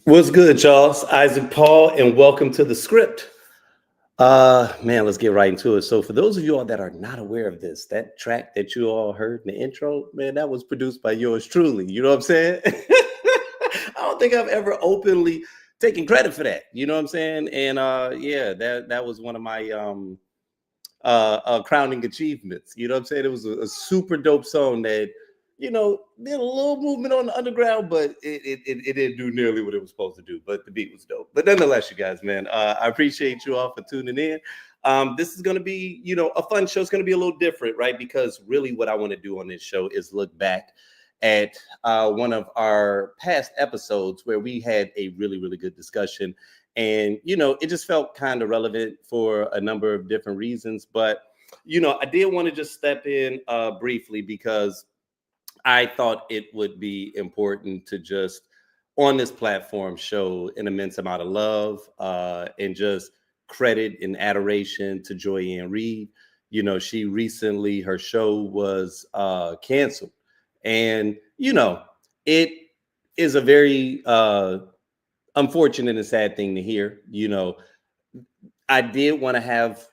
What's good, Charles? Isaac Paul, and welcome to the script. Man, let's get right into it. So, for those of you all that are not aware of this, that track that you all heard in the intro, man, that was produced by yours truly. You know what I'm saying? I don't think I've ever openly taken credit for that. You know what I'm saying? And yeah, that was one of my crowning achievements. You know what I'm saying? It was a super dope song that, did a little movement on the underground, but it didn't do nearly what it was supposed to do. But the beat was dope. But nonetheless, you guys, man, I appreciate you all for tuning in. This is going to be, a fun show. It's going to be a little different, right? Because really what I want to do on this show is look back at one of our past episodes where we had a really, really good discussion. And, it just felt kind of relevant for a number of different reasons. But, I did want to just step in briefly because I thought it would be important to just on this platform show an immense amount of love and just credit and adoration to Joy Ann Reid. She recently, her show was canceled. And, it is a very unfortunate and sad thing to hear. I did want to have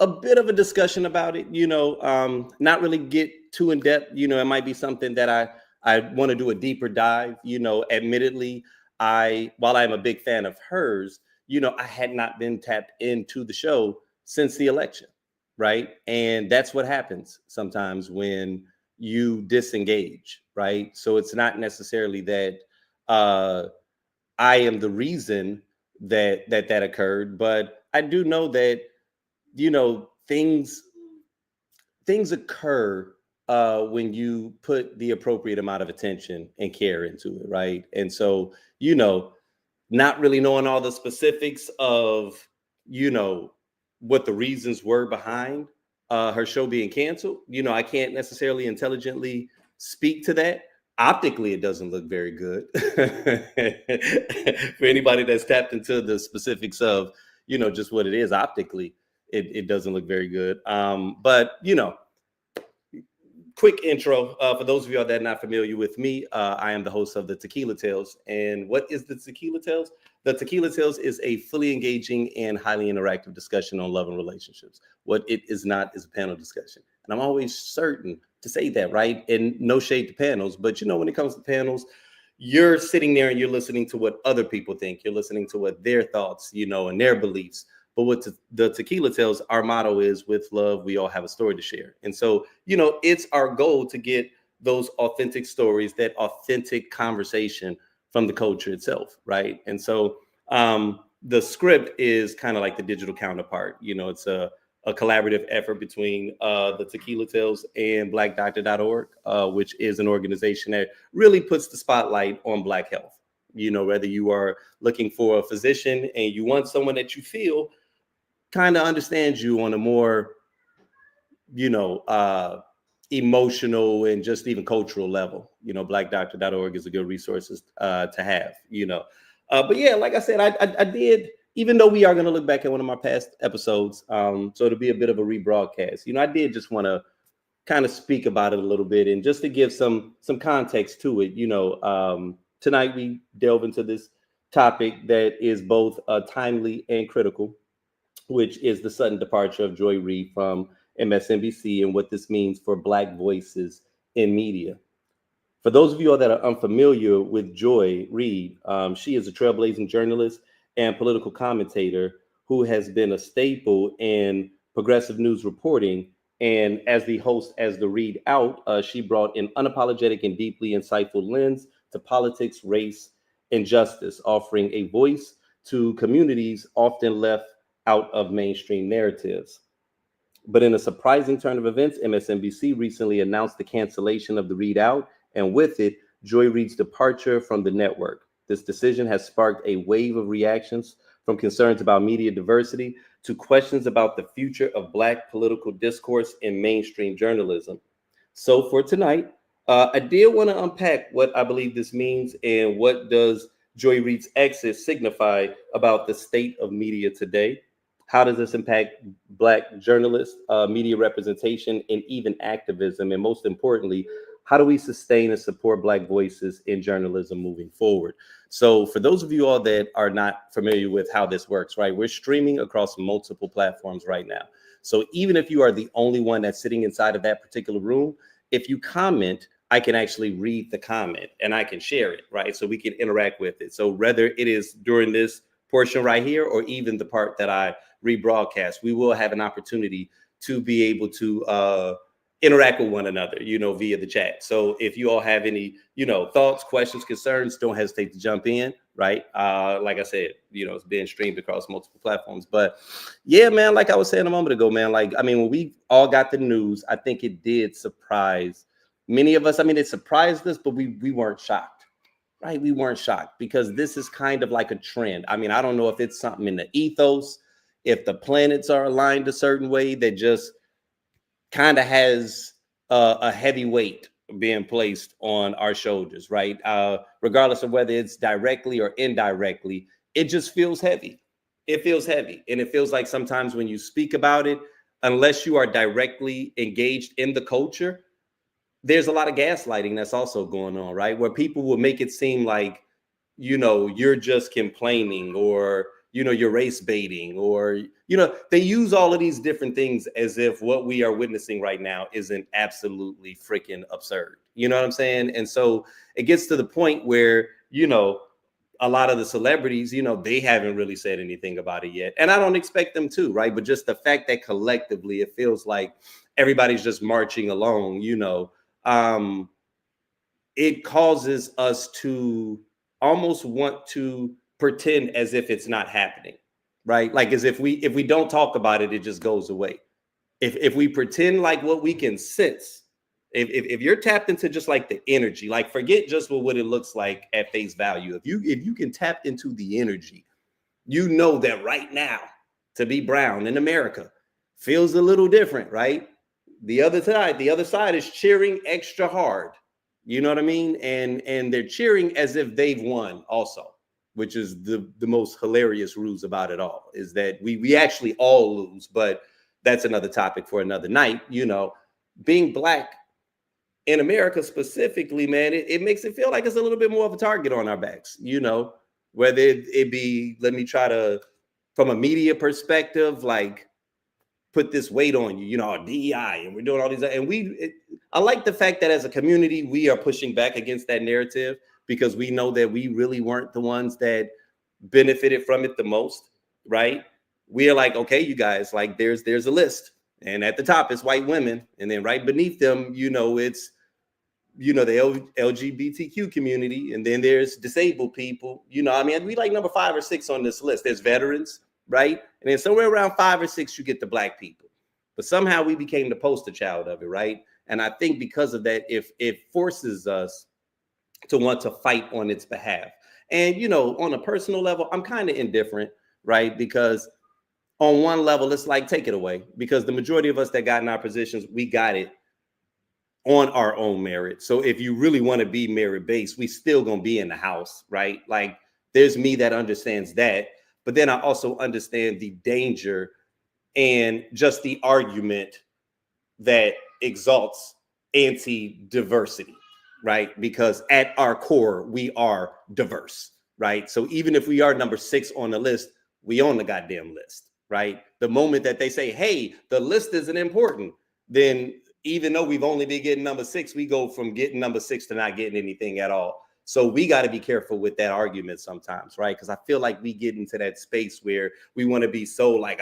a bit of a discussion about it, not really get too in depth. It might be something that I want to do a deeper dive. Admittedly, while I'm a big fan of hers, I had not been tapped into the show since the election, right? And that's what happens sometimes when you disengage, right? So it's not necessarily that I am the reason that occurred, but I do know that things occur when you put the appropriate amount of attention and care into it, right? And so not really knowing all the specifics of what the reasons were behind her show being canceled, I can't necessarily intelligently speak to that. Optically, it doesn't look very good. For anybody that's tapped into the specifics of just what it is optically, it doesn't look very good. But quick intro for those of y'all that are not familiar with me. I am the host of the Tequila Tales. And what is the Tequila Tales? The Tequila Tales is a fully engaging and highly interactive discussion on love and relationships. What it is not is a panel discussion. And I'm always certain to say that, right? And no shade to panels, but when it comes to panels, you're sitting there and you're listening to what other people think. You're listening to what their thoughts, and their beliefs. But what the Tequila Tells, our motto is, with love, we all have a story to share. And so, it's our goal to get those authentic stories, that authentic conversation from the culture itself, right? And so the script is kind of like the digital counterpart. It's a collaborative effort between the Tequila Tales and blackdoctor.org, which is an organization that really puts the spotlight on Black health. Whether you are looking for a physician and you want someone that you feel kind of understands you on a more, emotional and just even cultural level. Blackdoctor.org is a good resource to have, But yeah, like I said, I did, even though we are going to look back at one of my past episodes, so it'll be a bit of a rebroadcast. I did just want to kind of speak about it a little bit, and just to give some context to it. Tonight we delve into this topic that is both timely and critical, which is the sudden departure of Joy Reid from MSNBC and what this means for Black voices in media. For those of you all that are unfamiliar with Joy Reid, she is a trailblazing journalist and political commentator who has been a staple in progressive news reporting. And as the host, as the Read Out, she brought an unapologetic and deeply insightful lens to politics, race, and justice, offering a voice to communities often left out of mainstream narratives. But in a surprising turn of events, MSNBC recently announced the cancellation of the Read Out, and with it, Joy Reid's departure from the network. This decision has sparked a wave of reactions, from concerns about media diversity to questions about the future of Black political discourse in mainstream journalism. So for tonight, I did want to unpack what I believe this means and what does Joy Reid's exit signify about the state of media today. How does this impact Black journalists, media representation, and even activism? And most importantly, how do we sustain and support Black voices in journalism moving forward? So for those of you all that are not familiar with how this works, right, we're streaming across multiple platforms right now. So even if you are the only one that's sitting inside of that particular room, if you comment, I can actually read the comment and I can share it, right? So we can interact with it. So whether it is during this portion right here or even the part that I rebroadcast, we will have an opportunity to be able to interact with one another, via the chat. So if you all have any, thoughts, questions, concerns, don't hesitate to jump in, right? Like I said, it's being streamed across multiple platforms. But yeah, man, like I was saying a moment ago, man, when we all got the news, I think it did surprise many of us. It surprised us, but we weren't shocked, right? We weren't shocked because this is kind of like a trend. I don't know if it's something in the ethos, if the planets are aligned a certain way that just kind of has a heavy weight being placed on our shoulders, right? Regardless of whether it's directly or indirectly, it just feels heavy. It feels heavy. And it feels like sometimes when you speak about it, unless you are directly engaged in the culture, there's a lot of gaslighting that's also going on, right? Where people will make it seem like, you're just complaining or, you're race baiting or, they use all of these different things as if what we are witnessing right now isn't absolutely freaking absurd. You know what I'm saying? And so it gets to the point where, a lot of the celebrities, they haven't really said anything about it yet. And I don't expect them to, right? But just the fact that collectively it feels like everybody's just marching along, it causes us to almost want to pretend as if it's not happening, right? Like as if we don't talk about it, it just goes away. If we pretend like what we can sense, if you're tapped into just like the energy, like forget just what it looks like at face value. If you can tap into the energy, that right now to be brown in America feels a little different, right? The other side is cheering extra hard. You know what I mean? And they're cheering as if they've won also, which is the most hilarious ruse about it all, is that we actually all lose, but that's another topic for another night. Being Black in America specifically, man, it makes it feel like it's a little bit more of a target on our backs, whether it be, let me try to, from a media perspective, like put this weight on you, DEI, and we're doing all these, and I like the fact that as a community, we are pushing back against that narrative because we know that we really weren't the ones that benefited from it the most, right? We are like, okay, you guys, like there's a list, and at the top is white women, and then right beneath them, it's the LGBTQ community, and then there's disabled people. We like number 5 or 6 on this list. There's veterans, right? And then somewhere around 5 or 6, you get the Black people. But somehow we became the poster child of it, right? And I think because of that, if it forces us to want to fight on its behalf. And, on a personal level, I'm kind of indifferent, right? Because on one level, it's like, take it away. Because the majority of us that got in our positions, we got it on our own merit. So if you really want to be merit-based, we still gonna be in the house, right? Like there's me that understands that, but then I also understand the danger and just the argument that exalts anti-diversity, right? Because at our core, we are diverse, right? So even if we are number 6 on the list, we on the goddamn list, right? The moment that they say, hey, the list isn't important, then even though we've only been getting number 6, we go from getting number 6 to not getting anything at all. So we got to be careful with that argument sometimes, right? Because I feel like we get into that space where we want to be so like,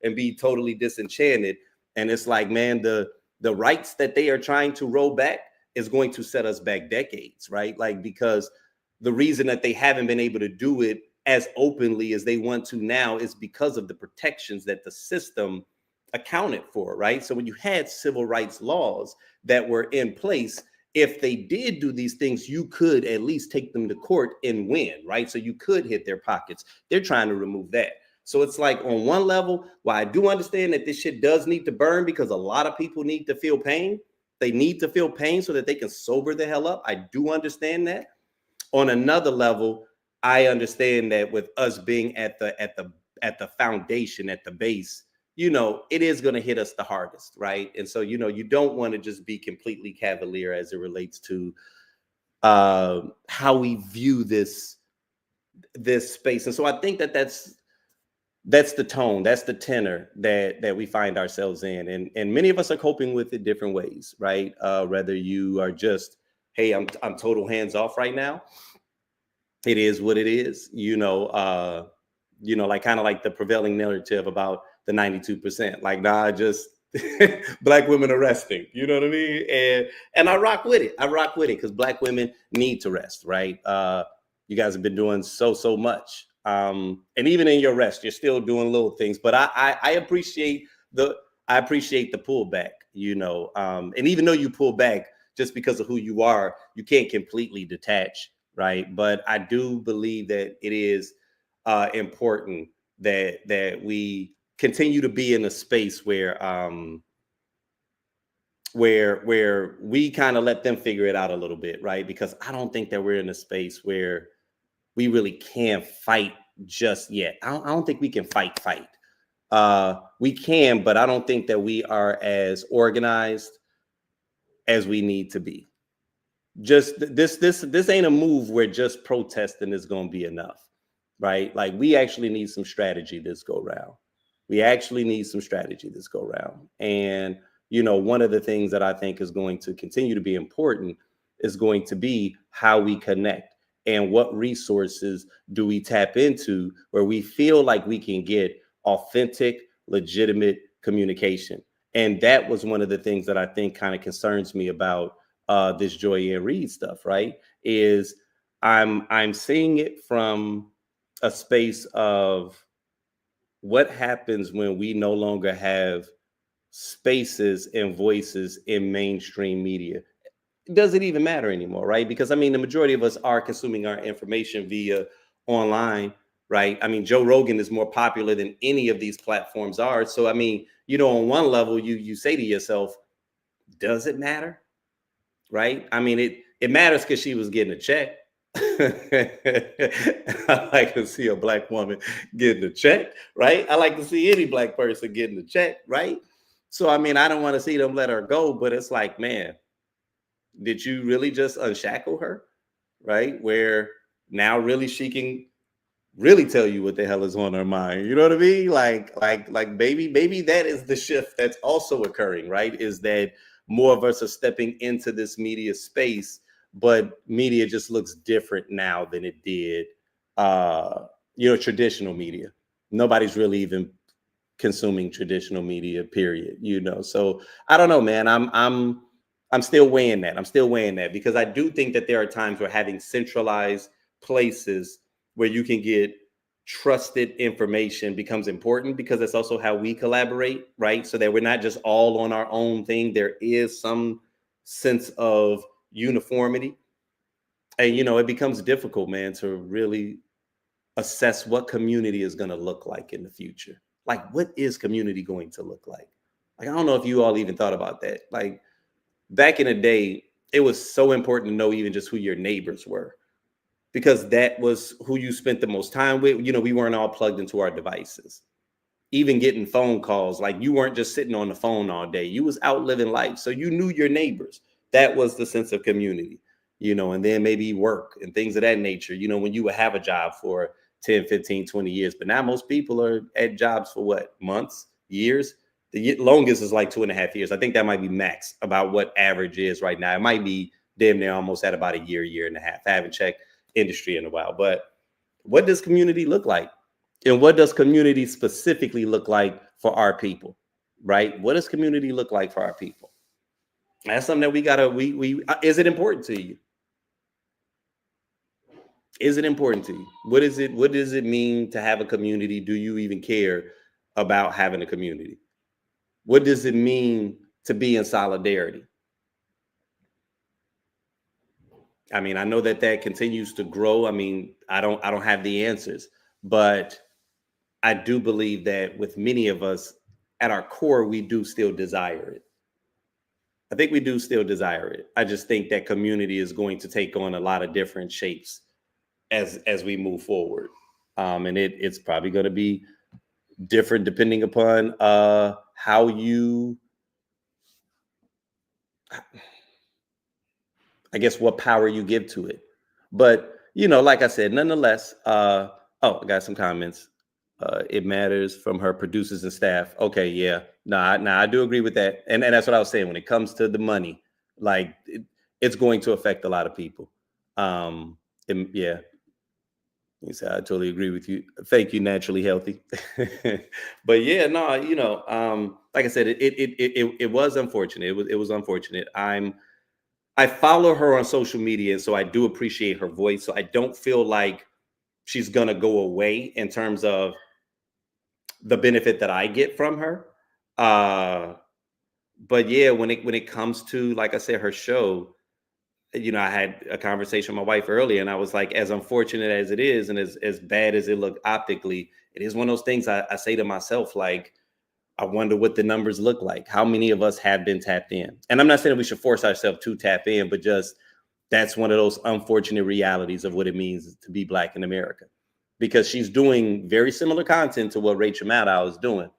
and be totally disenchanted. And it's like, man, the rights that they are trying to roll back is going to set us back decades, right? Like, because the reason that they haven't been able to do it as openly as they want to now is because of the protections that the system accounted for, right? So when you had civil rights laws that were in place, if they did do these things, you could at least take them to court and win, right? So you could hit their pockets. They're trying to remove that. So it's like on one level, while I do understand that this shit does need to burn because a lot of people need to feel pain, they need to feel pain so that they can sober the hell up. I do understand that. On another level, I understand that with us being at the foundation, at the base, it is going to hit us the hardest, right? And so, you don't want to just be completely cavalier as it relates to how we view this space. And so I think that's the tone, that's the tenor that we find ourselves in, and many of us are coping with it different ways, right? Whether you are just, hey, I'm total hands off right now. It is what it is, like kind of like the prevailing narrative about the 92%. Like, nah, just black women are resting. You know what I mean? And I rock with it. I rock with it because black women need to rest, right? You guys have been doing so much. And even in your rest, you're still doing little things. But I appreciate the pullback, and even though you pull back just because of who you are, you can't completely detach, right? But I do believe that it is important that we continue to be in a space where we kind of let them figure it out a little bit, right? Because I don't think that we're in a space where we really can fight just yet. I don't think we can fight. We can, but I don't think that we are as organized as we need to be. Just this ain't a move where just protesting is going to be enough, right? Like, we actually need some strategy this go round. And one of the things that I think is going to continue to be important is going to be how we connect and what resources do we tap into where we feel like we can get authentic, legitimate communication. And that was one of the things that I think kind of concerns me about this Joy Ann Reid stuff, right? Is I'm seeing it from a space of what happens when we no longer have spaces and voices in mainstream media. Does it even matter anymore, right? Because I mean, the majority of us are consuming our information via online, right? I mean, Joe Rogan is more popular than any of these platforms are. So I mean, on one level, you say to yourself, does it matter? Right? I mean, it matters because she was getting a check. I like to see a black woman getting a check, right? I like to see any black person getting a check, right? So I mean, I don't want to see them let her go, but it's like, man, did you really just unshackle her, right? Where now really she can really tell you what the hell is on her mind. You know what I mean? Like maybe that is the shift that's also occurring, right? Is that more of us are stepping into this media space, but media just looks different now than it did traditional media. Nobody's really even consuming traditional media, period. So I don't know, man. I'm still weighing that because I do think that there are times where having centralized places where you can get trusted information becomes important, because that's also how we collaborate, right? So that we're not just all on our own thing. There is some sense of uniformity. And, it becomes difficult, man, to really assess what community is going to look like in the future. Like, what is community going to look like? Like, I don't know if you all even thought about that. Like, back in the day, it was so important to know even just who your neighbors were, because that was who you spent the most time with. We weren't all plugged into our devices. Even getting phone calls, like, you weren't just sitting on the phone all day. You was out living life. So you knew your neighbors. That was the sense of community, and then maybe work and things of that nature, when you would have a job for 10, 15, 20 years. But now most people are at jobs for what? Months, years? The longest is like 2.5 years. I think that might be max about what average is right now. It might be damn near almost at about a year and a half. I haven't checked industry in a while. But what does community look like? And what does community specifically look like for our people, right? What does community look like for our people? That's something that is it important to you? Is it important to you? What does it mean to have a community? Do you even care about having a community? What does it mean to be in solidarity? I mean, I know that continues to grow. I mean, I don't have the answers, but I do believe that with many of us at our core, we do still desire it. I think we do still desire it. I just think that community is going to take on a lot of different shapes as we move forward. And it's probably going to be different depending upon how you, I guess, what power you give to it. But, you know, like I said, nonetheless, oh, I got some comments. It matters from her producers and staff. Okay, yeah. Nah, I do agree with that. And that's what I was saying. When it comes to the money, like it's going to affect a lot of people. Yeah. He said, I totally agree with you. Thank you, naturally healthy. But yeah, no, you know, like I said, it was unfortunate. It was unfortunate. I follow her on social media, so I do appreciate her voice. So I don't feel like she's gonna go away in terms of the benefit that I get from her. Uh, but yeah, when it comes to, like I said, her show, you know, I had a conversation with my wife earlier, and I was like, as unfortunate as it is, and as bad as it looked optically, it is one of those things I say to myself, like, I wonder what the numbers look like. How many of us have been tapped in? And I'm not saying we should force ourselves to tap in, but just that's one of those unfortunate realities of what it means to be Black in America. Because she's doing very similar content to what Rachel Maddow is doing.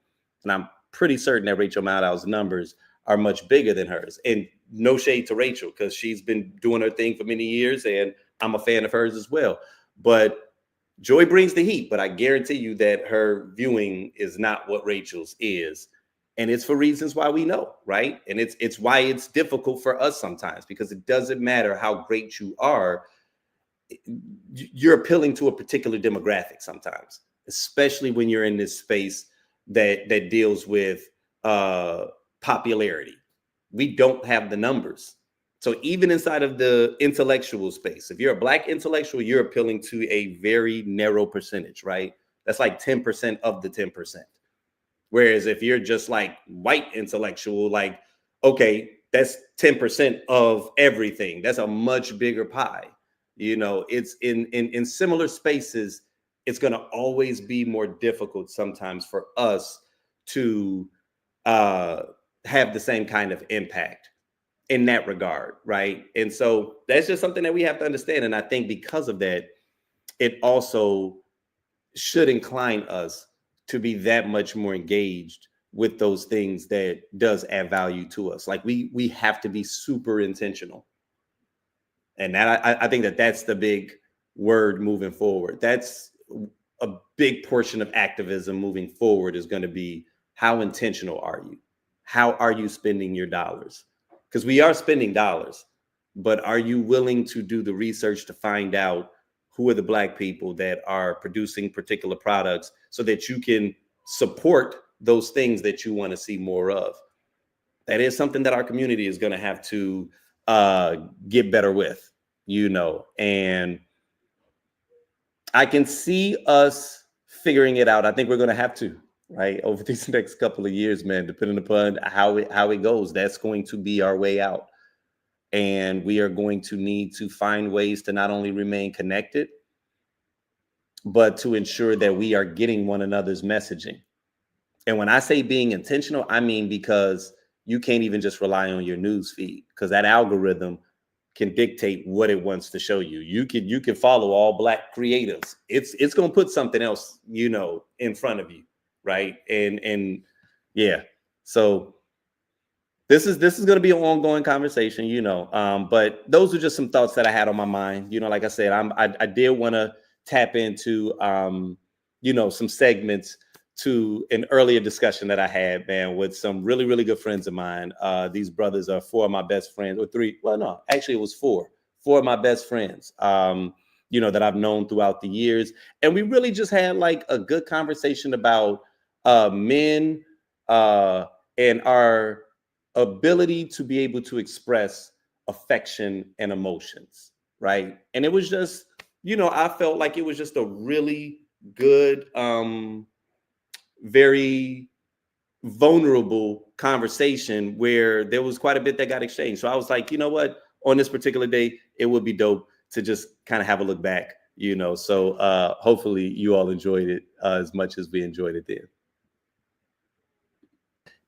And I'm pretty certain that Rachel Maddow's numbers are much bigger than hers. And no shade to Rachel, because she's been doing her thing for many years, and I'm a fan of hers as well. But Joy brings the heat, but I guarantee you that her viewing is not what Rachel's is. And it's for reasons why we know, right? And it's why it's difficult for us sometimes, because it doesn't matter how great you are, you're appealing to a particular demographic sometimes, especially when you're in this space that deals with popularity. We don't have the numbers. So even inside of the intellectual space, if you're a Black intellectual, you're appealing to a very narrow percentage, right? That's like 10% of the 10%. Whereas if you're just like white intellectual, like, okay, that's 10% of everything. That's a much bigger pie. You know, it's in similar spaces, it's going to always be more difficult sometimes for us to have the same kind of impact in that regard, right? And so that's just something that we have to understand. And I think because of that, it also should incline us to be that much more engaged with those things that does add value to us. Like we have to be super intentional. And that I think that's the big word moving forward. That's a big portion of activism moving forward, is going to be, how intentional are you? How are you spending your dollars? Because we are spending dollars, but are you willing to do the research to find out who are the Black people that are producing particular products so that you can support those things that you want to see more of? That is something that our community is going to have to get better with, you know, and I can see us figuring it out. I think we're going to have to, right, over these next couple of years, man, depending upon how it goes. That's going to be our way out. And we are going to need to find ways to not only remain connected, but to ensure that we are getting one another's messaging. And when I say being intentional, I mean, because you can't even just rely on your news feed, because that algorithm can dictate what it wants to show you. You can follow all Black creatives. It's going to put something else, you know, in front of you, right? And yeah, so this is going to be an ongoing conversation, you know. But those are just some thoughts that I had on my mind. You know, like I said, I did want to tap into you know, some segments to an earlier discussion that I had, man, with some really, really good friends of mine. These brothers are four of my best friends, or three. Well, no, actually it was four of my best friends, you know, that I've known throughout the years. And we really just had like a good conversation about men and our ability to be able to express affection and emotions, right? And it was just, you know, I felt like it was just a really good, very vulnerable conversation where there was quite a bit that got exchanged. So I was like, you know what, on this particular day, it would be dope to just kind of have a look back, you know. So hopefully you all enjoyed it as much as we enjoyed it then.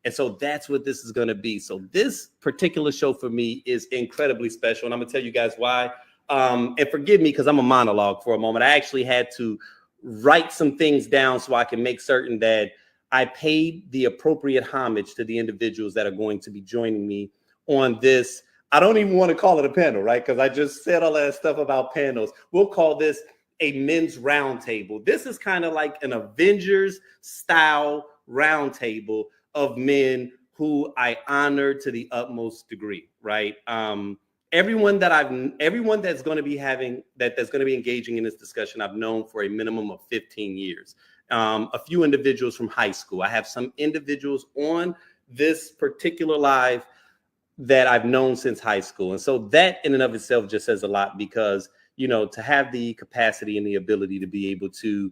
And so that's what this is going to be. So this particular show for me is incredibly special. And I'm going to tell you guys why. And forgive me, because I'm a monologue for a moment. I actually had to write some things down so I can make certain that I paid the appropriate homage to the individuals that are going to be joining me on this. I don't even want to call it a panel, right? Because I just said all that stuff about panels. We'll call this a men's roundtable. This is kind of like an Avengers style roundtable of men who I honor to the utmost degree, right? Everyone that's going to be that's going to be engaging in this discussion, I've known for a minimum of 15 years. A few individuals from high school. I have some individuals on this particular live that I've known since high school. And so that in and of itself just says a lot, because, you know, to have the capacity and the ability to be able to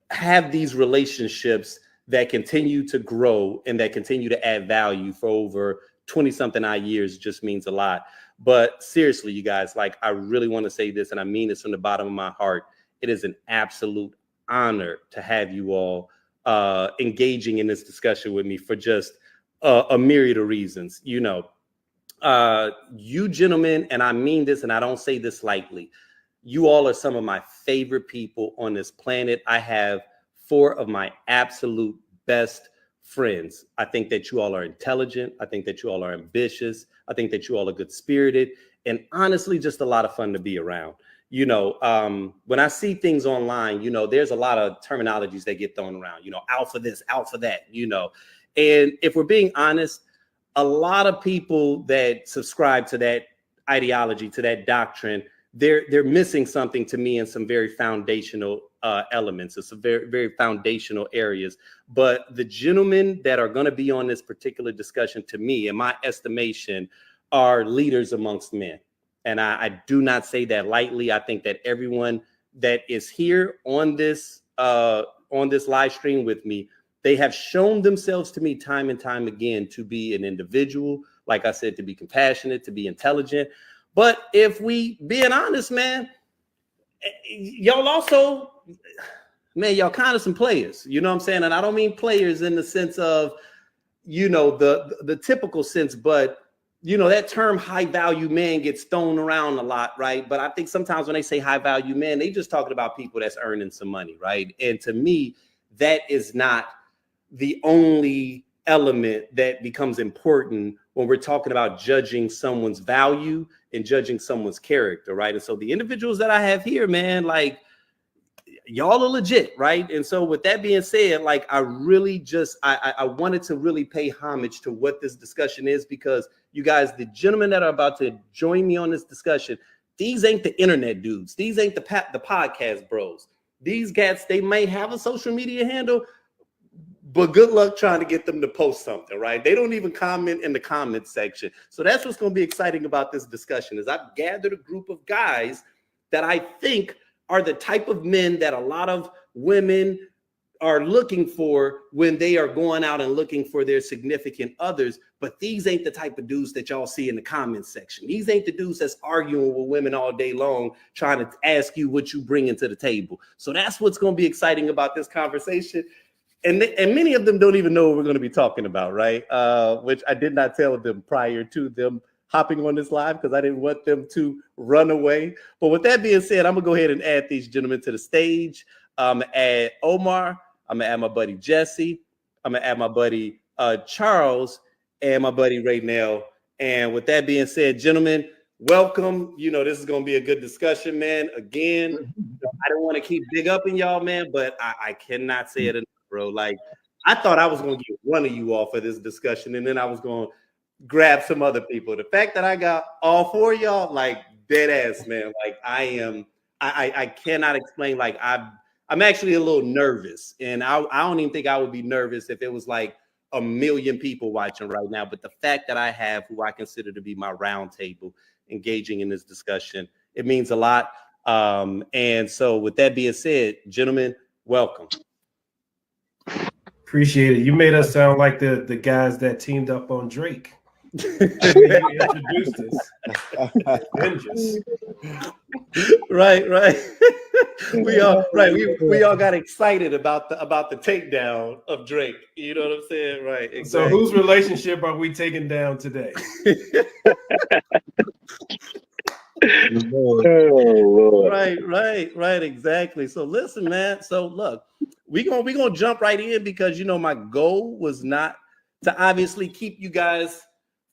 have these relationships that continue to grow and that continue to add value for over 20 something odd years just means a lot. But seriously, you guys, like, I really want to say this, and I mean this from the bottom of my heart. It is an absolute honor to have you all engaging in this discussion with me for just a myriad of reasons. You know, you gentlemen, and I mean this, and I don't say this lightly, you all are some of my favorite people on this planet. I have 4 of my absolute best friends. I think that you all are intelligent. I think that you all are ambitious. I think that you all are good-spirited, and honestly, just a lot of fun to be around. You know, when I see things online, you know, there's a lot of terminologies that get thrown around, you know, alpha this, alpha that, you know. And if we're being honest, a lot of people that subscribe to that ideology, to that doctrine, they're missing something to me in some very foundational elements. It's some very, very foundational areas. But the gentlemen that are going to be on this particular discussion, to me, in my estimation, are leaders amongst men. And I do not say that lightly. I think that everyone that is here on this live stream with me, they have shown themselves to me time and time again to be an individual, like I said, to be compassionate, to be intelligent. But if we being honest, man, y'all also, man, y'all kind of some players. You know what I'm saying? And I don't mean players in the sense of, you know, the typical sense, but you know, that term high value man gets thrown around a lot, right? But I think sometimes when they say high value man, they just talking about people that's earning some money, right? And to me, that is not the only element that becomes important when we're talking about judging someone's value and judging someone's character, right? And so the individuals that I have here, man, like, y'all are legit, right? And so with that being said, like, I really just, I wanted to really pay homage to what this discussion is, because you guys, the gentlemen that are about to join me on this discussion, these ain't the internet dudes. These ain't the podcast bros. These cats, they may have a social media handle, but good luck trying to get them to post something, right? They don't even comment in the comment section. So that's what's going to be exciting about this discussion, is I've gathered a group of guys that I think are the type of men that a lot of women are looking for when they are going out and looking for their significant others. But these ain't the type of dudes that y'all see in the comment section. These ain't the dudes that's arguing with women all day long, trying to ask you what you bring into the table. So that's what's going to be exciting about this conversation. And many of them don't even know what we're going to be talking about, right? Which I did not tell them prior to them hopping on this live, because I didn't want them to run away. But with that being said, I'm going to go ahead and add these gentlemen to the stage. I'm going to add Omar. I'm going to add my buddy Jesse. I'm going to add my buddy Charles and my buddy Raynell. And with that being said, gentlemen, welcome. You know, this is going to be a good discussion, man. Again, I don't want to keep big up in y'all, man, but I cannot say it enough, bro. Like, I thought I was going to get one of you all for this discussion, and then I was going to grab some other people. The fact that I got all 4 of y'all, like, dead ass, man. Like, I cannot explain. Like, I'm actually a little nervous, and I don't even think I would be nervous if it was like 1 million people watching right now. But the fact that I have who I consider to be my round table engaging in this discussion, it means a lot. And so with that being said, gentlemen, welcome. Appreciate it. You made us sound like the guys that teamed up on Drake. You introduced us. Avengers. Right. We all got excited about the takedown of Drake. You know what I'm saying? Right. Exactly. So whose relationship are we taking down today? Oh, Lord. Right, exactly. So listen, man. So look, we gonna jump right in because my goal was not to obviously keep you guys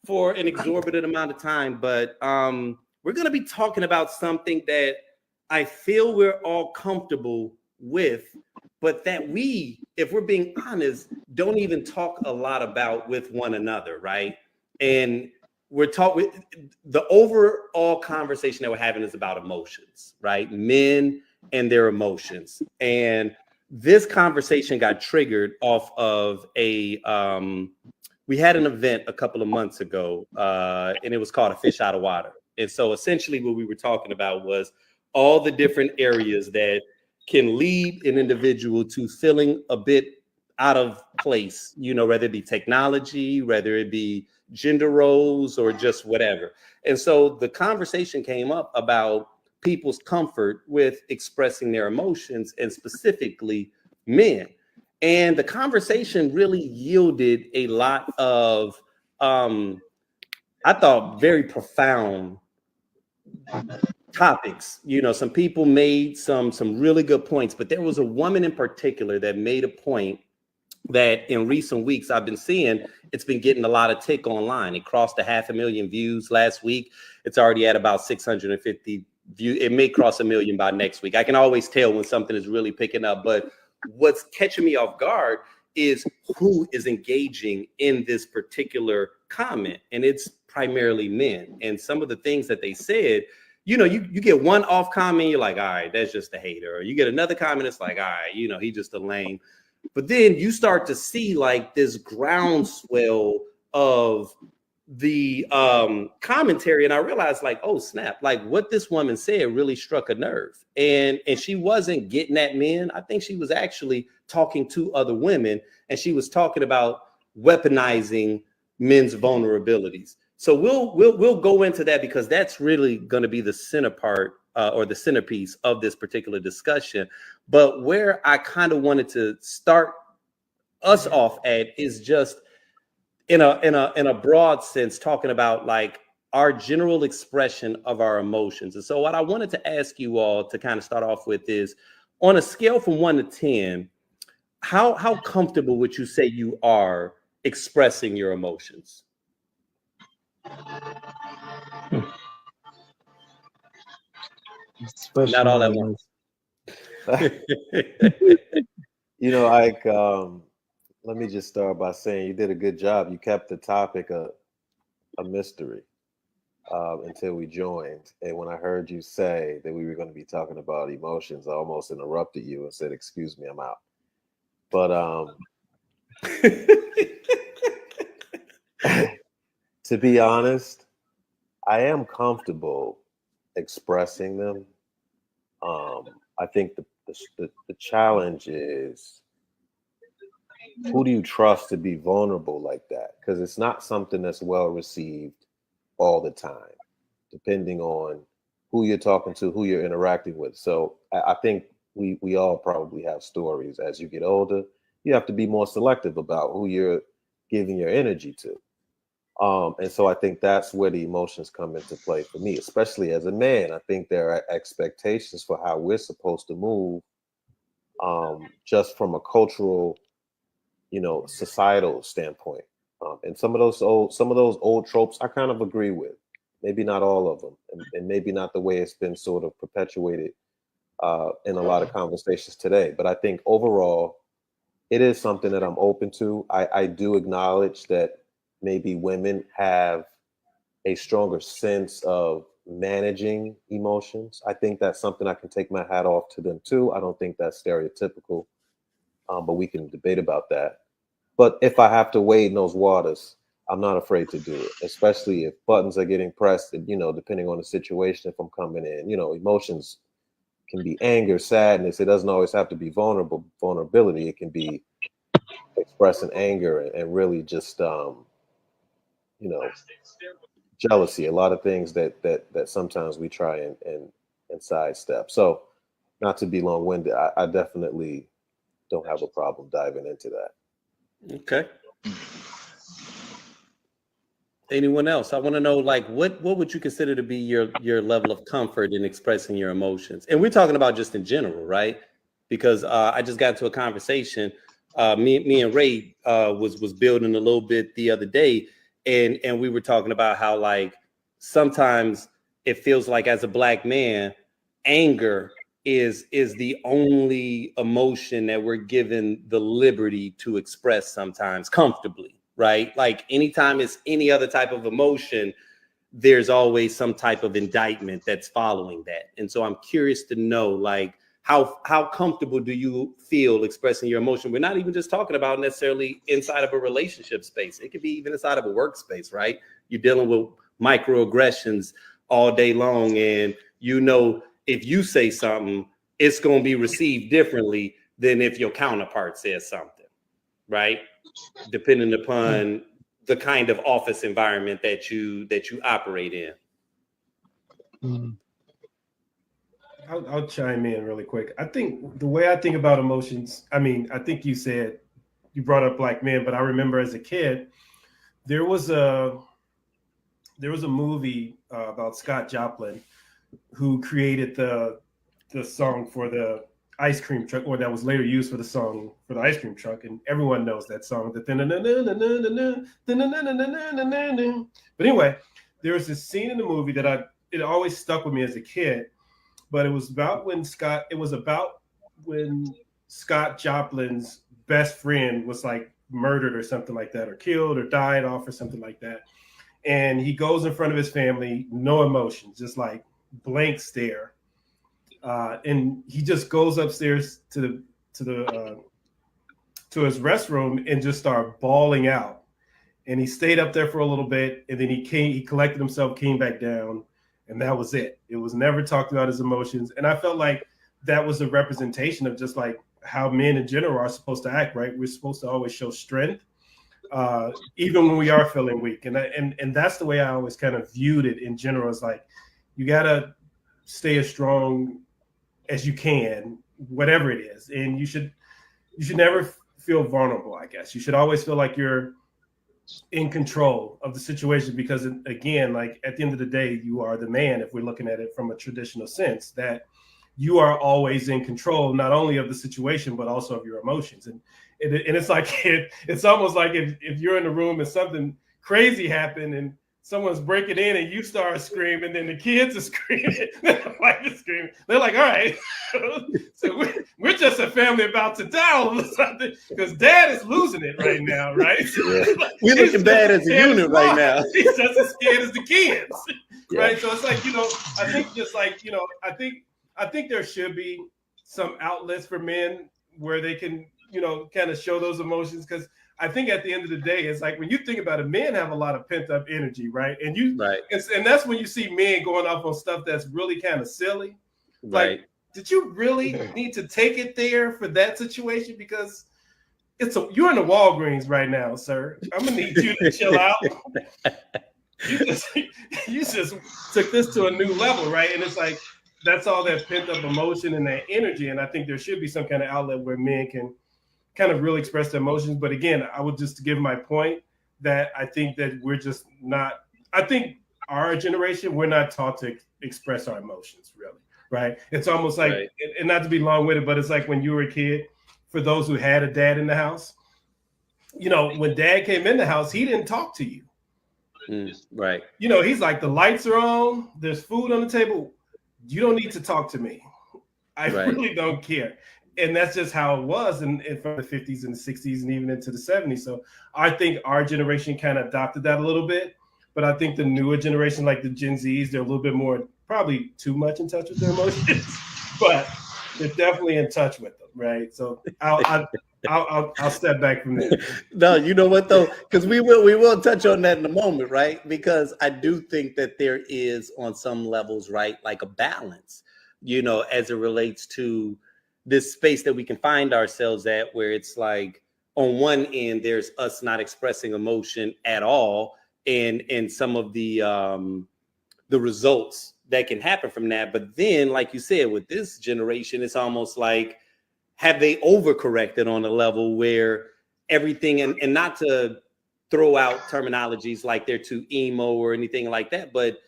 for an exorbitant amount of time, but we're gonna be talking about something that I feel we're all comfortable with, but that we, if we're being honest, don't even talk a lot about with one another, right? And the overall conversation that we're having is about emotions, right? Men and their emotions. And this conversation got triggered off of we had an event a couple of months ago, and it was called A Fish Out of Water. And so essentially what we were talking about was all the different areas that can lead an individual to feeling a bit out of place, whether it be technology, whether it be gender roles, or just whatever. And so the conversation came up about people's comfort with expressing their emotions, and specifically men. And the conversation really yielded a lot of, I thought, very profound topics. Some people made some really good points, but there was a woman in particular that made a point that in recent weeks I've been seeing. It's been getting a lot of tick online. It crossed 500,000 views last week. It's already at about 650 views. It may cross 1 million by next week. I can always tell when something is really picking up, but what's catching me off guard is who is engaging in this particular comment. And it's primarily men. And some of the things that they said, you get one off comment, you're like, all right, that's just a hater. Or you get another comment, it's like, all right, he just a lame. But then you start to see like this groundswell of the commentary, and I realized like, oh snap, like what this woman said really struck a nerve. And she wasn't getting at men. I think she was actually talking to other women, and she was talking about weaponizing men's vulnerabilities. So we'll go into that, because that's really going to be the center part or the centerpiece of this particular discussion. But where I kind of wanted to start us off at is just in a broad sense, talking about like our general expression of our emotions. And so what I wanted to ask you all to kind of start off with is, on a scale from 1 to 10, how comfortable would you say you are expressing your emotions? Not all at once. Ike, let me just start by saying you did a good job. You kept the topic a mystery until we joined. And when I heard you say that we were going to be talking about emotions, I almost interrupted you and said, excuse me, I'm out. But to be honest, I am comfortable expressing them. I think the challenge is, who do you trust to be vulnerable like that? Because it's not something that's well received all the time, depending on who you're talking to, who you're interacting with. So I think we all probably have stories. As you get older, you have to be more selective about who you're giving your energy to. And so I think that's where the emotions come into play for me, especially as a man. I think there are expectations for how we're supposed to move, just from a cultural, societal standpoint. And some of those old tropes I kind of agree with. Maybe not all of them, and maybe not the way it's been sort of perpetuated in a lot of conversations today. But I think overall, it is something that I'm open to. I do acknowledge that maybe women have a stronger sense of managing emotions. I think that's something I can take my hat off to them too. I don't think that's stereotypical, but we can debate about that. But if I have to wade in those waters, I'm not afraid to do it, especially if buttons are getting pressed and, depending on the situation, if I'm coming in, emotions can be anger, sadness. It doesn't always have to be vulnerability. It can be expressing anger and really just, jealousy, a lot of things that sometimes we try and sidestep. So not to be long-winded, I definitely don't have a problem diving into that. Okay. Anyone else? I want to know, like, what would you consider to be your level of comfort in expressing your emotions? And we're talking about just in general, right? because I just got into a conversation. Me and Ray was building a little bit the other day, and we were talking about how like sometimes it feels like as a Black man, anger is the only emotion that we're given the liberty to express sometimes comfortably, right? Like anytime it's any other type of emotion, there's always some type of indictment that's following that. And so I'm curious to know, like, how comfortable do you feel expressing your emotion? We're not even just talking about necessarily inside of a relationship space. It could be even inside of a workspace, right? You're dealing with microaggressions all day long, and you know if you say something, it's going to be received differently than if your counterpart says something, right? Depending upon the kind of office environment that you operate in. I'll chime in really quick. I think the way I think about emotions, I mean, I think you said you brought up Black men, but I remember as a kid, there was a movie about Scott Joplin, who created the song for the ice cream truck, or that was later used for the song for the ice cream truck, and everyone knows that song. But anyway, there was this scene in the movie that it always stuck with me as a kid. But it was about when Scott Joplin's best friend was like murdered or something like that, or killed or died off or something like that. And he goes in front of his family, no emotions, just like blank stare. And he just goes upstairs to his restroom and just started bawling out. And he stayed up there for a little bit, and then he collected himself, came back down, and that was it. It was never talked about his emotions. And I felt like that was a representation of just like how men in general are supposed to act, right? We're supposed to always show strength, even when we are feeling weak. And that's the way I always kind of viewed it in general. Is like, you got to stay as strong as you can, whatever it is. And you should never feel vulnerable, I guess. You should always feel like you're in control of the situation, because again, like at the end of the day, you are the man. If we're looking at it from a traditional sense, that you are always in control, not only of the situation, but also of your emotions. And it's like, it's almost like if you're in the room and something crazy happened and someone's breaking in and you start screaming, and then the kids are screaming, the wife is screaming. They're like, all right, so we're just a family about to die all of a sudden because dad is losing it right now, right? Yeah. We're looking bad as a unit right now. He's just as scared as the kids, yeah. Right? So it's like, I think just like, I think there should be some outlets for men where they can, kind of show those emotions, because I think at the end of the day, it's like when you think about it, men have a lot of pent up energy, right? And and that's when you see men going off on stuff that's really kind of silly. Right. Like, did you really need to take it there for that situation? Because you're in the Walgreens right now, sir. I'm gonna need you to chill out. You just took this to a new level, right? And it's like that's all that pent up emotion and that energy. And I think there should be some kind of outlet where men can kind of really express their emotions. But again, I would just give my point that I think that we're just not, I think our generation, we're not taught to express our emotions, really, right? It's almost like, and not to be long-winded, but it's like when you were a kid, for those who had a dad in the house, when dad came in the house, he didn't talk to you. Right. He's like, the lights are on, there's food on the table. You don't need to talk to me. I really don't care. And that's just how it was in from the 50s and the 60s and even into the 70s. So I think our generation kind of adopted that a little bit. But I think the newer generation, like the Gen Zs, they're a little bit more, probably too much in touch with their emotions. But they're definitely in touch with them, right? So I'll step back from there. No, you know what though? Because we will touch on that in a moment, right? Because I do think that there is on some levels, right, like a balance, as it relates to this space that we can find ourselves at, where it's like on one end there's us not expressing emotion at all, and some of the results that can happen from that. But then, like you said, with this generation, it's almost like, have they overcorrected on a level where everything, and not to throw out terminologies like they're too emo or anything like that, but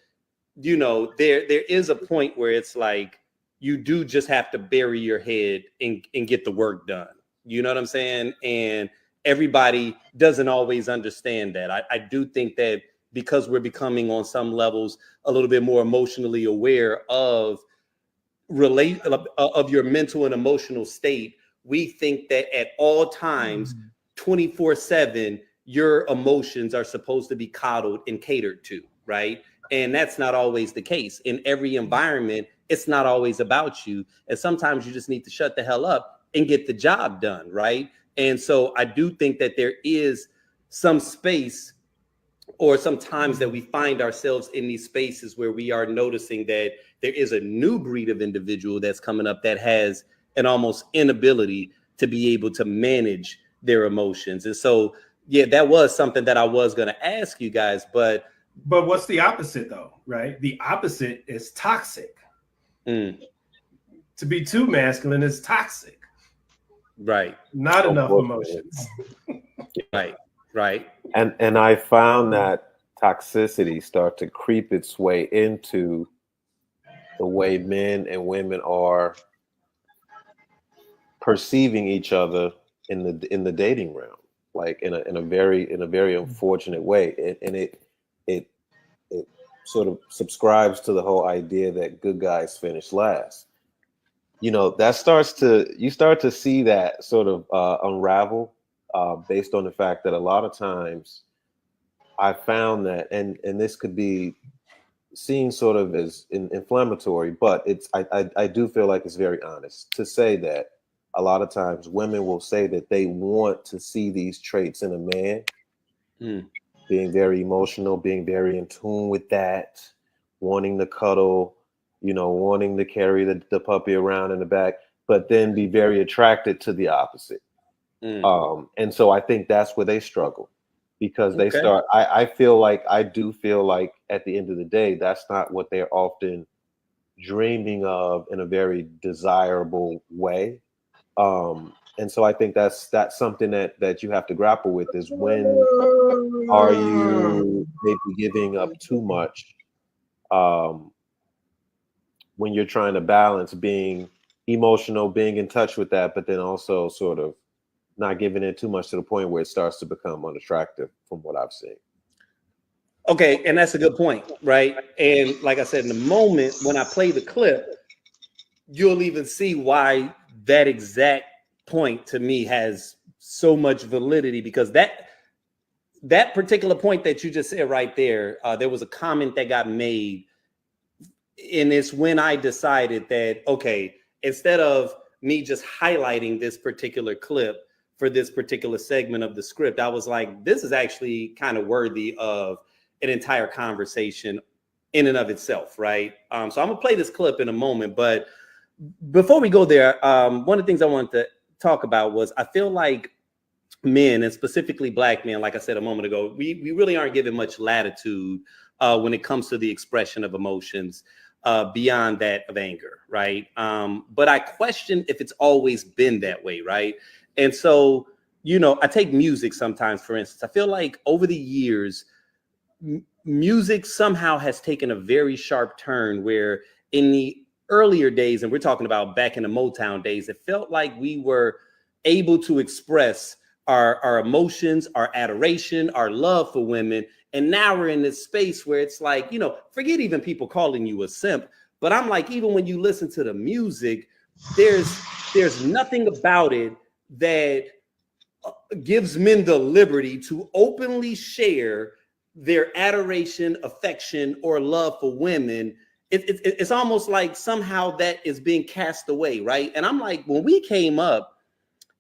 there is a point where it's like you do just have to bury your head and get the work done. You know what I'm saying? And everybody doesn't always understand that. I do think that because we're becoming on some levels a little bit more emotionally aware of your mental and emotional state, we think that at all times, 24/7, your emotions are supposed to be coddled and catered to, right? And that's not always the case. In every environment, it's not always about you. And sometimes you just need to shut the hell up and get the job done, right? And so I do think that there is some space, or sometimes that we find ourselves in these spaces where we are noticing that there is a new breed of individual that's coming up that has an almost inability to be able to manage their emotions. And so, yeah, that was something that I was going to ask you guys, but what's the opposite though, right? The opposite is toxic. To be too masculine is toxic. Right. Not enough emotions. Right. And I found that toxicity start to creep its way into the way men and women are perceiving each other in the dating realm, like in a very unfortunate way. And it sort of subscribes to the whole idea that good guys finish last. You know, you start to see that sort of unravel based on the fact that a lot of times I found that, and this could be seen sort of as inflammatory, but I do feel like it's very honest to say that a lot of times women will say that they want to see these traits in a man, being very emotional, being very in tune with that, wanting to cuddle, wanting to carry the puppy around in the back, but then be very attracted to the opposite. And so I think that's where they struggle, because they start, I do feel like at the end of the day, that's not what they're often dreaming of in a very desirable way. And so I think that's something that you have to grapple with, is when are you maybe giving up too much when you're trying to balance being emotional, being in touch with that, but then also sort of not giving it too much to the point where it starts to become unattractive from what I've seen. Okay, and that's a good point, right? And like I said, in the moment when I play the clip, you'll even see why that exact point to me has so much validity, because that particular point that you just said right there, there was a comment that got made, and it's when I decided that, okay, instead of me just highlighting this particular clip for this particular segment of the script, I was like, this is actually kind of worthy of an entire conversation in and of itself, right? So I'm gonna play this clip in a moment, but before we go there, one of the things I wanted to talk about was, I feel like men, and specifically Black men, like I said a moment ago, we really aren't given much latitude when it comes to the expression of emotions beyond that of anger, right? But I question if it's always been that way, right? And so, I take music sometimes, for instance. I feel like over the years, music somehow has taken a very sharp turn, where in the earlier days, and we're talking about back in the Motown days, it felt like we were able to express our emotions, our adoration, our love for women. And now we're in this space where it's like, forget even people calling you a simp, but I'm like, even when you listen to the music, there's nothing about it that gives men the liberty to openly share their adoration, affection, or love for women. It's almost like somehow that is being cast away, right? And I'm like, when we came up,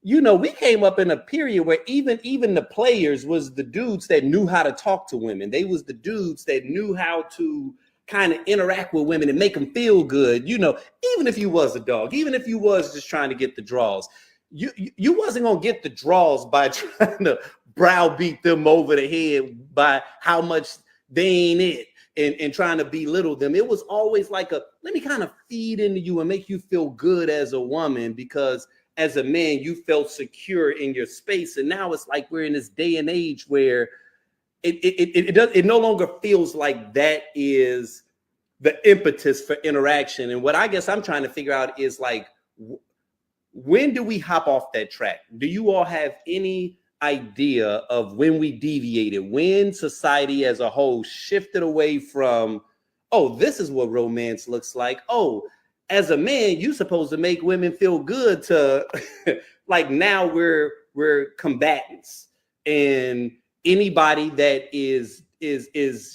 we came up in a period where even the players was the dudes that knew how to talk to women. They was the dudes that knew how to kind of interact with women and make them feel good. Even if you was a dog, even if you was just trying to get the draws, you wasn't gonna get the draws by trying to browbeat them over the head by how much they ain't it, and trying to belittle them. It was always like let me kind of feed into you and make you feel good as a woman, because as a man, you felt secure in your space. And now it's like we're in this day and age where it no longer feels like that is the impetus for interaction. And what I guess I'm trying to figure out is like, when do we hop off that track? Do you all have any idea of when we deviated, when society as a whole shifted away from, oh, this is what romance looks like. Oh, as a man, you're supposed to make women feel good, to like now we're combatants, and anybody that is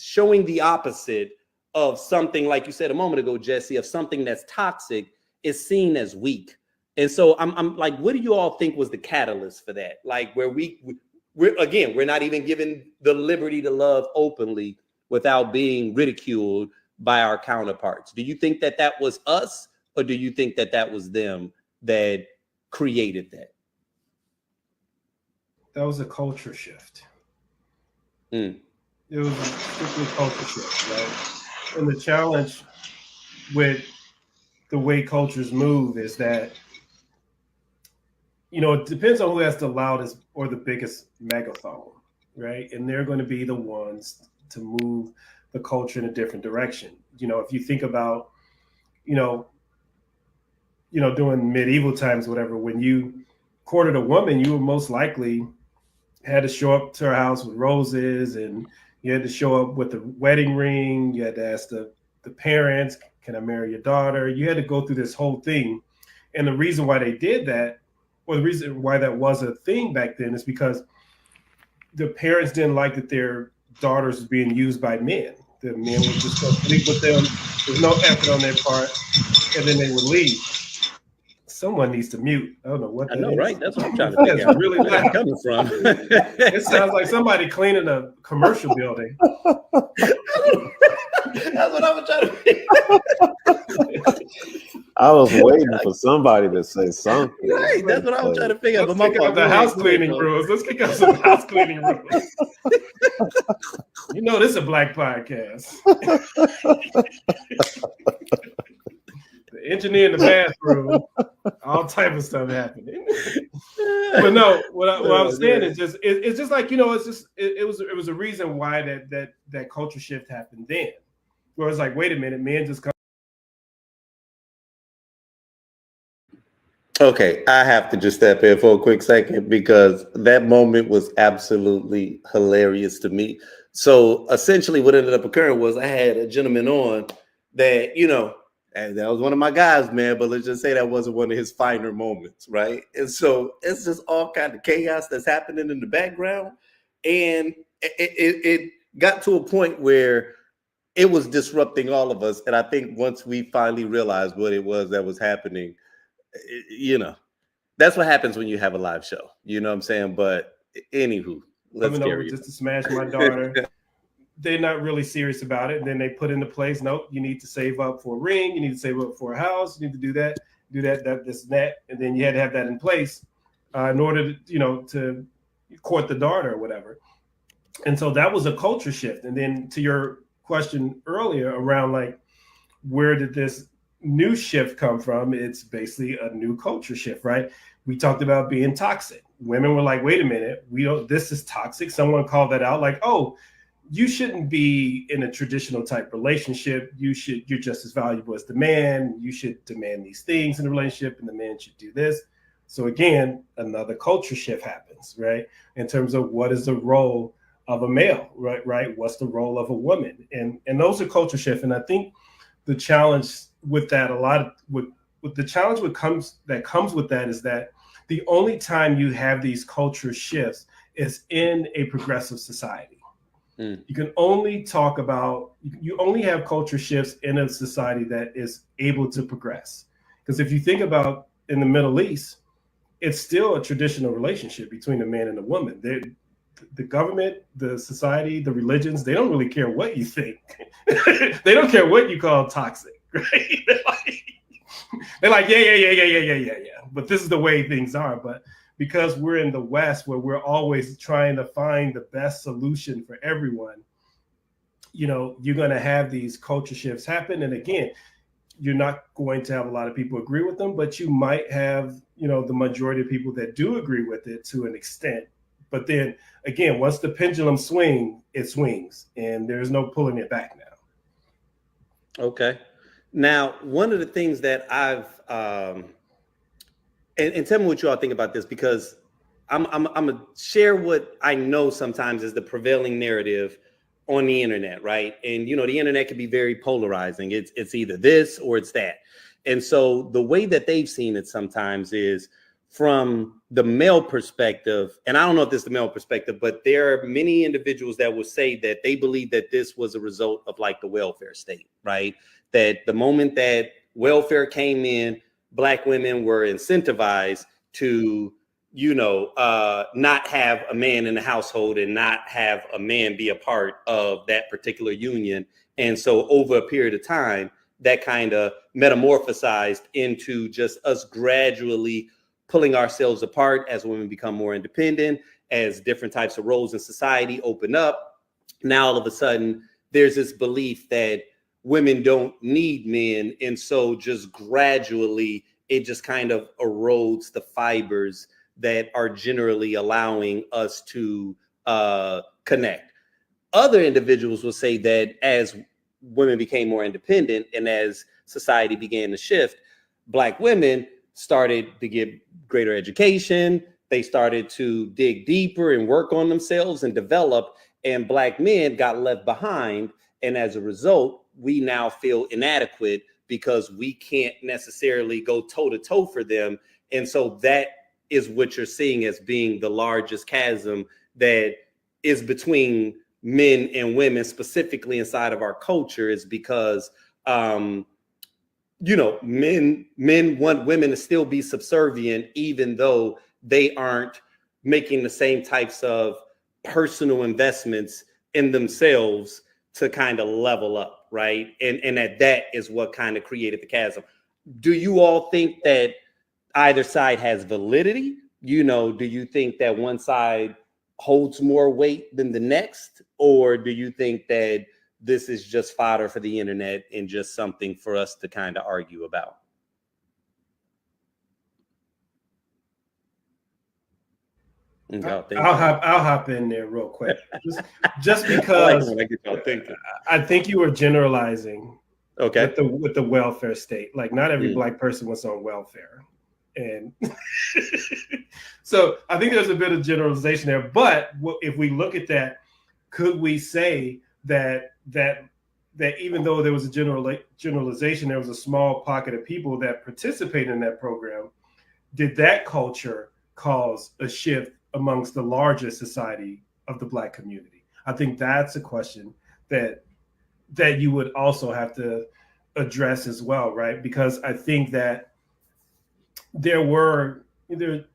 showing the opposite of something, like you said a moment ago, Jesse, of something that's toxic, is seen as weak. And so I'm like, what do you all think was the catalyst for that? Like, where we're not even given the liberty to love openly without being ridiculed by our counterparts. Do you think that that was us, or do you think that that was them that created that? That was a culture shift. Mm. It was a strictly culture shift, right? And the challenge with the way cultures move is that, you know, it depends on who has the loudest or the biggest megaphone, right? And they're going to be the ones to move the culture in a different direction. You know, if you think about, you know, during medieval times, whatever, when you courted a woman, you were most likely had to show up to her house with roses, and you had to show up with the wedding ring. You had to ask the parents, can I marry your daughter? You had to go through this whole thing. And the reason why they did that, or the reason why that was a thing back then, is because the parents didn't like that their daughters were being used by men. The men would just go sleep with them. There's no effort on their part, and then they would leave. Someone needs to mute. I don't know what that is. I know, right? That's what I'm trying to figure out. Really where that's coming from. It sounds like somebody cleaning a commercial building. That's what I was trying to figure out. I was waiting for somebody to say something. Right, that's what I was trying to figure out. Let's kick up the house cleaning rules. Let's kick up some house cleaning rules. You know, this is a black podcast. The engineer in the bathroom, all type of stuff happening. But no, what I was saying is just it's just like, you know, it's just it was a reason why that culture shift happened then. Where it's like, wait a minute, men just come. Okay, I have to just step in for a quick second, because that moment was absolutely hilarious to me. So essentially what ended up occurring was I had a gentleman on that, you know, and that was one of my guys, man, but let's just say that wasn't one of his finer moments, right? And so it's just all kind of chaos that's happening in the background. And it got to a point where it was disrupting all of us. And I think once we finally realized what it was that was happening, you know, that's what happens when you have a live show. You know what I'm saying? But anywho, let's coming over just to smash my daughter. They're not really serious about it. And then they put into place, nope, you need to save up for a ring. You need to save up for a house. You need to do that, this, and that. And then you had to have that in place in order to, you know, to court the daughter or whatever. And so that was a culture shift. And then to your question earlier around like, where did this new shift come from? It's basically a new culture shift, right? We talked about being toxic. Women were like, wait a minute, this is toxic. Someone called that out, like, oh, you shouldn't be in a traditional type relationship. You're just as valuable as the man. You should demand these things in a relationship, and the man should do this. So again, another culture shift happens, right? In terms of what is the role of a male, right? What's the role of a woman? And those are culture shifts. And I think the challenge with that, with the challenge that comes with that is that the only time you have these culture shifts is in a progressive society. You can only talk about, you only have culture shifts in a society that is able to progress. Because if you think about in the Middle East, it's still a traditional relationship between a man and a woman. The government, the society, the religions, they don't really care what you think. They don't care what you call toxic, right? They're like, yeah. But this is the way things are. But because we're in the West, where we're always trying to find the best solution for everyone, you know, you're going to have these culture shifts happen. And again, you're not going to have a lot of people agree with them, but you might have, you know, the majority of people that do agree with it to an extent. But then again, once the pendulum swings, it swings, and there's no pulling it back now. Okay. Now, one of the things that I've and tell me what you all think about this, because I'm gonna share what I know sometimes is the prevailing narrative on the internet, right? And the internet can be very polarizing. It's either this or it's that. And so the way that they've seen it sometimes is from the male perspective, and I don't know if this is the male perspective, but there are many individuals that will say that they believe that this was a result of like the welfare state, right? That the moment that welfare came in, Black women were incentivized to not have a man in the household and not have a man be a part of that particular union. And so over a period of time, that kind of metamorphosized into just us gradually pulling ourselves apart as women become more independent, as different types of roles in society open up. Now, all of a sudden, there's this belief that women don't need men. And so just gradually, it just kind of erodes the fibers that are generally allowing us to connect. Other individuals will say that as women became more independent and as society began to shift, Black women started to get greater education. They started to dig deeper and work on themselves and develop, and Black men got left behind. And as a result, we now feel inadequate because we can't necessarily go toe to toe for them. And so that is what you're seeing as being the largest chasm that is between men and women, specifically inside of our culture, is because men want women to still be subservient, even though they aren't making the same types of personal investments in themselves to kind of level up, right? And that is what kind of created the chasm. Do you all think that either side has validity? Do you think that one side holds more weight than the next? Or do you think that this is just fodder for the internet and just something for us to kind of argue about? I'll hop in there real quick. Just because I like when I get y'all thinking. I think you were generalizing Okay. with the welfare state. Like not every Black person was on welfare. And so I think there's a bit of generalization there. But if we look at that, could we say that even though there was a generalization, there was a small pocket of people that participated in that program? Did that culture cause a shift amongst the larger society of the Black community? I think that's a question that you would also have to address as well, right? Because I think that there were either,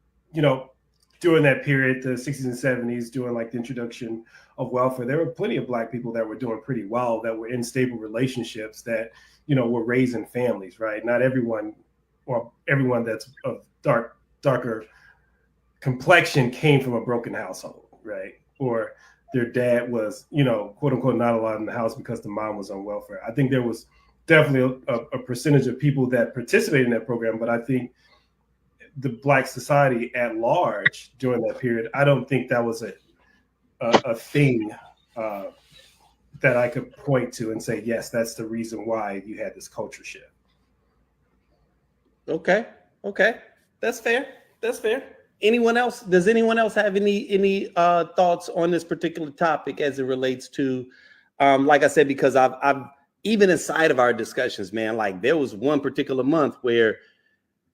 during that period, the 60s and 70s, during like the introduction of welfare, there were plenty of Black people that were doing pretty well, that were in stable relationships, that, were raising families, right? Not everyone, or everyone that's of darker complexion came from a broken household, right? Or their dad was, quote unquote, not allowed in the house because the mom was on welfare. I think there was definitely a percentage of people that participated in that program, but I think the Black society at large during that period, I don't think that was a thing that I could point to and say, yes, that's the reason why you had this culture shift. Okay. That's fair. Anyone else? Does anyone else have any thoughts on this particular topic as it relates to, like I said, because I've even inside of our discussions, man, like there was one particular month where,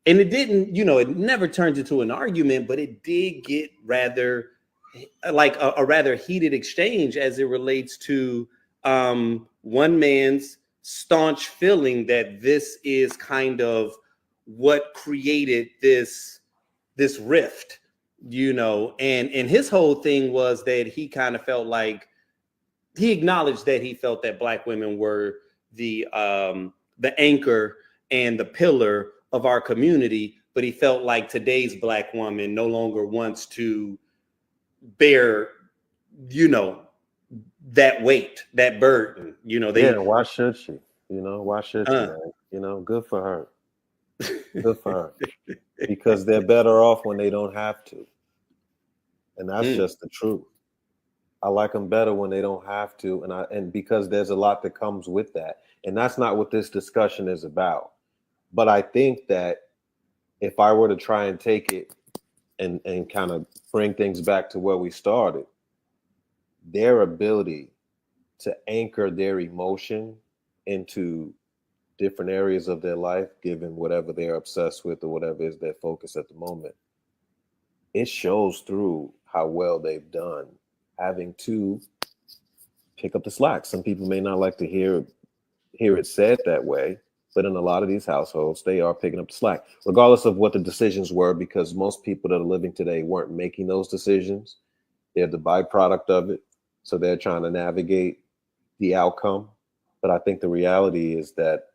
and it didn't, it never turned into an argument, but it did get rather like a rather heated exchange as it relates to one man's staunch feeling that this is kind of what created this rift, and his whole thing was that he kind of felt like he acknowledged that he felt that Black women were the anchor and the pillar of our community, but he felt like today's Black woman no longer wants to bear, that weight, that burden. Why should she? Why should she? Good for her. Good for her. Because they're better off when they don't have to. And that's just the truth. I like them better when they don't have to, and because there's a lot that comes with that, and that's not what this discussion is about. But I think that if I were to try and take it and kind of bring things back to where we started, their ability to anchor their emotion into different areas of their life, given whatever they're obsessed with or whatever is their focus at the moment, it shows through how well they've done having to pick up the slack. Some people may not like to hear it said that way, but in a lot of these households, they are picking up the slack, regardless of what the decisions were, because most people that are living today weren't making those decisions. They're the byproduct of it. So they're trying to navigate the outcome. But I think the reality is that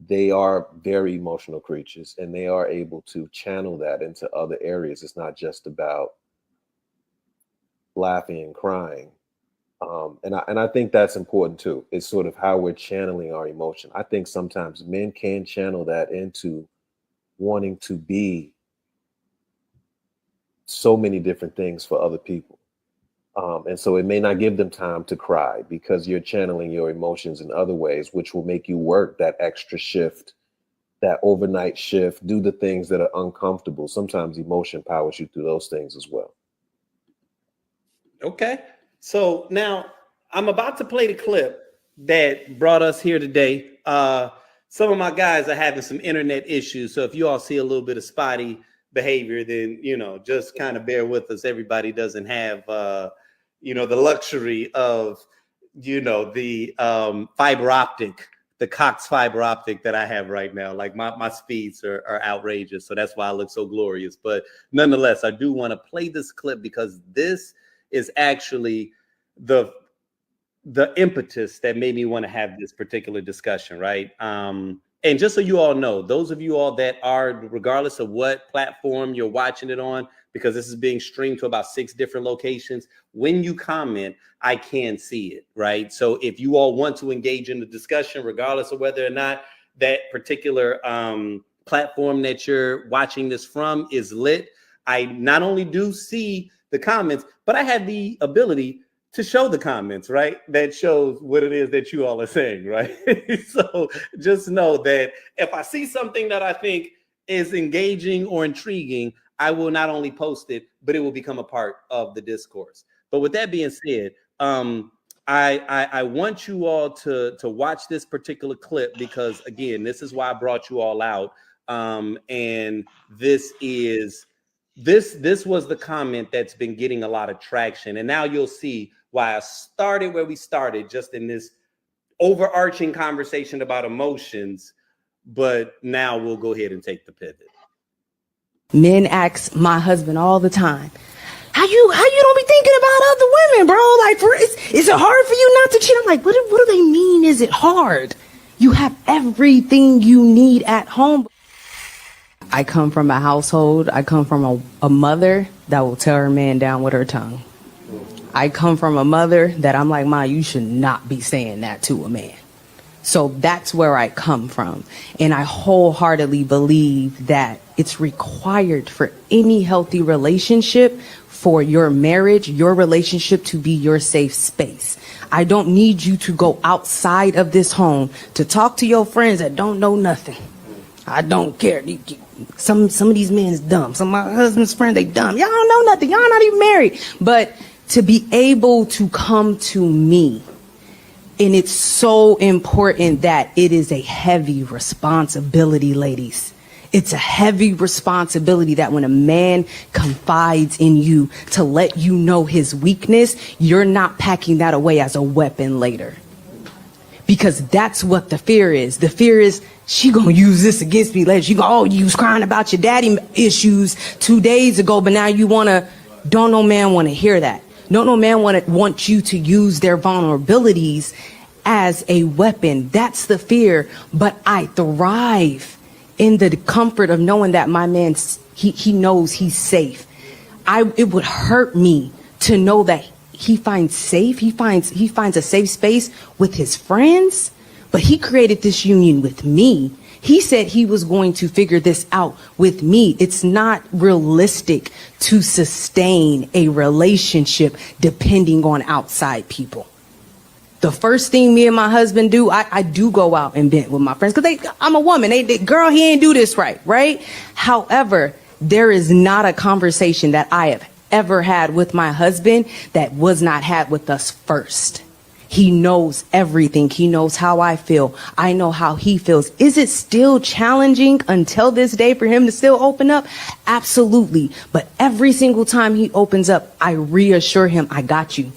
they are very emotional creatures, and they are able to channel that into other areas. It's not just about laughing and crying. And I think that's important too. It's sort of how we're channeling our emotion. I think sometimes men can channel that into wanting to be so many different things for other people. And so it may not give them time to cry because you're channeling your emotions in other ways, which will make you work that extra shift, that overnight shift, do the things that are uncomfortable. Sometimes emotion powers you through those things as well. Okay. So now I'm about to play the clip that brought us here today. Some of my guys are having some internet issues. So if you all see a little bit of spotty behavior, then, just kind of bear with us. Everybody doesn't have, the luxury of, the fiber optic, the Cox fiber optic that I have right now. Like my speeds are outrageous. So that's why I look so glorious. But nonetheless, I do want to play this clip because this is actually the impetus that made me want to have this particular discussion, right? And just so you all know, those of you all that are, regardless of what platform you're watching it on, because this is being streamed to about 6 different locations, when you comment, I can see it, right? So if you all want to engage in the discussion, regardless of whether or not that particular platform that you're watching this from is lit, I not only do see the comments, but I have the ability to show the comments, right? That shows what it is that you all are saying, right? So just know that if I see something that I think is engaging or intriguing, I will not only post it, but it will become a part of the discourse. But with that being said, I want you all to watch this particular clip because, again, this is why I brought you all out. And this was the comment that's been getting a lot of traction. And now you'll see why I started where we started, just in this overarching conversation about emotions. But now we'll go ahead and take the pivot. Men ask my husband all the time, how you don't be thinking about other women, bro? Like, is it hard for you not to cheat? I'm like, what do they mean? Is it hard? You have everything you need at home. I come from a household. I come from a mother that will tear her man down with her tongue. I come from a mother that I'm like, Ma, you should not be saying that to a man. So that's where I come from. And I wholeheartedly believe that it's required for any healthy relationship, for your marriage, your relationship to be your safe space. I don't need you to go outside of this home to talk to your friends that don't know nothing. I don't care. Some of these men is dumb. Some of my husband's friends, they dumb. Y'all don't know nothing. Y'all not even married. But to be able to come to me, and it's so important that it is a heavy responsibility, ladies. It's a heavy responsibility that when a man confides in you to let you know his weakness, you're not packing that away as a weapon later. Because that's what the fear is. The fear is she gonna use this against me later. She go, oh, you was crying about your daddy issues 2 days ago, but now you don't no man wanna hear that. No man want you to use their vulnerabilities as a weapon. That's the fear. But I thrive in the comfort of knowing that my man, he knows he's safe. It would hurt me to know that he finds a safe space with his friends, but he created this union with me. He said he was going to figure this out with me. It's not realistic to sustain a relationship depending on outside people. The first thing me and my husband do, I do go out and vent with my friends because I'm a woman. Girl, he ain't do this right? However, there is not a conversation that I have ever had with my husband that was not had with us first. He knows everything. He knows how I feel. I know how he feels. Is it still challenging until this day for him to still open up? Absolutely. But every single time he opens up, I reassure him, I got you.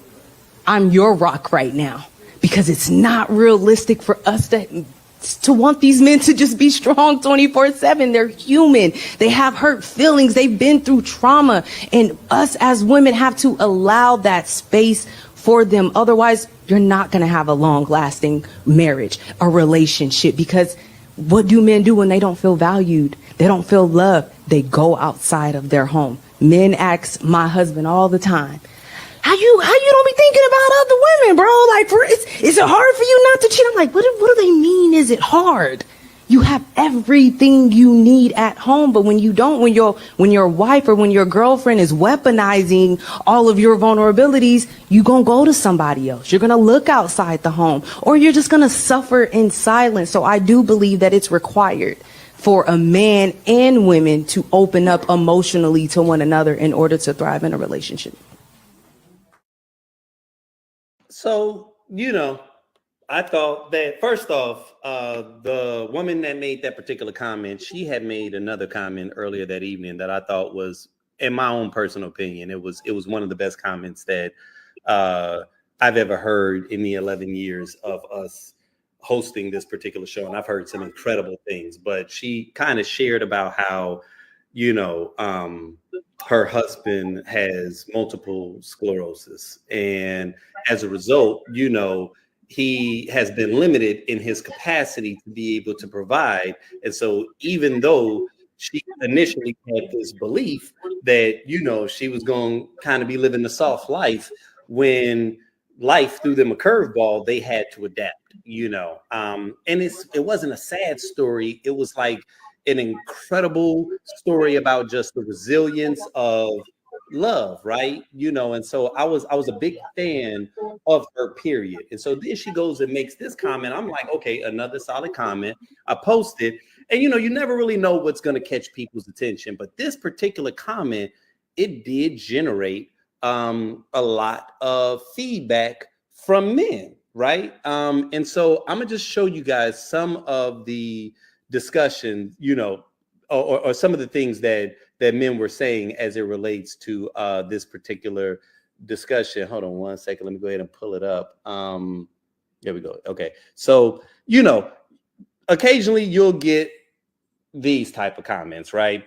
I'm your rock right now. Because it's not realistic for us to want these men to just be strong 24/7. They're human. They have hurt feelings. They've been through trauma. And us as women have to allow that space for them. Otherwise, you're not going to have a long-lasting marriage, a relationship. Because what do men do when they don't feel valued? They don't feel loved. They go outside of their home. Men ask my husband all the time, How you don't be thinking about other women, bro? Like, is it hard for you not to cheat? I'm like, what do they mean? Is it hard? You have everything you need at home, but when you don't, when your wife or when your girlfriend is weaponizing all of your vulnerabilities, you gonna go to somebody else. You're gonna look outside the home, or you're just gonna suffer in silence. So I do believe that it's required for a man and women to open up emotionally to one another in order to thrive in a relationship. So, I thought that first off, the woman that made that particular comment, she had made another comment earlier that evening that I thought was, in my own personal opinion, it was one of the best comments that I've ever heard in the 11 years of us hosting this particular show. And I've heard some incredible things, but she kind of shared about how, her husband has multiple sclerosis. And as a result, he has been limited in his capacity to be able to provide. And so even though she initially had this belief that, she was going to kind of be living the soft life, when life threw them a curveball, they had to adapt, and it wasn't a sad story. It was like an incredible story about just the resilience of love, right? And so I was a big fan of her, period. And so then she goes and makes this comment. I'm like, okay, another solid comment. I posted, and you never really know what's going to catch people's attention, but this particular comment, it did generate a lot of feedback from men, right? And so I'm gonna just show you guys some of the discussion, or some of the things that men were saying as it relates to this particular discussion. Hold on one second. Let me go ahead and pull it up. There we go. Okay. So, occasionally you'll get these type of comments, right?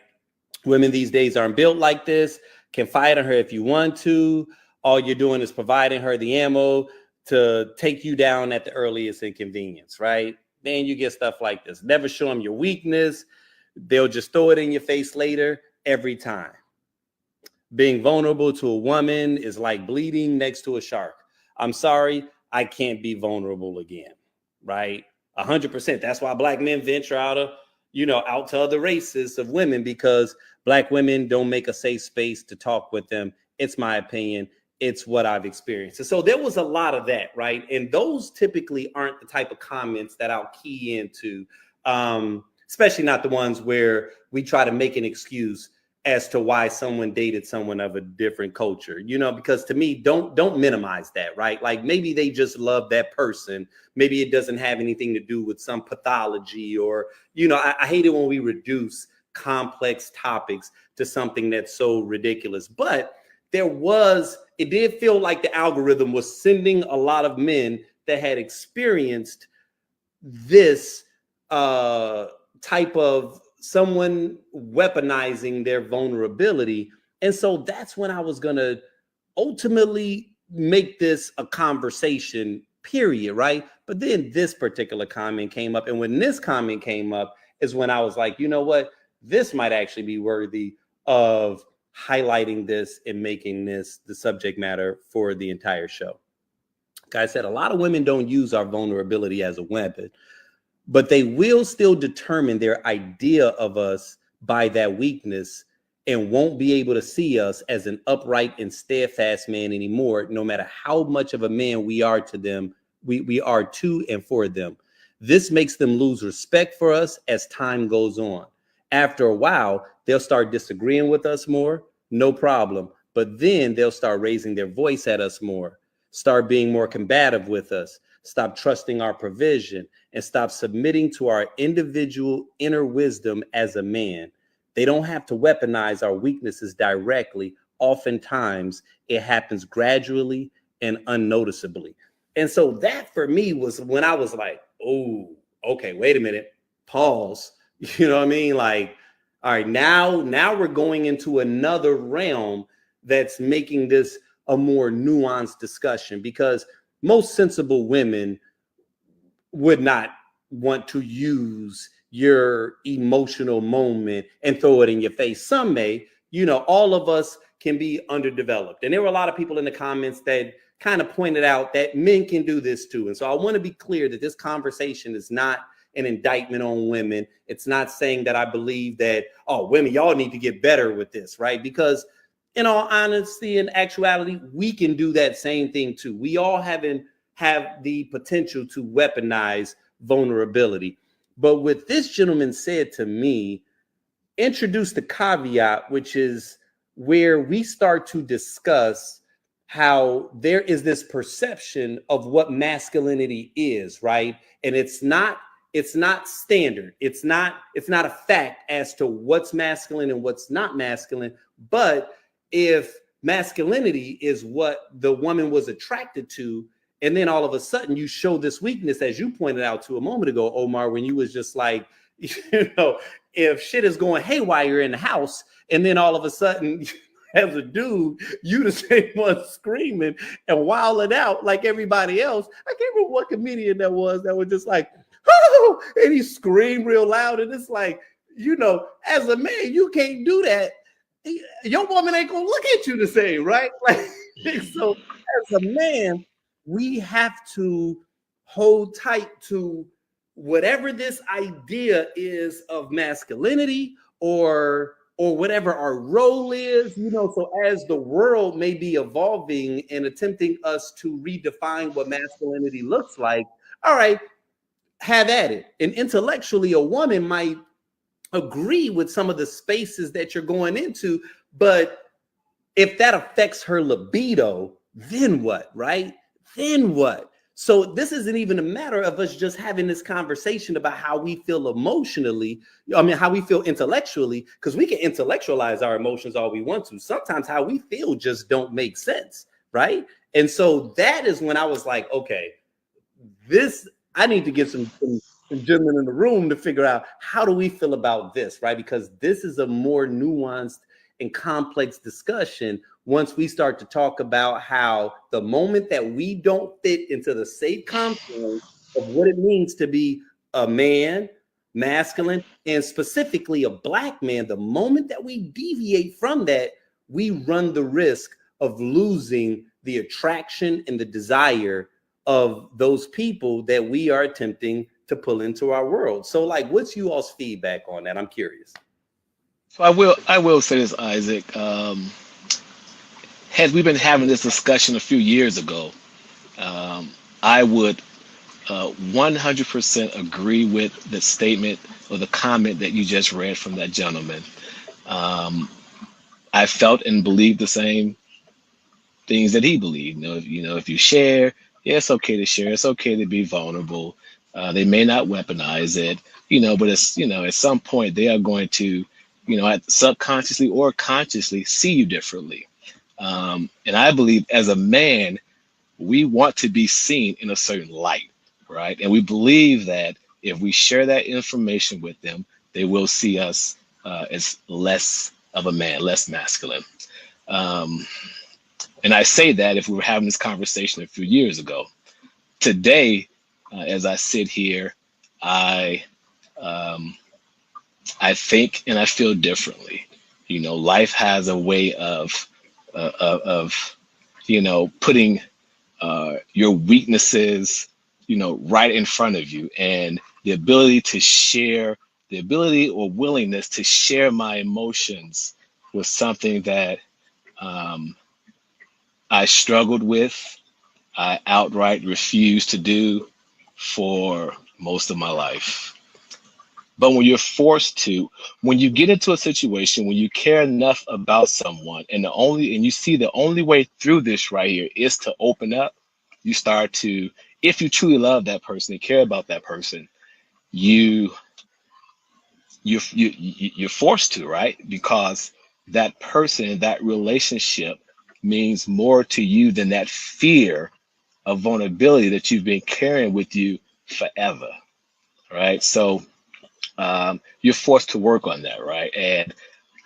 Women these days aren't built like this. Can fight on her if you want to. All you're doing is providing her the ammo to take you down at the earliest inconvenience, right? Then you get stuff like this. Never show them your weakness. They'll just throw it in your face later every time. Being vulnerable to a woman is like bleeding next to a shark. I'm sorry, I can't be vulnerable again, right? 100%. That's why Black men venture out to other races of women, because Black women don't make a safe space to talk with them. It's my opinion. It's what I've experienced. And so there was a lot of that, right? And those typically aren't the type of comments that I'll key into, especially not the ones where we try to make an excuse as to why someone dated someone of a different culture, because to me, don't minimize that, right? Like maybe they just love that person. Maybe it doesn't have anything to do with some pathology or, I hate it when we reduce complex topics to something that's so ridiculous. But it did feel like the algorithm was sending a lot of men that had experienced this type of someone weaponizing their vulnerability. And so that's when I was going to ultimately make this a conversation, period, right? But then this particular comment came up. And when this comment came up is when I was like, you know what? This might actually be worthy of highlighting this and making this the subject matter for the entire show. Guy said, a lot of women don't use our vulnerability as a weapon, but they will still determine their idea of us by that weakness and won't be able to see us as an upright and steadfast man anymore, no matter how much of a man we are to them, we are to and for them. This makes them lose respect for us as time goes on. After a while, they'll start disagreeing with us more, no problem. But then they'll start raising their voice at us more, start being more combative with us, stop trusting our provision, and stop submitting to our individual inner wisdom as a man. They don't have to weaponize our weaknesses directly. Oftentimes, it happens gradually and unnoticeably. And so that for me was when I was like, oh, okay, wait a minute, pause. You know what I mean? Like, all right, now we're going into another realm that's making this a more nuanced discussion, because most sensible women would not want to use your emotional moment and throw it in your face. Some may, all of us can be underdeveloped. And there were a lot of people in the comments that kind of pointed out that men can do this too. And so I want to be clear that this conversation is not an indictment on women. It's not saying that I believe that, oh, women, y'all need to get better with this, right? Because in all honesty and actuality, we can do that same thing too. We all have the potential to weaponize vulnerability. But what this gentleman said to me introduced the caveat, which is where we start to discuss how there is this perception of what masculinity is, right? And it's not standard. It's not a fact as to what's masculine and what's not masculine. But if masculinity is what the woman was attracted to, and then all of a sudden you show this weakness, as you pointed out to a moment ago, Omar, when you was just like, if shit is going haywire in the house, and then all of a sudden as a dude, you the same one screaming and wilding out like everybody else. I can't remember what comedian that was just like, oh, and he screamed real loud. And it's like, as a man, you can't do that. Your woman ain't gonna look at you the same, right? Like, so as a man, we have to hold tight to whatever this idea is of masculinity or whatever our role is, so as the world may be evolving and attempting us to redefine what masculinity looks like, all right, have at it. And intellectually, a woman might agree with some of the spaces that you're going into, but if that affects her libido, then what, right? Then what? So this isn't even a matter of us just having this conversation about how we feel emotionally. How we feel intellectually, because we can intellectualize our emotions all we want to. Sometimes how we feel just don't make sense, right? And so that is when I was like, okay, I need to get some gentlemen in the room to figure out how do we feel about this, right? Because this is a more nuanced and complex discussion once we start to talk about how the moment that we don't fit into the safe confines of what it means to be a man, masculine, and specifically a black man, the moment that we deviate from that, we run the risk of losing the attraction and the desire of those people that we are attempting to pull into our world. So like, what's you all's feedback on that? I'm curious. So I will say this, Isaac. Had we been having this discussion a few years ago, I would 100% agree with the statement or the comment that you just read from that gentleman. I felt and believed the same things that he believed. If you share, yeah, it's okay to share. It's okay to be vulnerable. They may not weaponize it, but it's, at some point they are going to, subconsciously or consciously see you differently. And I believe as a man, we want to be seen in a certain light, right? And we believe that if we share that information with them, they will see us as less of a man, less masculine. And I say that if we were having this conversation a few years ago. Today, as I sit here, I think and I feel differently. Life has a way of putting your weaknesses, right in front of you, and the ability to share, the ability or willingness to share my emotions was something that I struggled with. I outright refused to do for most of my life. But when you're forced to, when you get into a situation, when you care enough about someone, and you see the only way through this right here is to open up, you start to, if you truly love that person and care about that person, you're forced to, right? Because that person, that relationship means more to you than that fear of vulnerability that you've been carrying with you forever, right? So you're forced to work on that, right? And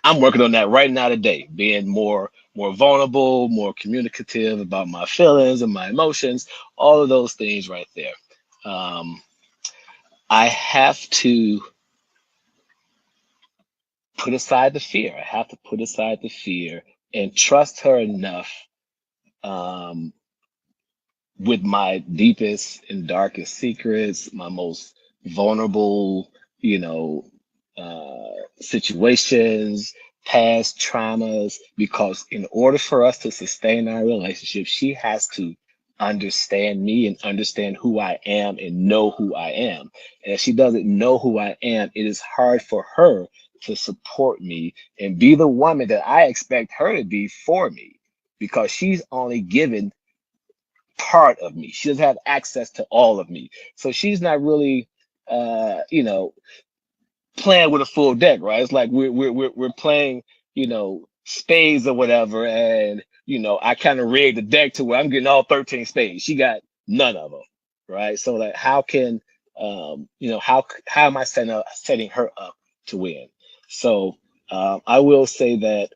I'm working on that right now today, being more vulnerable, more communicative about my feelings and my emotions, all of those things right there. I have to put aside the fear. I have to put aside the fear and trust her enough with my deepest and darkest secrets, my most vulnerable, situations, past traumas, because in order for us to sustain our relationship, she has to understand me and understand who I am and know who I am. And if she doesn't know who I am, it is hard for her to support me and be the woman that I expect her to be for me, because she's only given part of me. She doesn't have access to all of me. So she's not really playing with a full deck, right? It's like we're playing, spades or whatever, and I kind of rigged the deck to where I'm getting all 13 spades. She got none of them, right? So like, how can how am I setting her up to win? So I will say that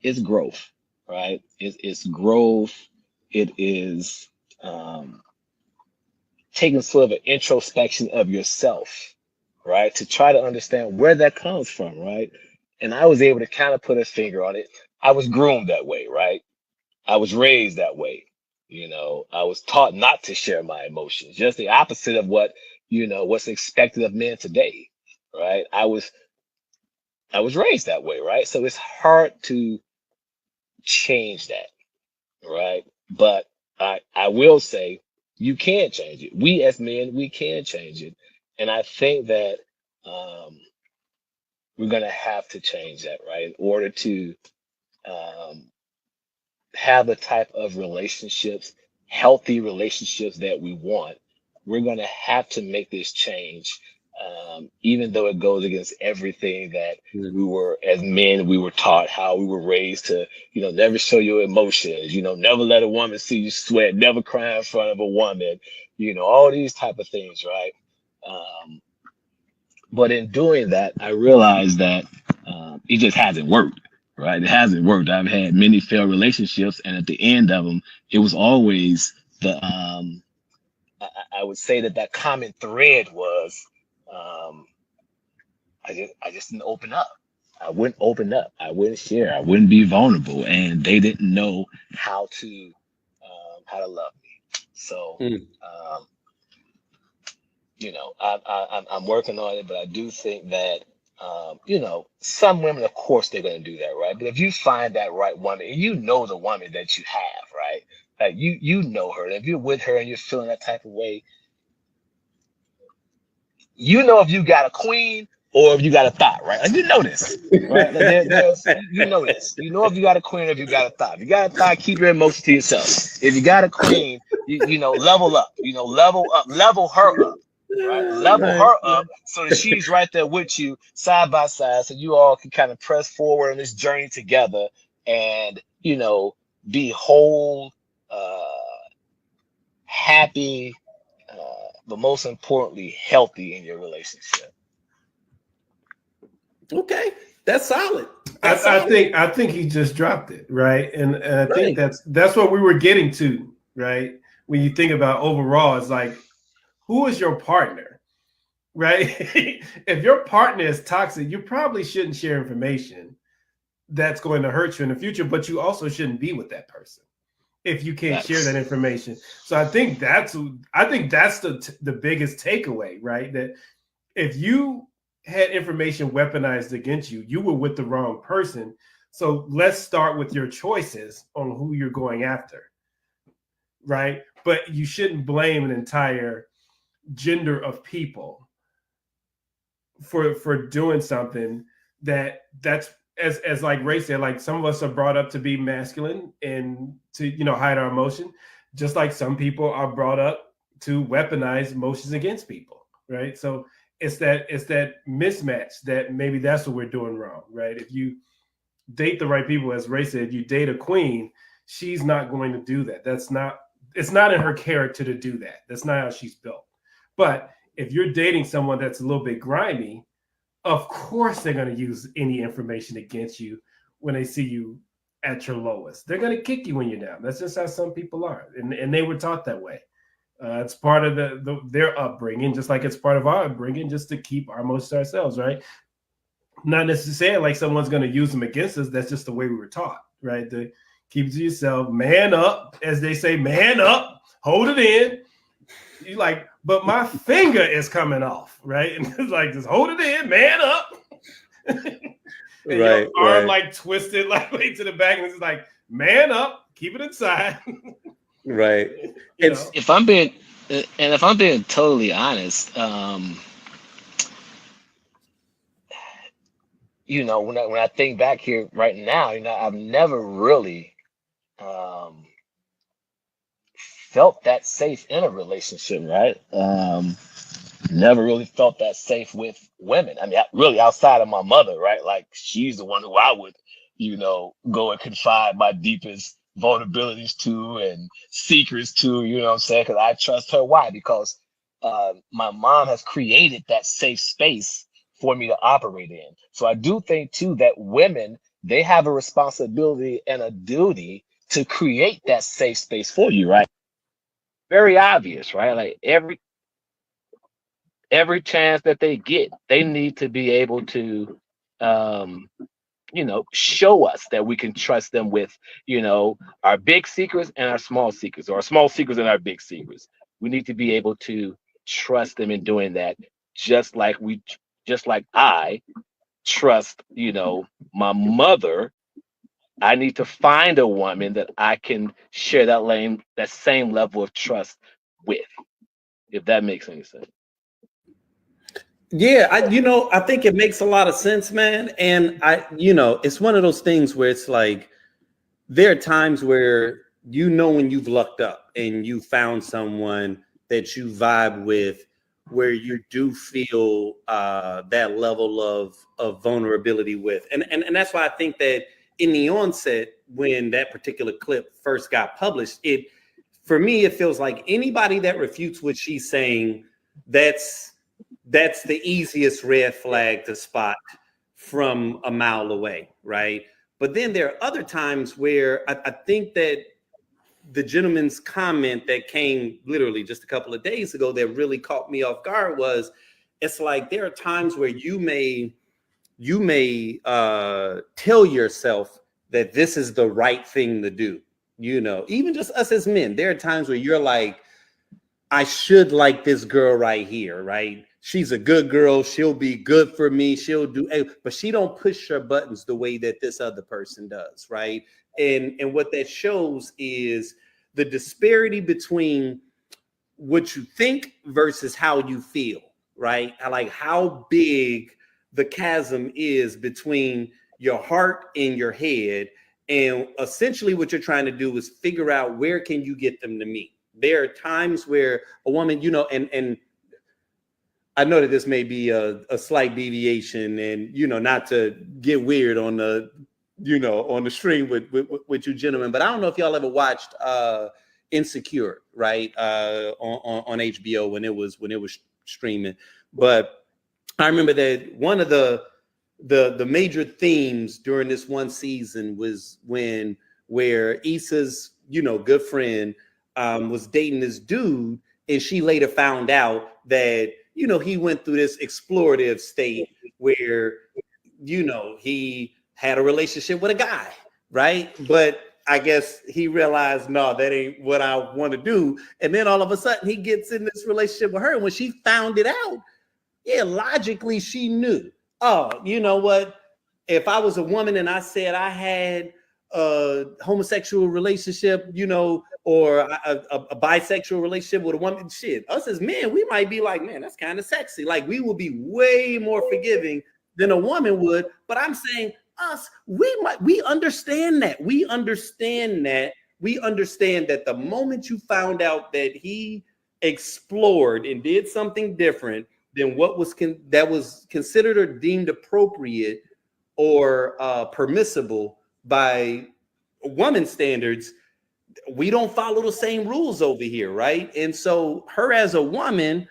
it's growth, right? It's growth. It is taking sort of an introspection of yourself, right? To try to understand where that comes from, right? And I was able to kind of put a finger on it. I was groomed that way, right? I was raised that way. I was taught not to share my emotions, just the opposite of what's expected of men today, right? I was raised that way, right? So it's hard to change that, right? But I will say you can change it. We as men, we can change it. And I think that we're going to have to change that, right? In order to have the type of relationships, healthy relationships that we want, we're going to have to make this change, even though it goes against everything that we were, as men, we were taught, how we were raised to, never show your emotions, never let a woman see you sweat, never cry in front of a woman, all these type of things, right? But in doing that, I realized that it just hasn't worked, right? It hasn't worked. I've had many failed relationships, and at the end of them, it was always the I would say that common thread was I just didn't open up. I wouldn't open up. I wouldn't share. I wouldn't be vulnerable, and they didn't know how to love me. So. I'm working on it, but I do think that, some women, of course, they're going to do that, right? But if you find that right woman, and the woman that you have, right? Like you know her. And if you're with her and you're feeling that type of way, if you got a queen or if you got a thought, right? Like, this, right? Like, this. You know if you got a queen or if you got a thought. If you got a thought, keep your emotions to yourself. If you got a queen, level up. Level her up. Right, level her up so that she's right there with you, side by side, so you all can kind of press forward on this journey together, and be whole, happy, but most importantly, healthy in your relationship. Okay, that's solid. I think he just dropped it, right, and I think that's what we were getting to, right? When you think about overall, it's like, who is your partner, right? If your partner is toxic, you probably shouldn't share information that's going to hurt you in the future, but you also shouldn't be with that person if you can't share that information. So I think that's the biggest takeaway, right? That if you had information weaponized against you, you were with the wrong person. So let's start with your choices on who you're going after, right? But you shouldn't blame an entire gender of people for doing something that's as like Ray said, like some of us are brought up to be masculine and to, you know, hide our emotion, just like some people are brought up to weaponize emotions against people, right? So it's that mismatch that maybe that's what we're doing wrong, right? If you date the right people, as Ray said, you date a queen, she's not going to do that. It's not in her character to do that. That's not how she's built. But if you're dating someone that's a little bit grimy, of course they're going to use any information against you when they see you at your lowest. They're going to kick you when you're down. That's just how some people are, and they were taught that way. It's part of their upbringing, just like it's part of our upbringing, just to keep our emotions to ourselves, right? Not necessarily like someone's going to use them against us. That's just the way we were taught, right? To keep it to yourself, man up, as they say, man up, hold it in. You like, but my finger is coming off, right? And it's like, just hold it in, man up. And right, your arm right. like twisted like way to the back, and it's like, man up, keep it inside. Right. You It's know? If I'm being totally honest, you know, when I think back here right now, you know, I've never really felt that safe in a relationship, right? Never really felt that safe with women. I mean, really outside of my mother, right? Like she's the one who I would, you know, go and confide my deepest vulnerabilities to and secrets to, you know what I'm saying? Because I trust her. Why? Because my mom has created that safe space for me to operate in. So I do think too that women, they have a responsibility and a duty to create that safe space for you, right? Very obvious, right? Like every chance that they get, they need to be able to, you know, show us that we can trust them with, you know, our big secrets and our small secrets, or our small secrets and our big secrets. We need to be able to trust them in doing that, just like I trust, you know, my mother. I need to find a woman that I can share that same level of trust with, if that makes any sense. Yeah, I think it makes a lot of sense, man. And it's one of those things where it's like there are times where when you've lucked up and you found someone that you vibe with, where you do feel that level of vulnerability with, and that's why I think that in the onset, when that particular clip first got published, for me it feels like anybody that refutes what she's saying, that's the easiest red flag to spot from a mile away, right? But then there are other times where I think that the gentleman's comment that came literally just a couple of days ago that really caught me off guard was, it's like there are times where you may tell yourself that this is the right thing to do. Even just us as men, there are times where you're like, I should like this girl right here, right? She's a good girl. She'll be good for me. She'll do, but she don't push her buttons the way that this other person does, right? And what that shows is the disparity between what you think versus how you feel, right? Like how big the chasm is between your heart and your head. And essentially what you're trying to do is figure out where can you get them to meet. There are times where a woman, and I know that this may be a slight deviation, and not to get weird on the on the stream with you gentlemen, but I don't know if y'all ever watched Insecure, right? On HBO when it was streaming. But I remember that one of the major themes during this one season was where Issa's good friend was dating this dude, and she later found out that he went through this explorative state where he had a relationship with a guy, right? But I guess he realized, no, that ain't what I want to do. And then all of a sudden he gets in this relationship with her. And when she found it out, Yeah, logically, she knew. Oh, you know what? If I was a woman and I said I had a homosexual relationship, you know, or a bisexual relationship with a woman, shit, us as men, we might be like, man, that's kind of sexy. Like we will be way more forgiving than a woman would. But I'm saying us, we understand that. We understand that. We understand that the moment you found out that he explored and did something different than what was that was considered or deemed appropriate or permissible by woman standards, we don't follow the same rules over here, right? And so her as a woman,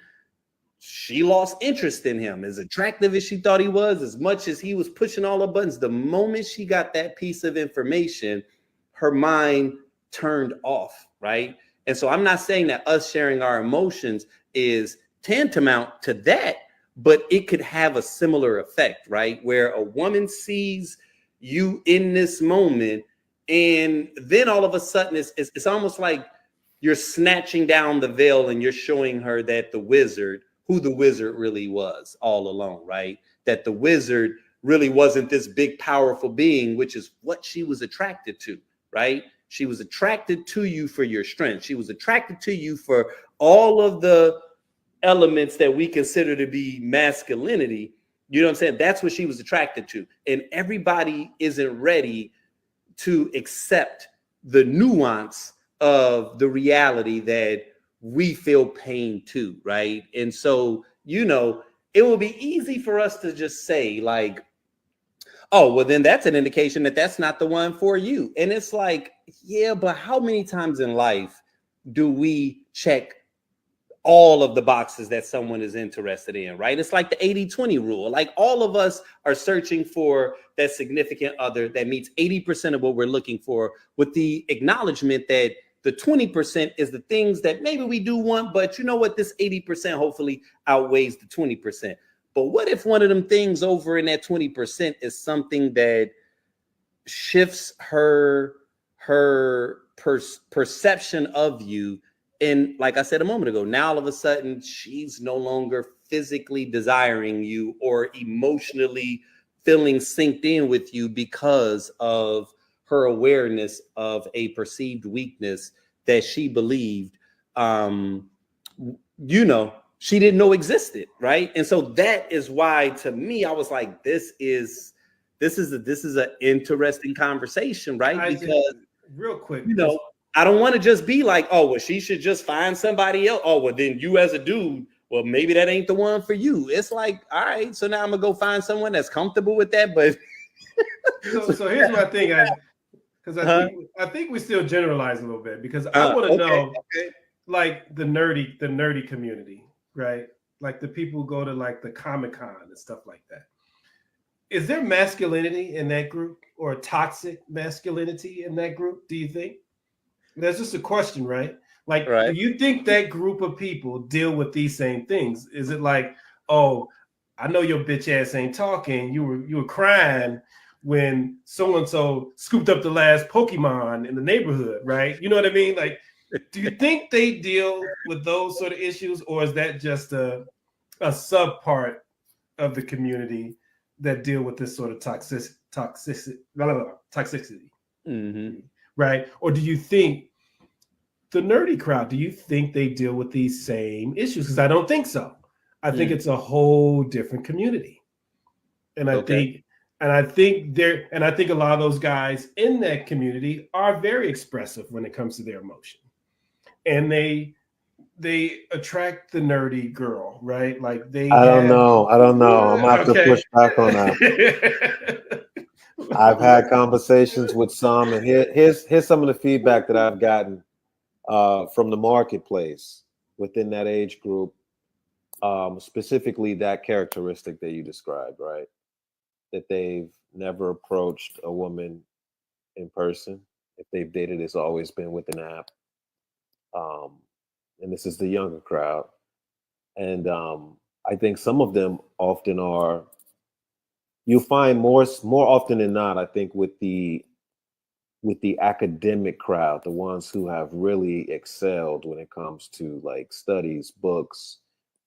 she lost interest in him. As attractive as she thought he was, as much as he was pushing all the buttons, the moment she got that piece of information, her mind turned off, right? And so I'm not saying that us sharing our emotions is tantamount to that, but it could have a similar effect, right? Where a woman sees you in this moment, and then all of a sudden it's almost like you're snatching down the veil and you're showing her that who the wizard really was all along, right? That the wizard really wasn't this big, powerful being, which is what she was attracted to, right? She was attracted to you for your strength. She was attracted to you for all of the elements that we consider to be masculinity. You know what I'm saying? That's what she was attracted to. And everybody isn't ready to accept the nuance of the reality that we feel pain too, right? And so, you know, it will be easy for us to just say like, oh, well, then that's an indication that that's not the one for you. And it's like, yeah, but how many times in life do we check all of the boxes that someone is interested in, right? It's like the 80-20 rule. Like all of us are searching for that significant other that meets 80% of what we're looking for, with the acknowledgement that the 20% is the things that maybe we do want, but you know what? This 80% hopefully outweighs the 20%. But what if one of them things over in that 20% is something that shifts her perception of you? And like I said a moment ago, now all of a sudden she's no longer physically desiring you or emotionally feeling synced in with you because of her awareness of a perceived weakness that she believed, you know, she didn't know existed, right? And so that is why, to me, I was like, this is an interesting conversation, right? Because real quick, you know, I don't want to just be like, oh, well, she should just find somebody else. Oh, well, then you as a dude, well, maybe that ain't the one for you. It's like, all right, so now I'm gonna go find someone that's comfortable with that. But so here's my thing, because I think we still generalize a little bit, because I want to know, like the nerdy community, right? Like the people who go to like the Comic-Con and stuff like that. Is there masculinity in that group, or toxic masculinity in that group? Do you think? That's just a question, right? Like, do you think that group of people deal with these same things? Is it like, oh, I know your bitch ass ain't talking. You were crying when so-and-so scooped up the last Pokemon in the neighborhood, right? You know what I mean? Like, do you think they deal with those sort of issues, or is that just a sub part of the community that deal with this sort of toxicity? Mm-hmm. Right? Or do you think the nerdy crowd, do you think they deal with these same issues? Because I don't think so. I think it's a whole different community. And I think a lot of those guys in that community are very expressive when it comes to their emotion. And they attract the nerdy girl, right? Like I don't know. I'm gonna have to push back on that. I've had conversations with some, and here's some of the feedback that I've gotten from the marketplace within that age group, specifically that characteristic that you described, right? That they've never approached a woman in person. If they've dated, it's always been with an app. And this is the younger crowd. And I think some of them often are, you find more often than not, I think with the academic crowd, the ones who have really excelled when it comes to like studies, books,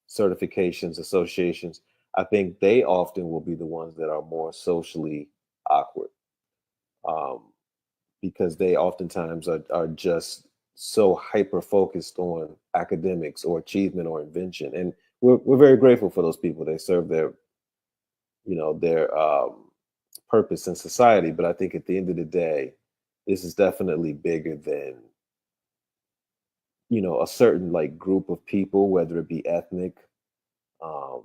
certifications, associations, I think they often will be the ones that are more socially awkward, um, because they oftentimes are just so hyper focused on academics or achievement or invention. And we're very grateful for those people. They serve their, their purpose in society. But I think at the end of the day, this is definitely bigger than, a certain like group of people, whether it be ethnic, um,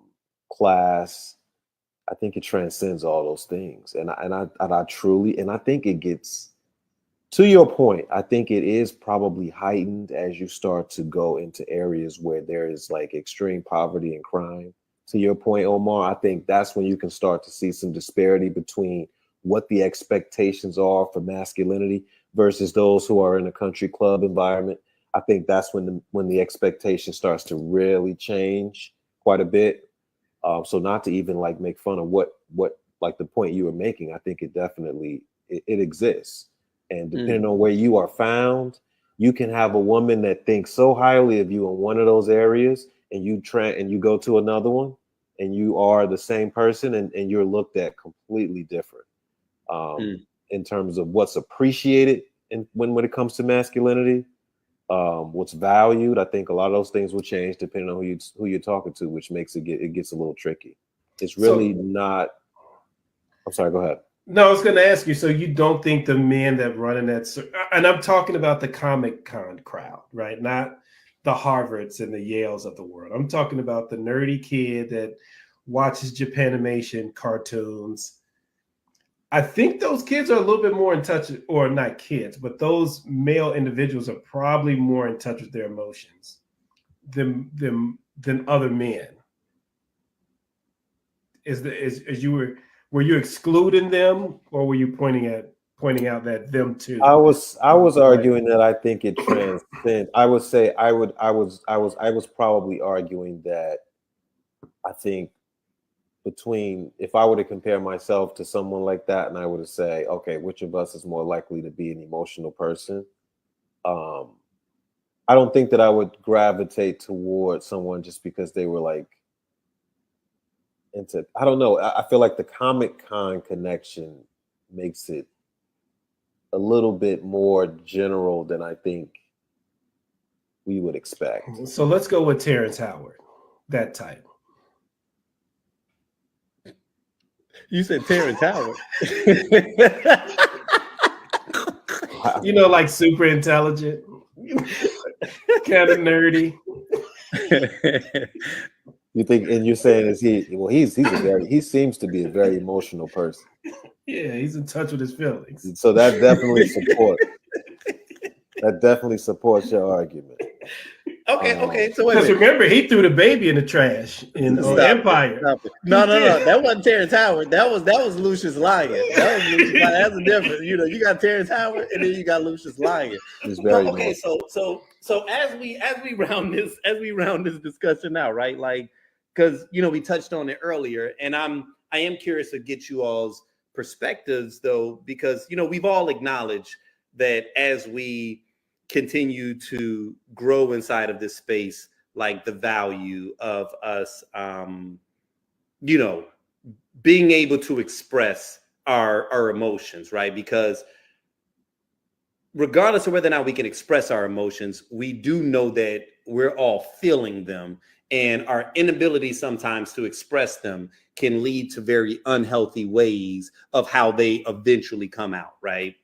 class. I think it transcends all those things. And I truly, and I think it gets, to your point, I think it is probably heightened as you start to go into areas where there is like extreme poverty and crime. To your point, Omar, I think that's when you can start to see some disparity between what the expectations are for masculinity versus those who are in a country club environment. I think that's when the expectation starts to really change quite a bit. So not to even like make fun of what like the point you were making, I think it definitely it exists. And depending on where you are found, you can have a woman that thinks so highly of you in one of those areas, and you go to another one, and you are the same person, and you're looked at completely different in terms of what's appreciated when it comes to masculinity, what's valued. I think a lot of those things will change depending on who you're talking to, which makes it gets a little tricky. It's really not. I'm sorry. Go ahead. No, I was going to ask you. So you don't think the men that run in that, and I'm talking about the Comic-Con crowd, right? Not the Harvards and the Yales of the world. I'm talking about the nerdy kid that watches Japanimation cartoons. I think those kids are a little bit more in touch, or not kids, but those male individuals are probably more in touch with their emotions than other men. Were you excluding them, or were you pointing out that them too? I was arguing that I think it transcends. I was probably arguing that I think if I were to compare myself to someone like that, and I were to say, okay, which of us is more likely to be an emotional person? I don't think that I would gravitate towards someone just because they were like into, I don't know. I feel like the Comic-Con connection makes it a little bit more general than I think we would expect. So let's go with Terrence Howard, that type. You said Terrence Howard. Like super intelligent, kind of nerdy. You think, and you're saying he seems to be a very emotional person. Yeah, he's in touch with his feelings. So that definitely supports your argument. Okay. So because remember, he threw the baby in the trash in Empire. No. That wasn't Terrence Howard. That was Lucius Lyon. That's a difference. You got Terrence Howard, and then you got Lucius Lyon. Okay. So as we round this discussion out, right? Like, because we touched on it earlier, and I am curious to get you all's perspectives, though, because we've all acknowledged that as we continue to grow inside of this space, like the value of us being able to express our emotions, right? Because regardless of whether or not we can express our emotions, we do know that we're all feeling them, and our inability sometimes to express them can lead to very unhealthy ways of how they eventually come out, right?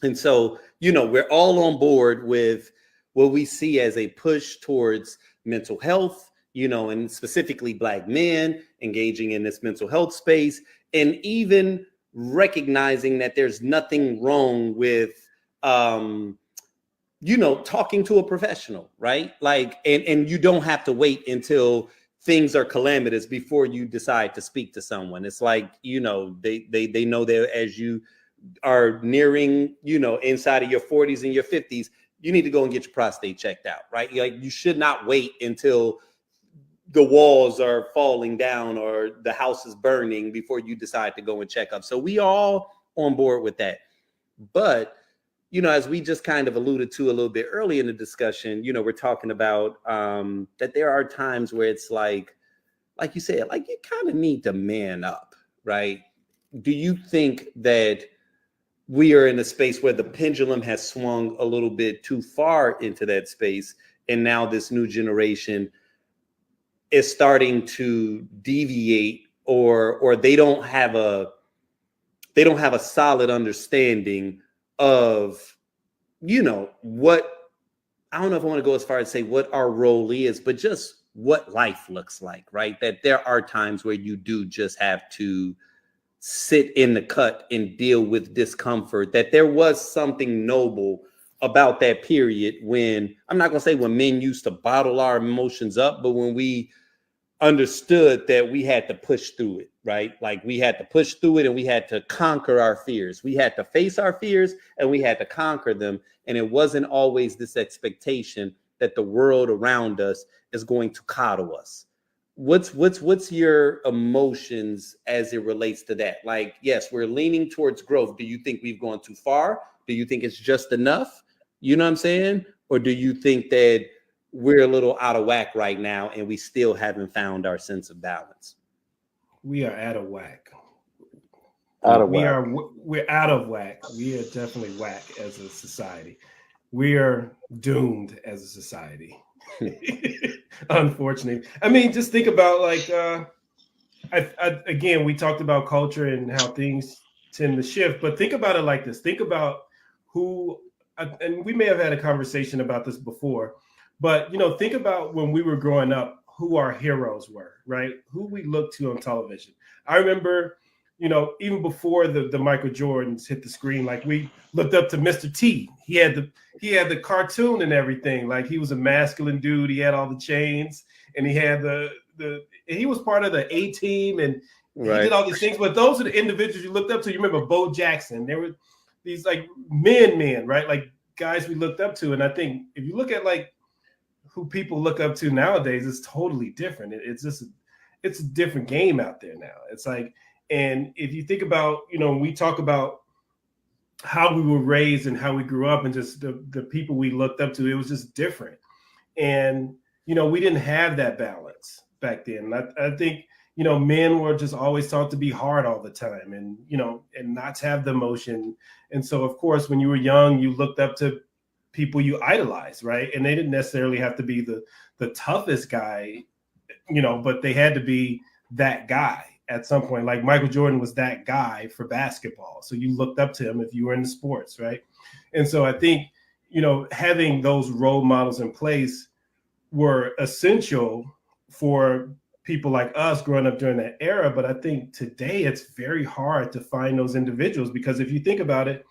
And so, we're all on board with what we see as a push towards mental health, and specifically Black men engaging in this mental health space, and even recognizing that there's nothing wrong with, talking to a professional, right? Like, and you don't have to wait until things are calamitous before you decide to speak to someone. It's like, they know that as you are nearing, inside of your 40s and your 50s, you need to go and get your prostate checked out, right? Like, you should not wait until the walls are falling down or the house is burning before you decide to go and check up. So we all on board with that. But as we just kind of alluded to a little bit early in the discussion, we're talking about that there are times where it's like you said, like you kind of need to man up, right? Do you think that we are in a space where the pendulum has swung a little bit too far into that space, and now this new generation is starting to deviate, or they don't have a solid understanding of, what, I don't know if I want to go as far as say what our role is, but just what life looks like, right? That there are times where you do just have to sit in the cut and deal with discomfort, that there was something noble about that period when, I'm not going to say when men used to bottle our emotions up, but when we understood that we had to push through it, right? Like we had to push through it and we had to conquer our fears. We had to face our fears and we had to conquer them. And it wasn't always this expectation that the world around us is going to coddle us. What's your emotions as it relates to that? Like, yes, we're leaning towards growth. Do you think we've gone too far? Do you think it's just enough? You know what I'm saying? Or do you think that we're a little out of whack right now and we still haven't found our sense of balance? We are out of whack. We're out of whack. We are definitely whack as a society. We are doomed as a society. Unfortunately. I mean, just think about like again, we talked about culture and how things tend to shift, but think about it like this. Think about who, and we may have had a conversation about this before, but think about when we were growing up, who our heroes were, right? Who we looked to on television. I remember, even before the Michael Jordans hit the screen, like we looked up to Mr. T. He had the cartoon and everything. Like he was a masculine dude. He had all the chains, and he had he was part of the A team, and right. He did all these things. But those are the individuals you looked up to. You remember Bo Jackson? There were these like men, right? Like guys we looked up to. And I think if you look at like who people look up to nowadays, it's totally different. It's a different game out there now. It's like, and if you think about, we talk about how we were raised and how we grew up and just the people we looked up to, it was just different. And, we didn't have that balance back then. I think, men were just always taught to be hard all the time and, and not to have the emotion. And so, of course, when you were young, you looked up to people you idolized, right? And they didn't necessarily have to be the toughest guy, but they had to be that guy at some point. Like Michael Jordan was that guy for basketball. So you looked up to him if you were in the sports, right? And so I think, having those role models in place were essential for people like us growing up during that era. But I think today it's very hard to find those individuals because if you think about it,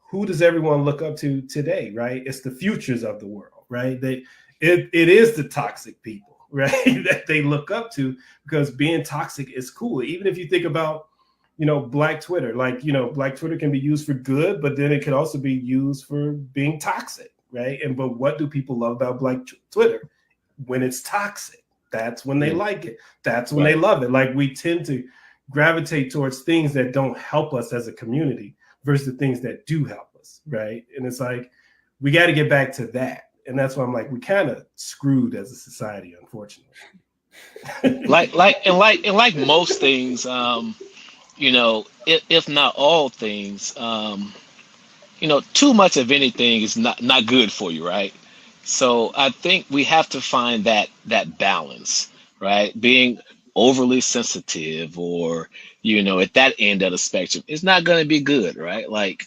who does everyone look up to today, right? It's the futures of the world, right? It is the toxic people, right? that they look up to because being toxic is cool. Even if you think about, Black Twitter, like, Black Twitter can be used for good, but then it could also be used for being toxic, right? But what do people love about Black Twitter? When it's toxic, that's when they like it. That's when they love it. Like we tend to gravitate towards things that don't help us as a community versus the things that do help us, right? And it's like, we got to get back to that. And that's why I'm like, we kind of screwed as a society, unfortunately. like most things, if not all things, too much of anything is not good for you, right? So I think we have to find that balance, right? Being overly sensitive or, at that end of the spectrum, it's not going to be good, right? Like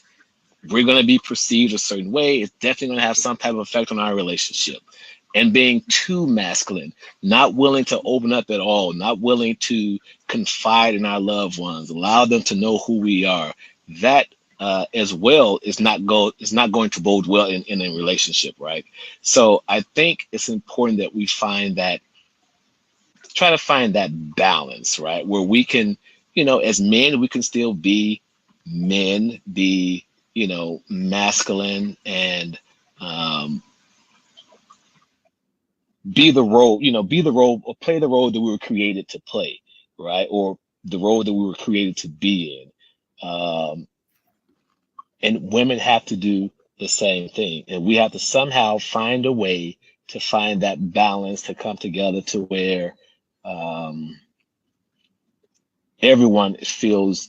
we're going to be perceived a certain way. It's definitely going to have some type of effect on our relationship. And being too masculine, not willing to open up at all, not willing to confide in our loved ones, allow them to know who we are, that as well is not going to bode well in a relationship, right? So I think it's important that we try to find that balance, right? Where we can, as men, we can still be men, be, masculine and be the role, or play the role that we were created to play, right? Or the role that we were created to be in. and women have to do the same thing. And we have to somehow find a way to find that balance to come together to where everyone feels,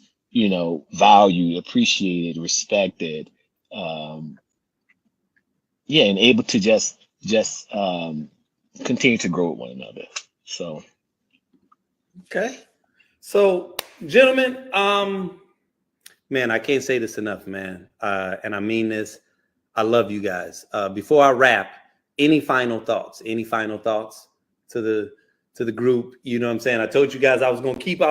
valued, appreciated, respected, and able to just continue to grow with one another. So, okay. So, gentlemen, man, I can't say this enough, man. And I mean this. I love you guys. Before I wrap, any final thoughts? Any final thoughts to the group? You know what I'm saying? I told you guys I was gonna keep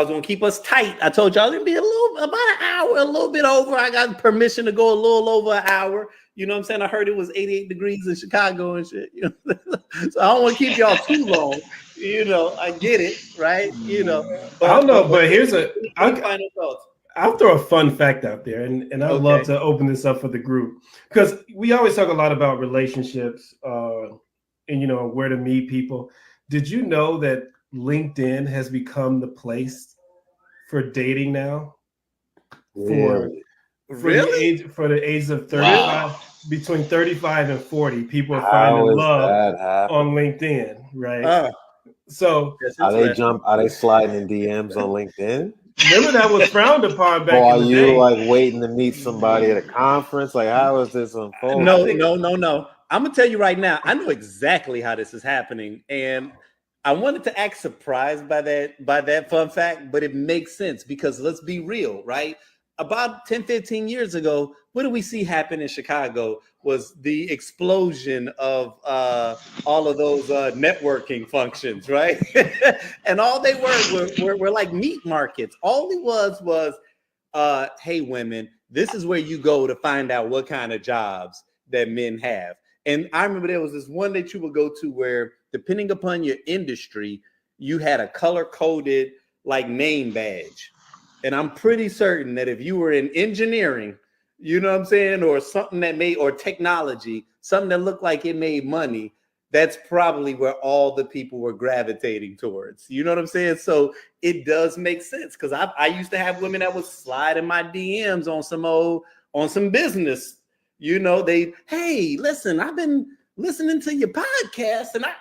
us tight. I told y'all it'd be about an hour, a little bit over. I got permission to go a little over an hour. You know what I'm saying? I heard it was 88 degrees in Chicago and shit. So I don't want to keep y'all too long. I get it, right? But I don't know, but here's final thoughts. I'll throw a fun fact out there, and I'd love to open this up for the group, because we always talk a lot about relationships and where to meet people. Did you know that LinkedIn has become the place for dating now? Really? For the age of 35, wow. Between 35 and 40, people are finding love on LinkedIn, right? So are they sliding in DMs on LinkedIn? Remember that was frowned upon back in the day. Are you like waiting to meet somebody at a conference? Like, how is this unfolding? No. I'm gonna tell you right now. I know exactly how this is happening, and I wanted to act surprised by that fun fact, but it makes sense because let's be real, right? About 10, 15 years ago, what did we see happen in Chicago was the explosion of all of those networking functions, right? And all they were like meat markets. All it was, hey, women, this is where you go to find out what kind of jobs that men have. And I remember there was this one that you would go to where, depending upon your industry, you had a color-coded like name badge. And I'm pretty certain that if you were in engineering, you know what I'm saying, or something that or technology, something that looked like it made money, that's probably where all the people were gravitating towards. You know what I'm saying? So it does make sense, because I used to have women that would slide in my DMs on some business. Hey, listen, I've been listening to your podcast, and I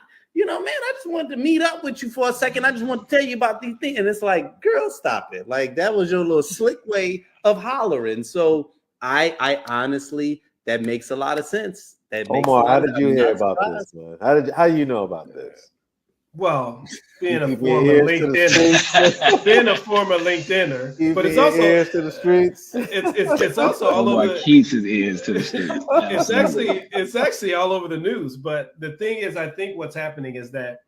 just wanted to meet up with you for a second. I just want to tell you about these things. And it's like, girl, stop it. Like, that was your little slick way of hollering. So I honestly, that makes a lot of sense. Omar, how did you hear about this, man? How do you know about this? Well, being a former LinkedIner, but it's also ears to the streets. It's also all over. Keeps his ears to the streets. It's actually all over the news. But the thing is, I think what's happening is that,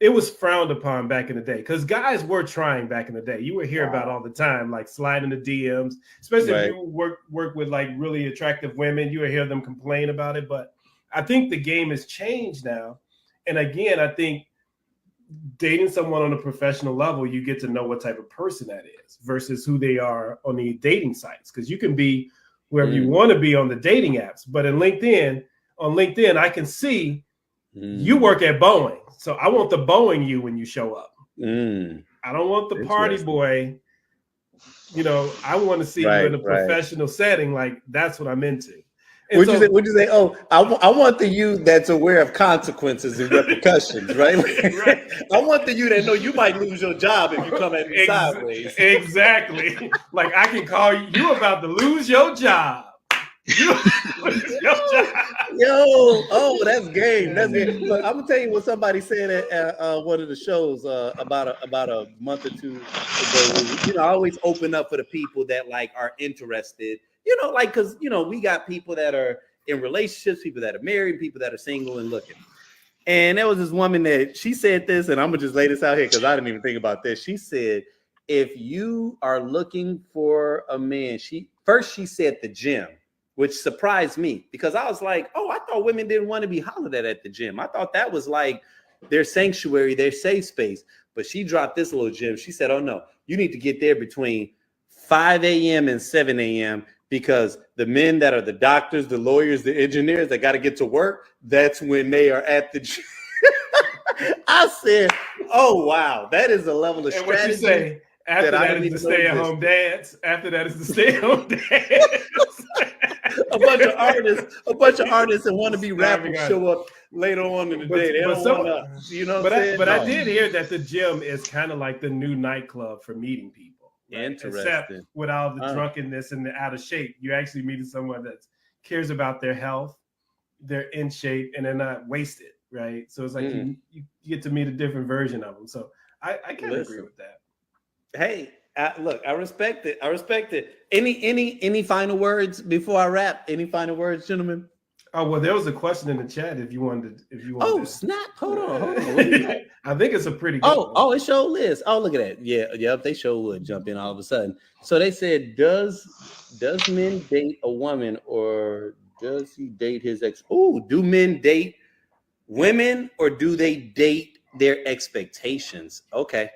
it was frowned upon back in the day, because guys were trying back in the day. You would hear about all the time, like sliding the DMs, especially if you work with like really attractive women. You would hear them complain about it. But I think the game has changed now. And again, I think dating someone on a professional level, you get to know what type of person that is versus who they are on the dating sites. Because you can be wherever you want to be on the dating apps. But on LinkedIn, I can see you work at Boeing. So I want the Boeing you when you show up. I don't want the party boy. I want to see you in a professional setting. Like, that's what I'm into. Would you say? Oh, I want the you that's aware of consequences and repercussions, right? I want the you that know you might lose your job if you come at me sideways. Exactly. Like, I can call you about to lose your job. That's game. That's game. But I'm gonna tell you what somebody said at one of the shows about a month or two ago. I always open up for the people that like are interested. Because we got people that are in relationships, people that are married, people that are single and looking. And there was this woman that she said this, and I'm gonna just lay this out here because I didn't even think about this. She said, if you are looking for a man, she said the gym, which surprised me because I was like, oh, I thought women didn't want to be hollered at the gym. I thought that was like their sanctuary, their safe space. But she dropped this little gem. She said, oh no, you need to get there between 5 a.m. and 7 a.m. because the men that are the doctors, the lawyers, the engineers that got to get to work, that's when they are at the gym. I said, oh, wow, that is a level of strategy. After that I that didn't is the even know stay-at-home existed. dance. After that is the stay-at-home dance. A bunch of artists and wannabe rappers show up later on in the day. They don't want us. You know what I'm saying? I did hear that the gym is kind of like the new nightclub for meeting people. Right? Interesting. Except with all the drunkenness and the out of shape, you're actually meeting someone that cares about their health, they're in shape, and they're not wasted, right? So it's like you get to meet a different version of them. So I kind of agree with that. Hey, look, I respect it. I respect it. Any final words before I wrap? Any final words, gentlemen? Oh, well, there was a question in the chat if you wanted. Oh, snap! Hold on. I think it's a pretty good one. Oh, it show Liz. Oh, look at that. Yeah, they sure would jump in all of a sudden. So they said, does men date a woman or does he date his ex? Oh, do men date women or do they date their expectations? Okay.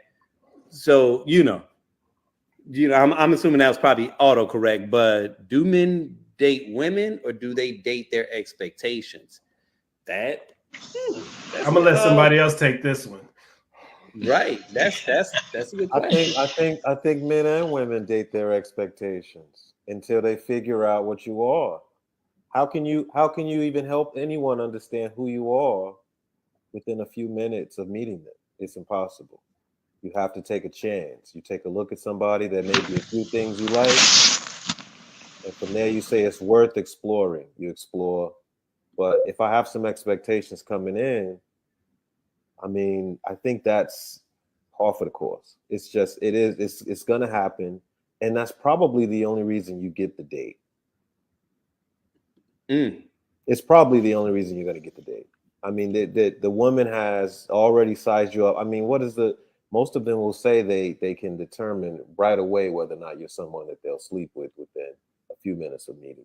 So, I'm assuming that was probably autocorrect, but do men date women or do they date their expectations? I'm gonna let somebody else take this one. Right. That's a good question. I think men and women date their expectations until they figure out what you are. How can you even help anyone understand who you are within a few minutes of meeting them? It's impossible. You have to take a chance. You take a look at somebody that maybe a few things you like, and from there you say it's worth exploring. You explore. But if I have some expectations coming in, I mean, I think that's par for the course. It's going to happen. And that's probably the only reason you get the date. It's probably the only reason you're going to get the date. I mean, the woman has already sized you up. I mean, most of them will say they can determine right away whether or not you're someone that they'll sleep with within a few minutes of meeting.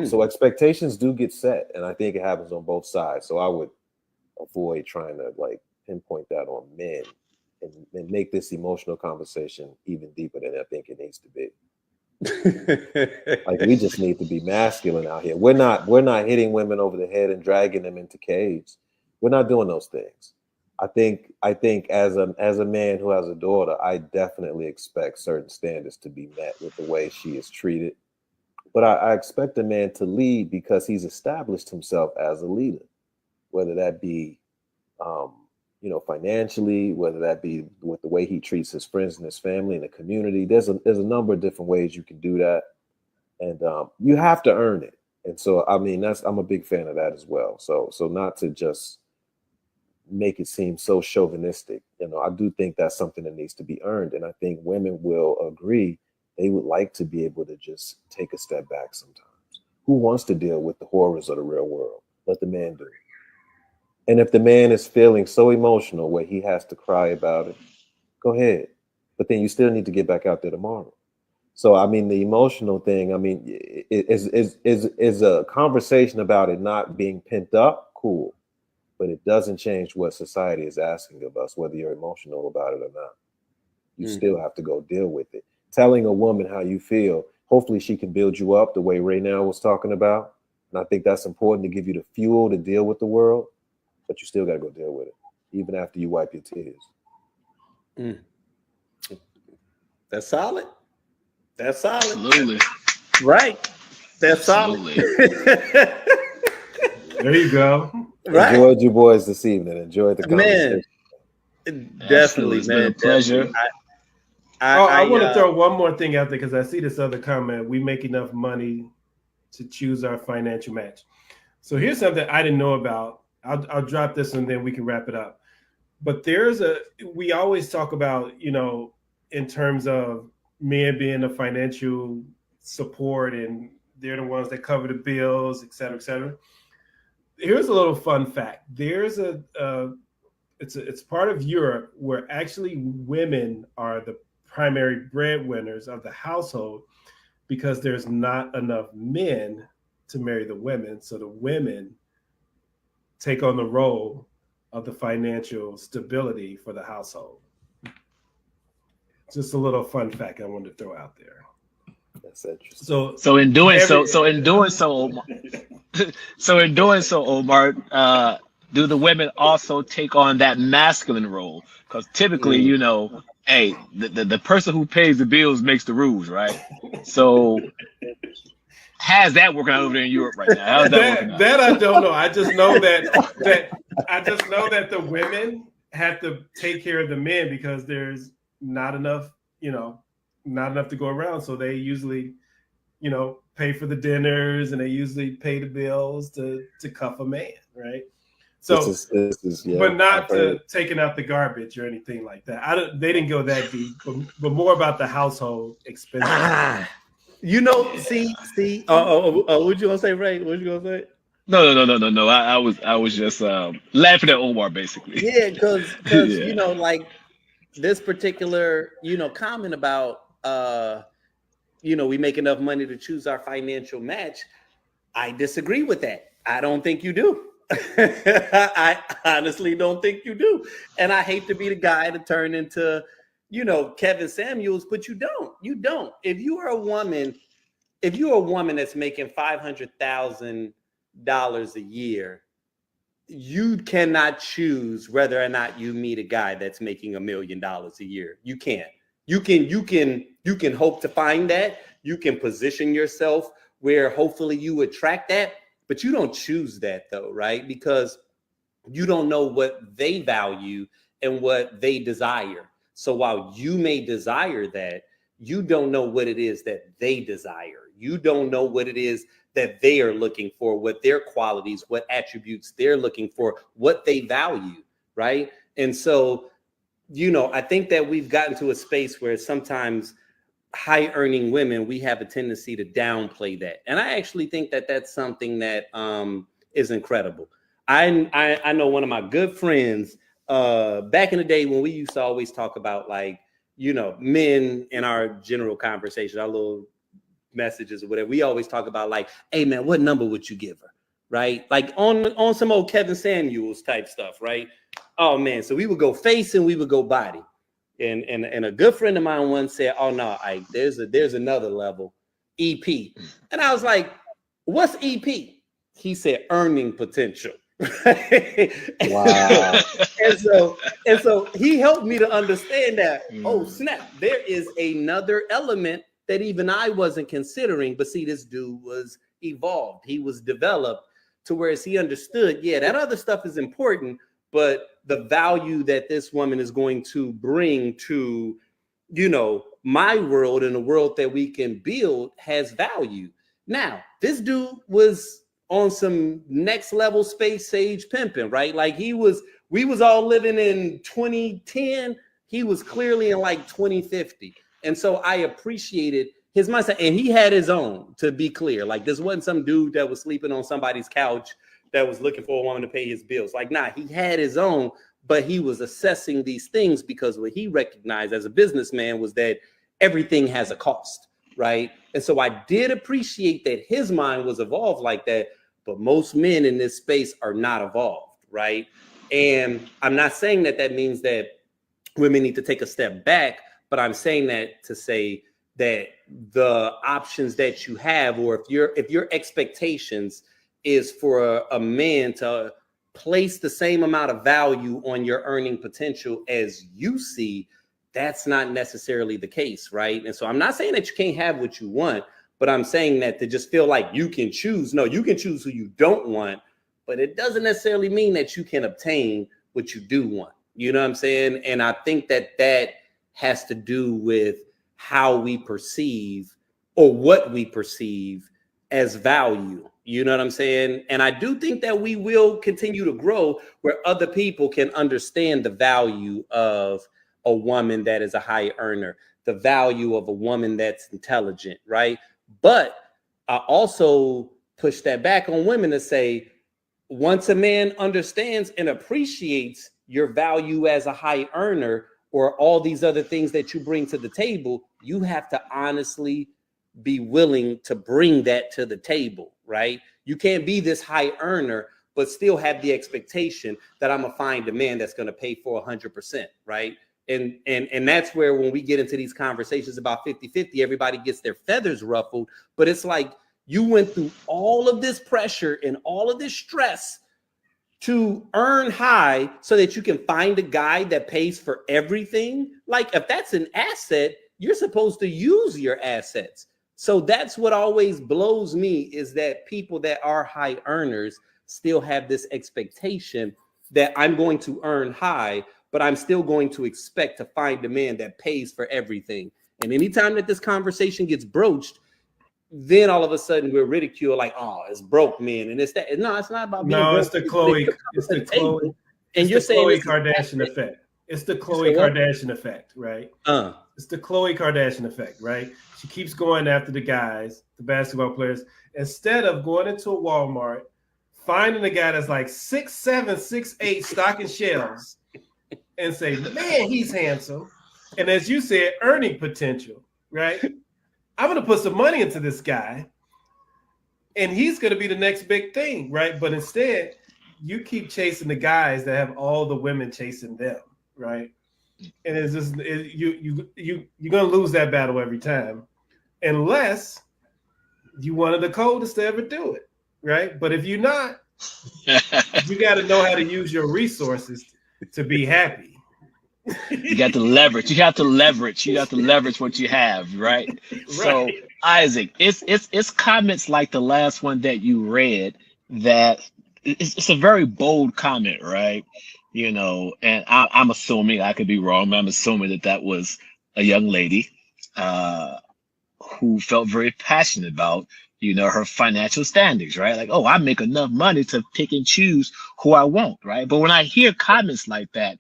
So expectations do get set, and I think it happens on both sides. So I would avoid trying to pinpoint that on men and make this emotional conversation even deeper than I think it needs to be. We just need to be masculine out here. We're not hitting women over the head and dragging them into caves. We're not doing those things. I think as a man who has a daughter, I definitely expect certain standards to be met with the way she is treated. But I expect a man to lead because he's established himself as a leader, whether that be, financially, whether that be with the way he treats his friends and his family and the community. There's a number of different ways you can do that, and you have to earn it. And so, I mean, I'm a big fan of that as well. So not to just make it seem so chauvinistic. I do think that's something that needs to be earned, and I think women will agree. They would like to be able to just take a step back sometimes. Who wants to deal with the horrors of the real world? Let the man do it. And if the man is feeling so emotional where he has to cry about it, go ahead. But then you still need to get back out there tomorrow. So, I mean, the emotional thing, I mean, is a conversation about it not being pent up, cool. But it doesn't change what society is asking of us, whether you're emotional about it or not. You still have to go deal with it. Telling a woman how you feel, hopefully she can build you up the way Ray now was talking about. And I think that's important to give you the fuel to deal with the world, but you still got to go deal with it, even after you wipe your tears. That's solid. That's solid. Absolutely. Right. That's Absolutely. solid. There you go. Right. Enjoyed you boys this evening. Enjoyed the conversation. Definitely, It's man. been a pleasure. I want to throw one more thing out there because I see this other comment. We make enough money to choose our financial match. So here's something I didn't know about. I'll drop this and then we can wrap it up. But we always talk about, in terms of men being a financial support and they're the ones that cover the bills, et cetera, et cetera. Here's a little fun fact. There's it's part of Europe where actually women are the primary breadwinners of the household because there's not enough men to marry the women. So the women take on the role of the financial stability for the household. Just a little fun fact I wanted to throw out there. That's interesting. So in doing so, Omar, do the women also take on that masculine role? Because typically, hey, the person who pays the bills makes the rules, right? So how's that working out over there in Europe right now? How's that working out? That I don't know. I just know that the women have to take care of the men because there's not enough, not enough to go around. So they usually, pay for the dinners and they usually pay the bills to cuff a man, right? So, this is yeah, but not to taking out the garbage or anything like that. They didn't go that deep, but more about the household expenses. See. What you gonna say, Ray? What you gonna say? No. I was just laughing at Omar basically. Yeah, because Yeah. like this particular comment about we make enough money to choose our financial match. I disagree with that. I don't think you do. I honestly don't think you do. And I hate to be the guy to turn into, Kevin Samuels, but you don't. You don't. If you're a woman that's making $500,000 a year, you cannot choose whether or not you meet a guy that's making $1 million a year. You can't. You can hope to find that. You can position yourself where hopefully you attract that, but you don't choose that though, right? Because you don't know what they value and what they desire. So while you may desire that, you don't know what it is that they desire. You don't know what it is that they are looking for, what their qualities, what attributes they're looking for, what they value, right? And so, I think that we've gotten to a space where sometimes high earning women, we have a tendency to downplay that. And I actually think that that's something that is incredible. I know one of my good friends back in the day when we used to always talk about men in our general conversation, our little messages or whatever, we always talk about like, hey man, what number would you give her? Right? Like on some old Kevin Samuels type stuff, right? Oh man, so we would go face and we would go body. And a good friend of mine once said, oh no, there's another level, EP. And I was like, what's EP? He said earning potential. Wow. and so he helped me to understand that, oh snap, there is another element that even I wasn't considering. But see, this dude was evolved. He was developed to whereas he understood, yeah, that other stuff is important, but the value that this woman is going to bring to, my world and the world that we can build has value. Now, this dude was on some next level space age pimping, right? Like we was all living in 2010. He was clearly in like 2050. And so I appreciated his mindset, and he had his own, to be clear. Like this wasn't some dude that was sleeping on somebody's couch that was looking for a woman to pay his bills. Like, nah, he had his own, but he was assessing these things because what he recognized as a businessman was that everything has a cost, right? And so I did appreciate that his mind was evolved like that, but most men in this space are not evolved, right? And I'm not saying that means that women need to take a step back, but I'm saying that to say that the options that you have, or if your expectations is for a man to place the same amount of value on your earning potential as you see, that's not necessarily the case, right? And so I'm not saying that you can't have what you want, but I'm saying that to just feel like you can choose. No, you can choose who you don't want, but it doesn't necessarily mean that you can obtain what you do want. You know what I'm saying? And I think that has to do with how we perceive or what we perceive as value. You know what I'm saying? And I do think that we will continue to grow where other people can understand the value of a woman that is a high earner, the value of a woman that's intelligent, right? But I also push that back on women to say, once a man understands and appreciates your value as a high earner or all these other things that you bring to the table, you have to honestly be willing to bring that to the table, right? You can't be this high earner, but still have the expectation that I'm gonna find a man that's gonna pay for 100%, right? And that's where when we get into these conversations about 50-50, everybody gets their feathers ruffled, but it's like you went through all of this pressure and all of this stress to earn high so that you can find a guy that pays for everything. Like if that's an asset, you're supposed to use your assets. So that's what always blows me, is that people that are high earners still have this expectation that I'm going to earn high, but I'm still going to expect to find a man that pays for everything. And anytime that this conversation gets broached, then all of a sudden we're ridiculed, like, oh, it's broke men, and it's that. No, it's not about being broke. It's the Khloe. It's the Khloe. And you're saying Khloe Kardashian effect. It's the Khloe Kardashian effect, right? It's the Khloe Kardashian effect, right? She keeps going after the guys, the basketball players, instead of going into a Walmart, finding a guy that's like 6'7", 6'8", stocking shelves, and say, man, he's handsome. And as you said, earning potential, right? I'm going to put some money into this guy, and he's going to be the next big thing, right? But instead, you keep chasing the guys that have all the women chasing them, right? And it's just you're going to lose that battle every time, unless you one of the coldest to ever do it, right? But if you're not, you got to know how to use your resources to be happy. You got to leverage. You have to leverage. You have to leverage what you have, right? So, Isaac, it's comments like the last one that you read that it's a very bold comment, right? You know, and I'm assuming, I could be wrong, but I'm assuming that was a young lady who felt very passionate about, you know, her financial standings, right? Like, oh, I make enough money to pick and choose who I want, right? But when I hear comments like that,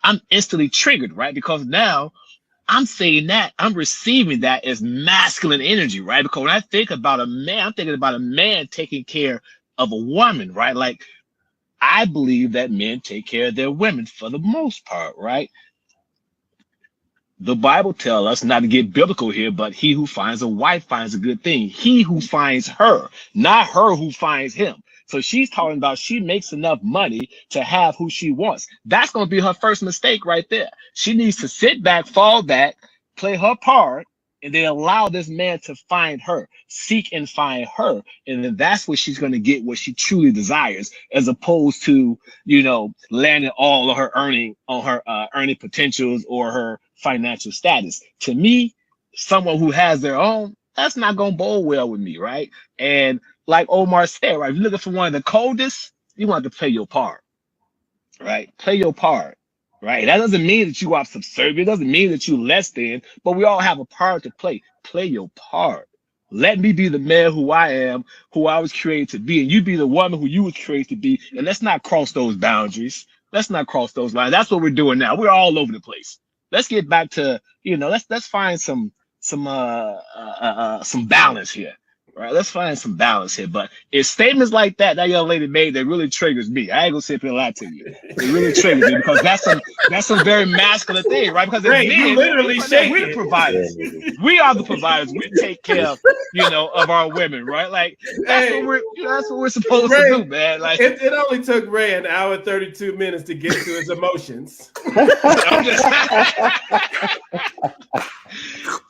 I'm instantly triggered, right? Because now I'm saying that, I'm receiving that as masculine energy, right? Because when I think about a man, I'm thinking about a man taking care of a woman, right? Like, I believe that men take care of their women for the most part, right? The Bible tells us, not to get biblical here, but he who finds a wife finds a good thing. He who finds her, not her who finds him. So she's talking about she makes enough money to have who she wants. That's going to be her first mistake right there. She needs to sit back, fall back, play her part, and then allow this man to find her, seek and find her. And then that's where she's going to get what she truly desires, as opposed to, you know, landing all of her earning on her earning potentials or her financial status. To me, someone who has their own, that's not going to bowl well with me, right? And like Omar said, right, if you're looking for one of the coldest, you want to play your part, right? Play your part, right? That doesn't mean that you are subservient. It doesn't mean that you less than, but we all have a part to play. Play your part. Let me be the man who I am, who I was created to be, and you be the woman who you was created to be. And let's not cross those boundaries. Let's not cross those lines. That's what we're doing now. We're all over the place. Let's get back to, you know, let's find some balance here. Right, let's find some balance here. But it's statements like that young lady made that really triggers me. I ain't gonna sit here and lie to you. It really triggers me because that's some very masculine thing, right? Because Ray, men, you literally we're the providers. We are the providers. We take care of, you know, of our women, right? Like that's what we're supposed to do, man. Like it only took Ray an hour 32 minutes to get to his emotions.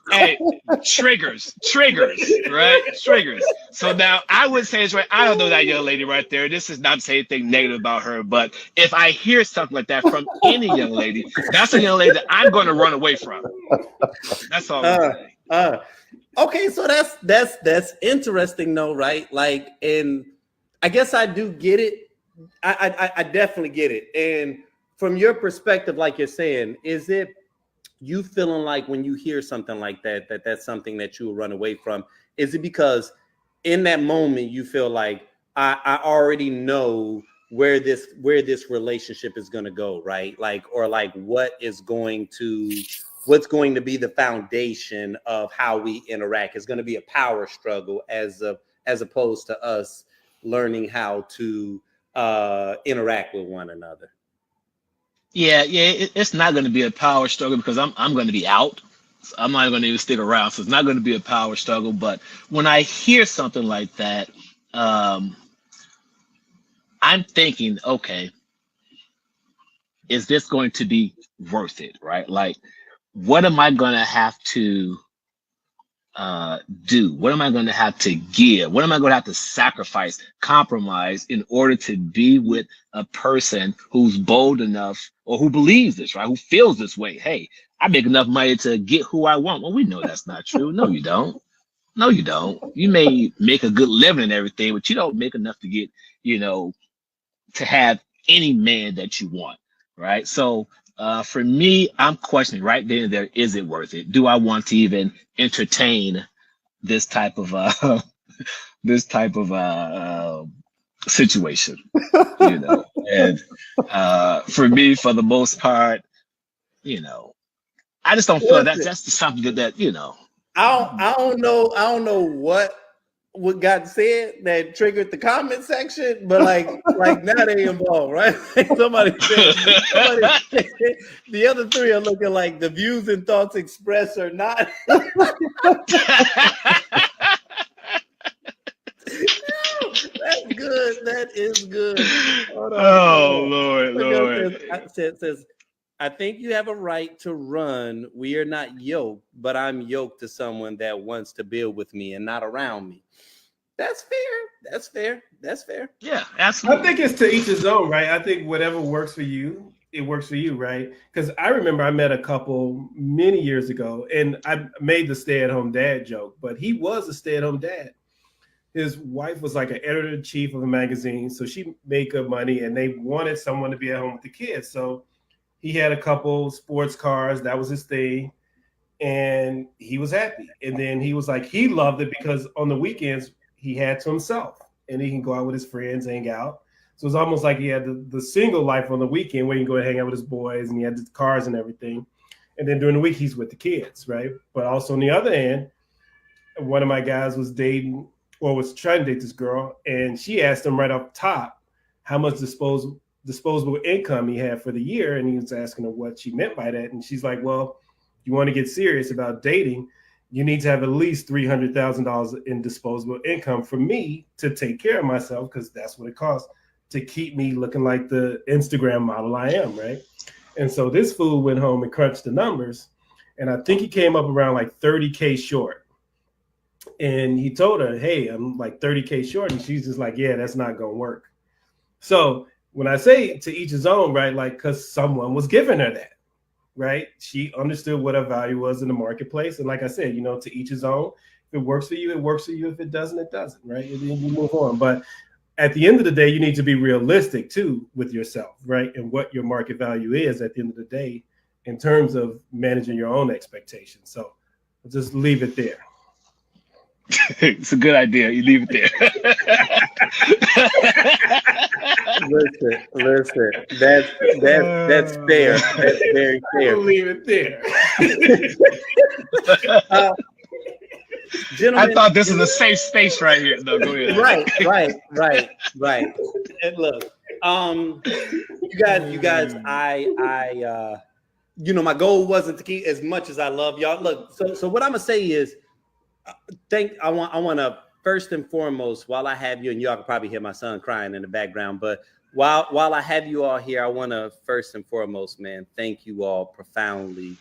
Hey, triggers, right? Triggers. So now I would say it's right. I don't know that young lady right there. This is not saying anything negative about her, but if I hear something like that from any young lady, that's a young lady that I'm going to run away from. That's all I'm saying. Okay, so that's interesting though, right? Like, and I guess I do get it. I definitely get it. And from your perspective, like you're saying, is it you feeling like when you hear something like that, that's something that you will run away from? Is it because in that moment you feel like I already know where this relationship is going to go, right? Like, or like what's going to be the foundation of how we interact? It's going to be a power struggle as opposed to us learning how to interact with one another. Yeah, it's not going to be a power struggle because I'm going to be out. So I'm not going to even stick around. So it's not going to be a power struggle. But when I hear something like that, I'm thinking, okay, is this going to be worth it, right? Like, what am I going to have to do? What am I going to have to give? What am I going to have to sacrifice, compromise in order to be with a person who's bold enough or who believes this, right? Who feels this way? Hey, I make enough money to get who I want. Well, we know that's not true. No, you don't. No, you don't. You may make a good living and everything, but you don't make enough to get, to have any man that you want, right? So for me, I'm questioning right then and there, is it worth it? Do I want to even entertain this type of situation? And for me, for the most part, I just don't feel that's just something that I don't know what got said that triggered the comment section, but like now they involved, right? Like somebody said, the other three are looking like the views and thoughts expressed or not. That's good. That is good. Lord. Says, I think you have a right to run. We are not yoked, but I'm yoked to someone that wants to build with me and not around me. That's fair. That's fair. Yeah, absolutely. I think it's to each his own, right? I think whatever works for you, it works for you, right? Because I remember I met a couple many years ago, and I made the stay-at-home dad joke, but he was a stay-at-home dad. His wife was like an editor-in-chief of a magazine, so she made good money, and they wanted someone to be at home with the kids. So he had a couple sports cars. That was his thing. And he was happy. And then he was like, he loved it because on the weekends, he had to himself. And he can go out with his friends, hang out. So it's almost like he had the single life on the weekend where he can go and hang out with his boys and he had the cars and everything. And then during the week, he's with the kids, right? But also on the other end, one of my guys was dating or was trying to date this girl. And she asked him right off top how much disposable income he had for the year. And he was asking her what she meant by that. And she's like, well, you want to get serious about dating, you need to have at least $300,000 in disposable income for me to take care of myself, because that's what it costs to keep me looking like the Instagram model I am, right? And so this fool went home and crunched the numbers, and I think he came up around like 30K short. And he told her, hey, I'm like 30K short. And she's just like, yeah, that's not going to work. So when I say to each his own, right, like, because someone was giving her that, right? She understood what her value was in the marketplace. And like I said, to each his own. If it works for you, it works for you. If it doesn't, it doesn't, right? And then you move on. But at the end of the day, you need to be realistic too with yourself, right? And what your market value is at the end of the day in terms of managing your own expectations. So I'll just leave it there. It's a good idea. You leave it there. Listen. That's fair. That's very fair. I'll leave it there. Gentlemen, I thought this was a safe space right here. No, go ahead. Right. And look, you guys, I my goal wasn't to keep as much as I love y'all. Look, so what I'm gonna say is, I want to first and foremost, while I have you, and y'all can probably hear my son crying in the background, but while I have you all here, I want to first and foremost, man, thank you all profoundly.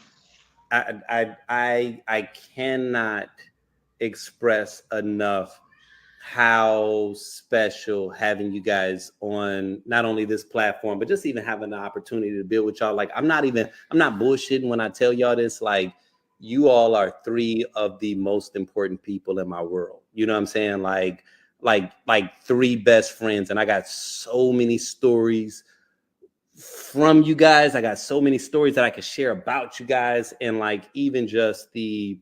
I cannot express enough how special having you guys on not only this platform, but just even having the opportunity to build with y'all. Like, I'm not bullshitting when I tell y'all this. Like, you all are three of the most important people in my world. You know what I'm saying? Like three best friends. And I got so many stories from you guys. I got so many stories that I could share about you guys. And like, even just the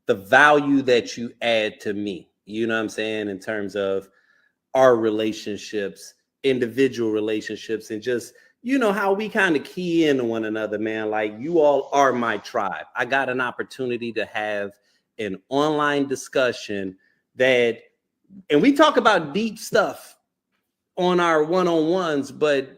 value that you add to me, you know what I'm saying? In terms of our relationships, individual relationships, and just, how we kind of key into one another, man. Like, you all are my tribe. I got an opportunity to have an online discussion and we talk about deep stuff on our one-on-ones, but,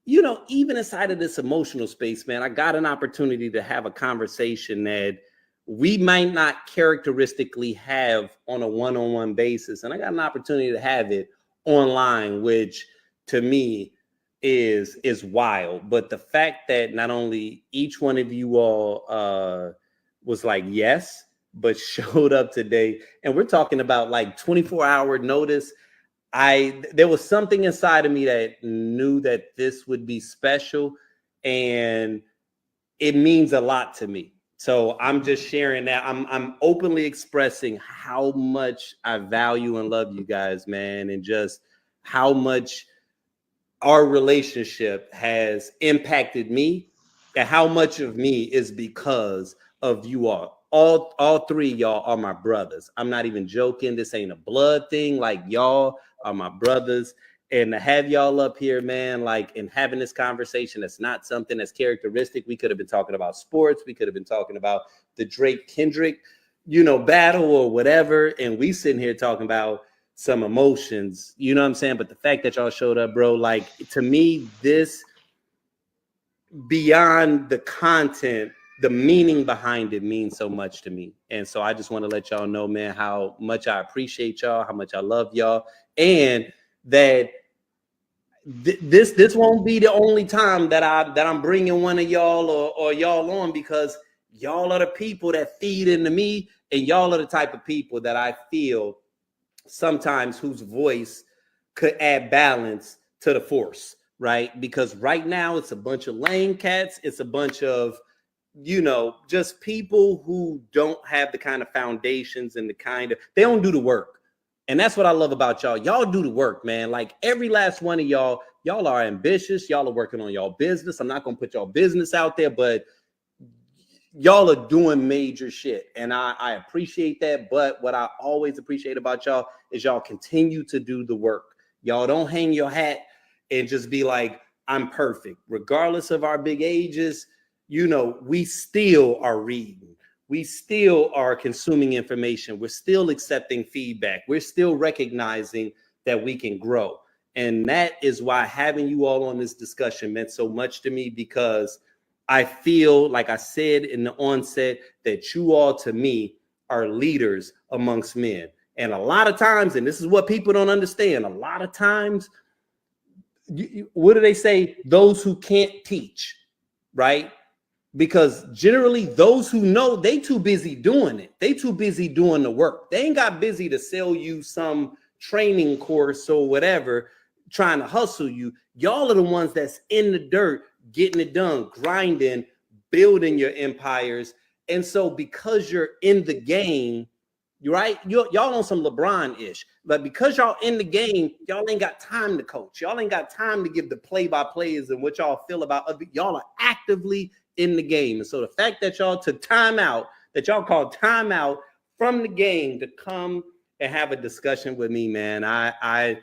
even inside of this emotional space, man, I got an opportunity to have a conversation that we might not characteristically have on a one-on-one basis. And I got an opportunity to have it online, which to me is wild. But the fact that not only each one of you all was like, yes, but showed up today. And we're talking about like 24-hour notice. There was something inside of me that knew that this would be special, and it means a lot to me. So I'm just sharing that. I'm openly expressing how much I value and love you guys, man, and just how much our relationship has impacted me, and how much of me is because of you all. All three of y'all are my brothers. I'm not even joking. This ain't a blood thing. Like, y'all are my brothers. And to have y'all up here, man, like, and having this conversation, that's not something that's characteristic. We could have been talking about sports. We could have been talking about the Drake Kendrick, battle or whatever. And we sitting here talking about some emotions, you know what I'm saying? But the fact that y'all showed up, bro, like, to me, this, beyond the content, the meaning behind it means so much to me. And so I just want to let y'all know, man, how much I appreciate y'all, how much I love y'all, and that this won't be the only time that I'm bringing one of y'all or y'all on, because y'all are the people that feed into me, and y'all are the type of people that I feel sometimes whose voice could add balance to the force, right? Because right now it's a bunch of lame cats. It's a bunch of, just people who don't have the kind of foundations and they don't do the work. And that's what I love about y'all. Y'all do the work, man. Like, every last one of y'all are ambitious. Y'all are working on y'all business. I'm not going to put y'all business out there, but y'all are doing major shit. And I appreciate that. But what I always appreciate about y'all is y'all continue to do the work. Y'all don't hang your hat and just be like, I'm perfect. Regardless of our big ages, we still are reading. We still are consuming information. We're still accepting feedback. We're still recognizing that we can grow. And that is why having you all on this discussion meant so much to me, because I feel, like I said in the onset, that you all, to me, are leaders amongst men. And a lot of times, and this is what people don't understand, a lot of times, what do they say? Those who can't teach, right? Because generally those who know, they too busy doing it. They too busy doing the work. They ain't got busy to sell you some training course or whatever, trying to hustle you. Y'all are the ones that's in the dirt, getting it done, grinding, building your empires. And so because you're in the game, you're right, y'all on some LeBron-ish, but because y'all in the game, y'all ain't got time to coach. Y'all ain't got time to give the play-by-plays and what y'all feel about other. Y'all are actively in the game. And so the fact that y'all took time out, that y'all called time out from the game to come and have a discussion with me, man, I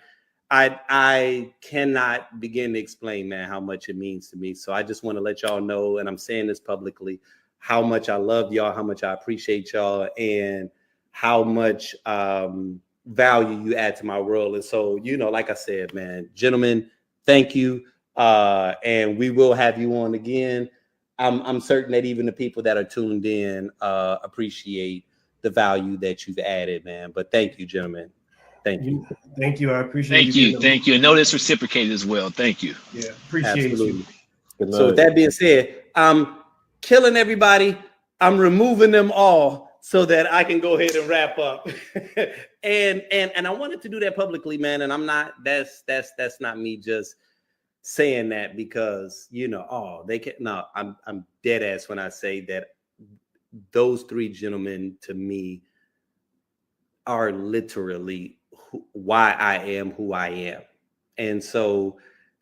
cannot begin to explain, man, how much it means to me. So I just want to let y'all know, and I'm saying this publicly, how much I love y'all, how much I appreciate y'all, and how much value you add to my world. And so, like I said, man, gentlemen, thank you. And we will have you on again. I'm certain that even the people that are tuned in appreciate the value that you've added, man. But thank you, gentlemen. Thank you. Thank you. I appreciate Thank you. Thank you. And know that's reciprocated as well. Thank you. Yeah, appreciate Absolutely. you. So with that being said, I'm killing everybody. I'm removing them all so that I can go ahead and wrap up. and I wanted to do that publicly, man. And I'm not, that's not me just saying that because, they can, no, I'm dead ass when I say that those three gentlemen to me are literally why I am who I am. And so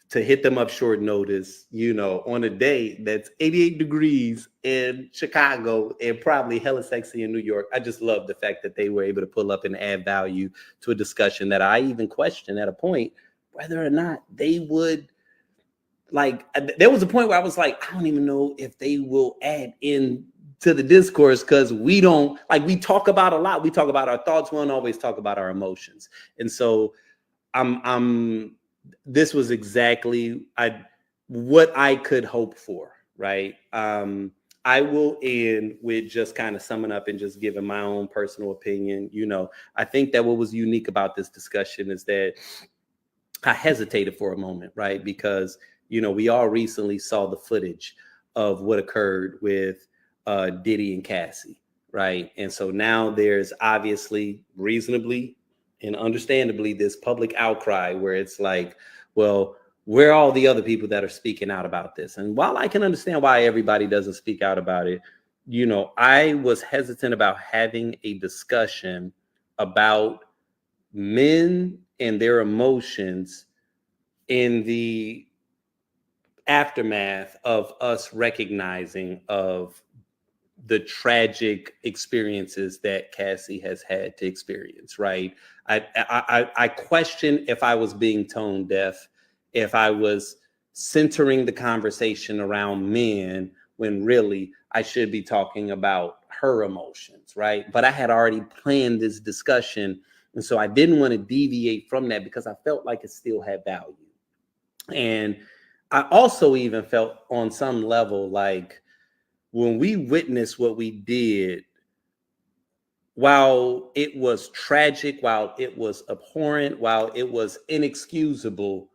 to hit them up short notice, on a day that's 88 degrees in Chicago and probably hella sexy in New York, I just love the fact that they were able to pull up and add value to a discussion that I even questioned at a point whether or not they would. Like, there was a point where I was like, I don't even know if they will add in to the discourse, because we don't, like, we talk about a lot. We talk about our thoughts. We don't always talk about our emotions. And so this was exactly what I could hope for, right? I will end with just kind of summing up and just giving my own personal opinion. I think that what was unique about this discussion is that I hesitated for a moment, right? Because we all recently saw the footage of what occurred with Diddy and Cassie, right? And so now there's obviously reasonably and understandably this public outcry where it's like, well, where are all the other people that are speaking out about this? And while I can understand why everybody doesn't speak out about it, you know, I was hesitant about having a discussion about men and their emotions in the aftermath of us recognizing of the tragic experiences that Cassie has had to experience, right? I question if I was being tone deaf, if I was centering the conversation around men when really I should be talking about her emotions, right? But I had already planned this discussion, and so I didn't want to deviate from that because I felt like it still had value. And I also even felt on some level like when we witnessed what we did, while it was tragic, while it was abhorrent, while it was inexcusable,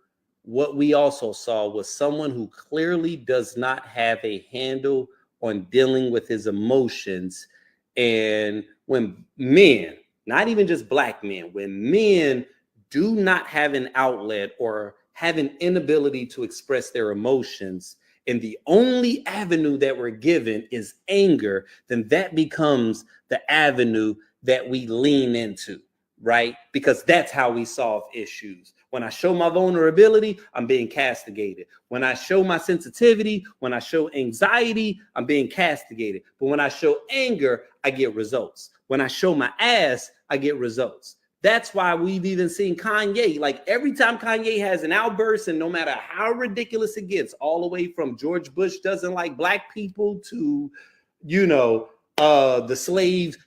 what we also saw was someone who clearly does not have a handle on dealing with his emotions. And when men, not even just Black men, when men do not have an outlet or have an inability to express their emotions, and the only avenue that we're given is anger, then that becomes the avenue that we lean into, right? Because that's how we solve issues. When I show my vulnerability, I'm being castigated. When I show my sensitivity, when I show anxiety, I'm being castigated. But when I show anger, I get results. When I show my ass, I get results. That's why we've even seen Kanye, like every time Kanye has an outburst, and no matter how ridiculous it gets, all the way from George Bush doesn't like Black people to, you know, the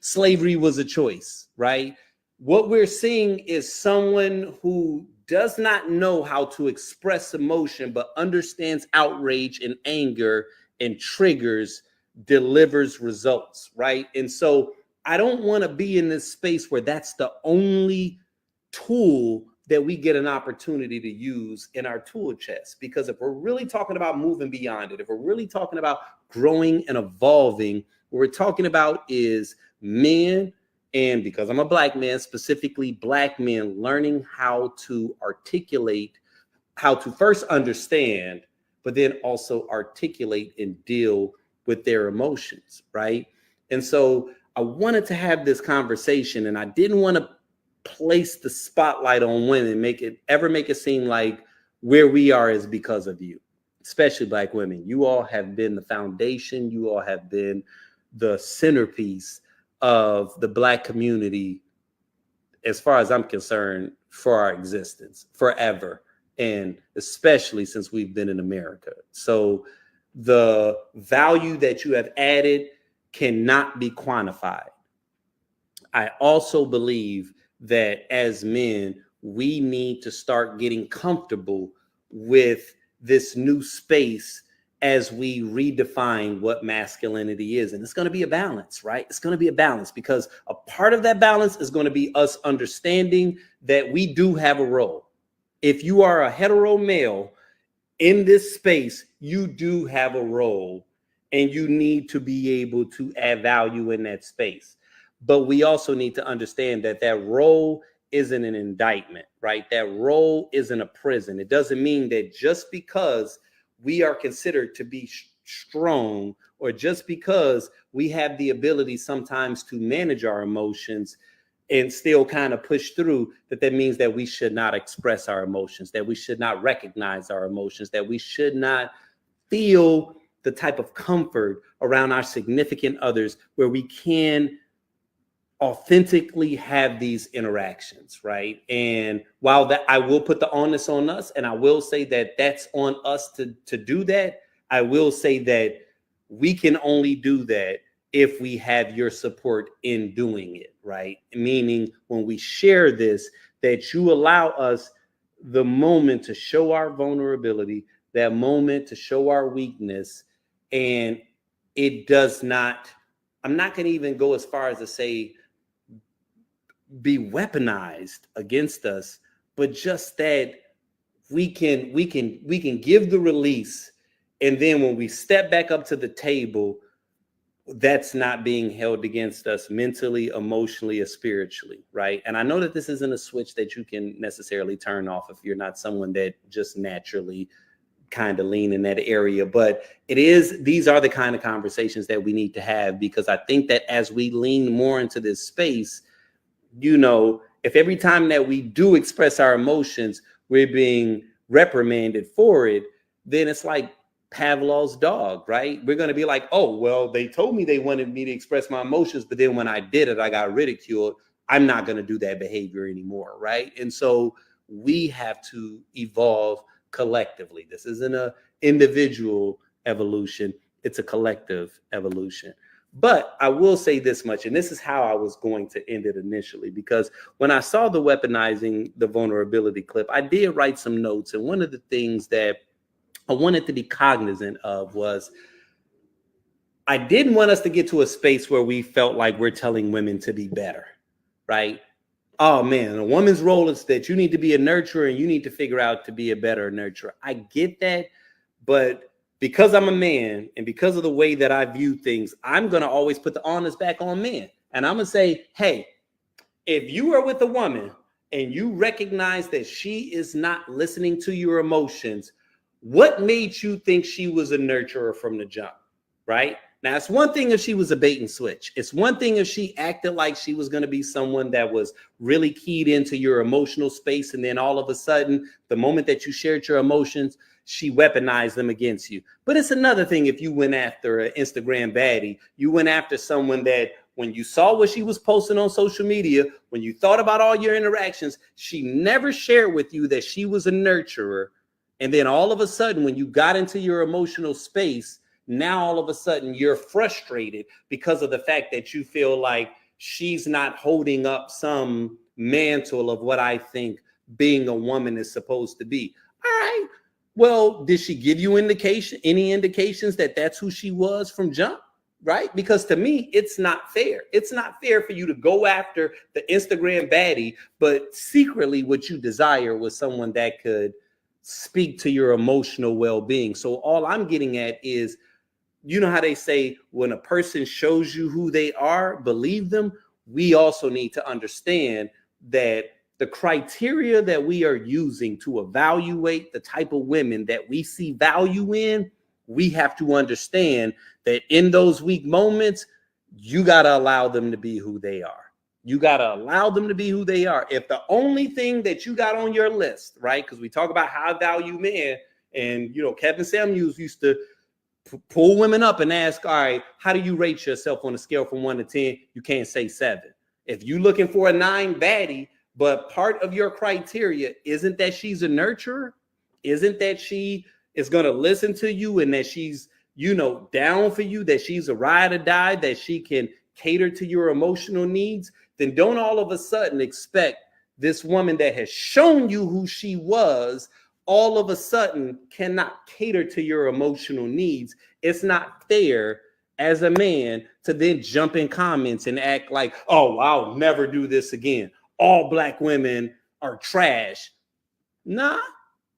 slavery was a choice, right? What we're seeing is someone who does not know how to express emotion, but understands outrage and anger and triggers, delivers results, right? And so I don't want to be in this space where that's the only tool that we get an opportunity to use in our tool chest. Because if we're really talking about moving beyond it, if we're really talking about growing and evolving, what we're talking about is men, and because I'm a Black man, specifically Black men, learning how to articulate, how to first understand, but then also articulate and deal with their emotions, right? And so I wanted to have this conversation, and I didn't want to place the spotlight on women, make it seem like where we are is because of you, especially Black women. You all have been the foundation. You all have been the centerpiece of the Black community, as far as I'm concerned, for our existence forever, and especially since we've been in America. So the value that you have added cannot be quantified. I also believe that as men, we need to start getting comfortable with this new space as we redefine what masculinity is. And it's going to be a balance, right? It's going to be a balance, because a part of that balance is going to be us understanding that we do have a role. If you are a hetero male in this space, you do have a role, and you need to be able to add value in that space. But we also need to understand that that role isn't an indictment, right? That role isn't a prison. It doesn't mean that just because we are considered to be strong, or just because we have the ability sometimes to manage our emotions and still kind of push through, that means that we should not express our emotions, that we should not recognize our emotions, that we should not feel the type of comfort around our significant others where we can authentically have these interactions, right? And while that, I will put the onus on us, and I will say that that's on us to do that, I will say that we can only do that if we have your support in doing it, right? Meaning when we share this, that you allow us the moment to show our vulnerability, that moment to show our weakness, and it does not, I'm not going to even go as far as to say be weaponized against us, but just that we can give the release, and then when we step back up to the table, that's not being held against us mentally, emotionally, or spiritually, right? And I know that this isn't a switch that you can necessarily turn off if you're not someone that just naturally kind of lean in that area, but these are the kind of conversations that we need to have, because I think that as we lean more into this space, if every time that we do express our emotions, we're being reprimanded for it, then it's like Pavlov's dog, right? We're going to be like, oh, well, they told me they wanted me to express my emotions, but then when I did it, I got ridiculed. I'm not going to do that behavior anymore, right? And so we have to evolve collectively. This isn't an individual evolution. It's a collective evolution. But I will say this much, and this is how I was going to end it initially, because when I saw the weaponizing the vulnerability clip, I did write some notes. And one of the things that I wanted to be cognizant of was I didn't want us to get to a space where we felt like we're telling women to be better, right? Oh man, a woman's role is that you need to be a nurturer and you need to figure out to be a better nurturer. I get that, but because I'm a man and because of the way that I view things, I'm going to always put the onus back on men. And I'm going to say, hey, if you are with a woman and you recognize that she is not listening to your emotions, what made you think she was a nurturer from the jump, right? Now, it's one thing if she was a bait and switch. It's one thing if she acted like she was going to be someone that was really keyed into your emotional space. And then all of a sudden, the moment that you shared your emotions, she weaponized them against you. But it's another thing if you went after an Instagram baddie, you went after someone that when you saw what she was posting on social media, when you thought about all your interactions, she never shared with you that she was a nurturer. And then all of a sudden, when you got into your emotional space, now all of a sudden you're frustrated because of the fact that you feel like she's not holding up some mantle of what I think being a woman is supposed to be. All right. Well, did she give you any indications that that's who she was from jump? Right? Because to me, it's not fair. It's not fair for you to go after the Instagram baddie, but secretly what you desire was someone that could speak to your emotional well-being. So all I'm getting at is, you know how they say when a person shows you who they are, believe them. We also need to understand that the criteria that we are using to evaluate the type of women that we see value in, we have to understand that in those weak moments, you got to allow them to be who they are. You got to allow them to be who they are. If the only thing that you got on your list, right? Because we talk about high value men, and, Kevin Samuels used to pull women up and ask, all right, how do you rate yourself on a scale from 1 to 10? You can't say 7. If you're looking for a 9 baddie, but part of your criteria isn't that she's a nurturer, isn't that she is going to listen to you and that she's, down for you, that she's a ride or die, that she can cater to your emotional needs, then don't all of a sudden expect this woman that has shown you who she was all of a sudden cannot cater to your emotional needs. It's not fair as a man to then jump in comments and act like, oh, I'll never do this again. All Black women are trash. Nah,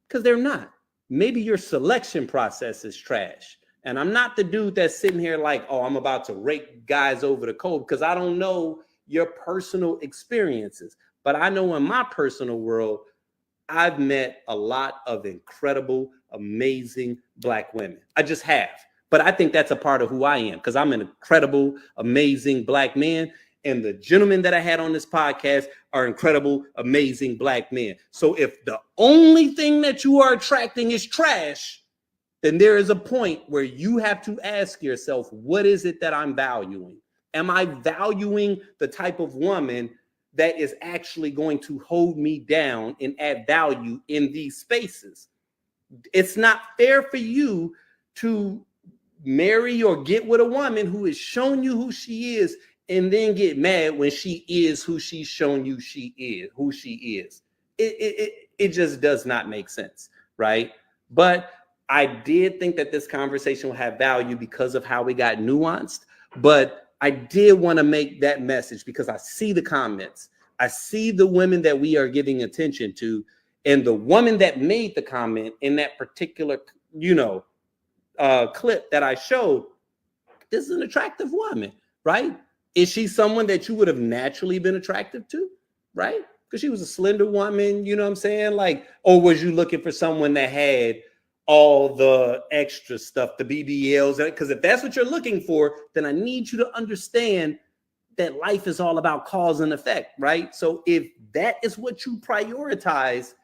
because they're not. Maybe your selection process is trash. And I'm not the dude that's sitting here like, oh, I'm about to rake guys over the cold, because I don't know your personal experiences. But I know in my personal world, I've met a lot of incredible, amazing Black women. I just have. But I think that's a part of who I am, because I'm an incredible, amazing Black man. And the gentlemen that I had on this podcast are incredible, amazing Black men. So if the only thing that you are attracting is trash, then there is a point where you have to ask yourself, what is it that I'm valuing? Am I valuing the type of woman that is actually going to hold me down and add value in these spaces? It's not fair for you to marry or get with a woman who has shown you who she is and then get mad when she is who she's shown you she is, who she is. It just does not make sense, right? But I did think that this conversation will have value because of how we got nuanced. But I did want to make that message because I see the comments. I see the women that we are giving attention to, and the woman that made the comment in that particular, clip that I showed, this is an attractive woman, right? Is she someone that you would have naturally been attractive to, right? Because she was a slender woman, you know what I'm saying? Like, or was you looking for someone that had all the extra stuff, the BBLs? Because if that's what you're looking for, then I need you to understand that life is all about cause and effect, right? So if that is what you prioritize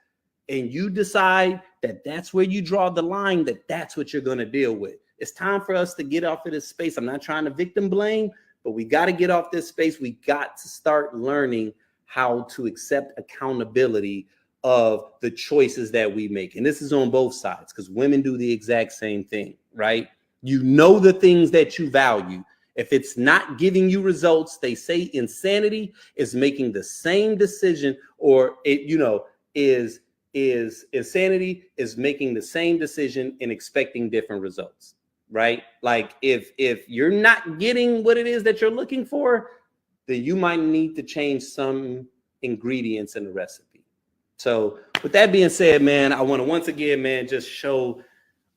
and you decide that that's where you draw the line, that that's what you're going to deal with. It's time for us to get off of this space. I'm not trying to victim blame, but we got to get off this space. We got to start learning how to accept accountability of the choices that we make. And this is on both sides, because women do the exact same thing, right? You know the things that you value. If it's not giving you results, they say insanity is making the same decision, or it, you know, is insanity is making the same decision and expecting different results, right? Like if you're not getting what it is that you're looking for, then you might need to change some ingredients in the recipe. So with that being said, man, I want to once again, man, just show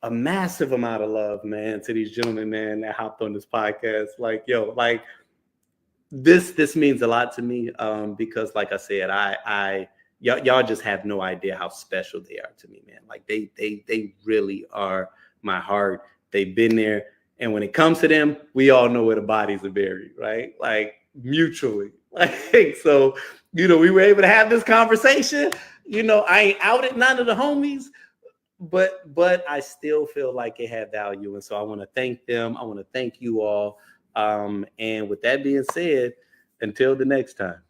a massive amount of love, man, to these gentlemen, man, that hopped on this podcast. Like, yo, like this means a lot to me, because like I said, y'all just have no idea how special they are to me, man. Like they really are my heart. They've been there. And when it comes to them, we all know where the bodies are buried, right? Like mutually. Like, so, you know, we were able to have this conversation. You know, I ain't outed none of the homies, but I still feel like it had value. And so I want to thank them. I want to thank you all. And with that being said, until the next time.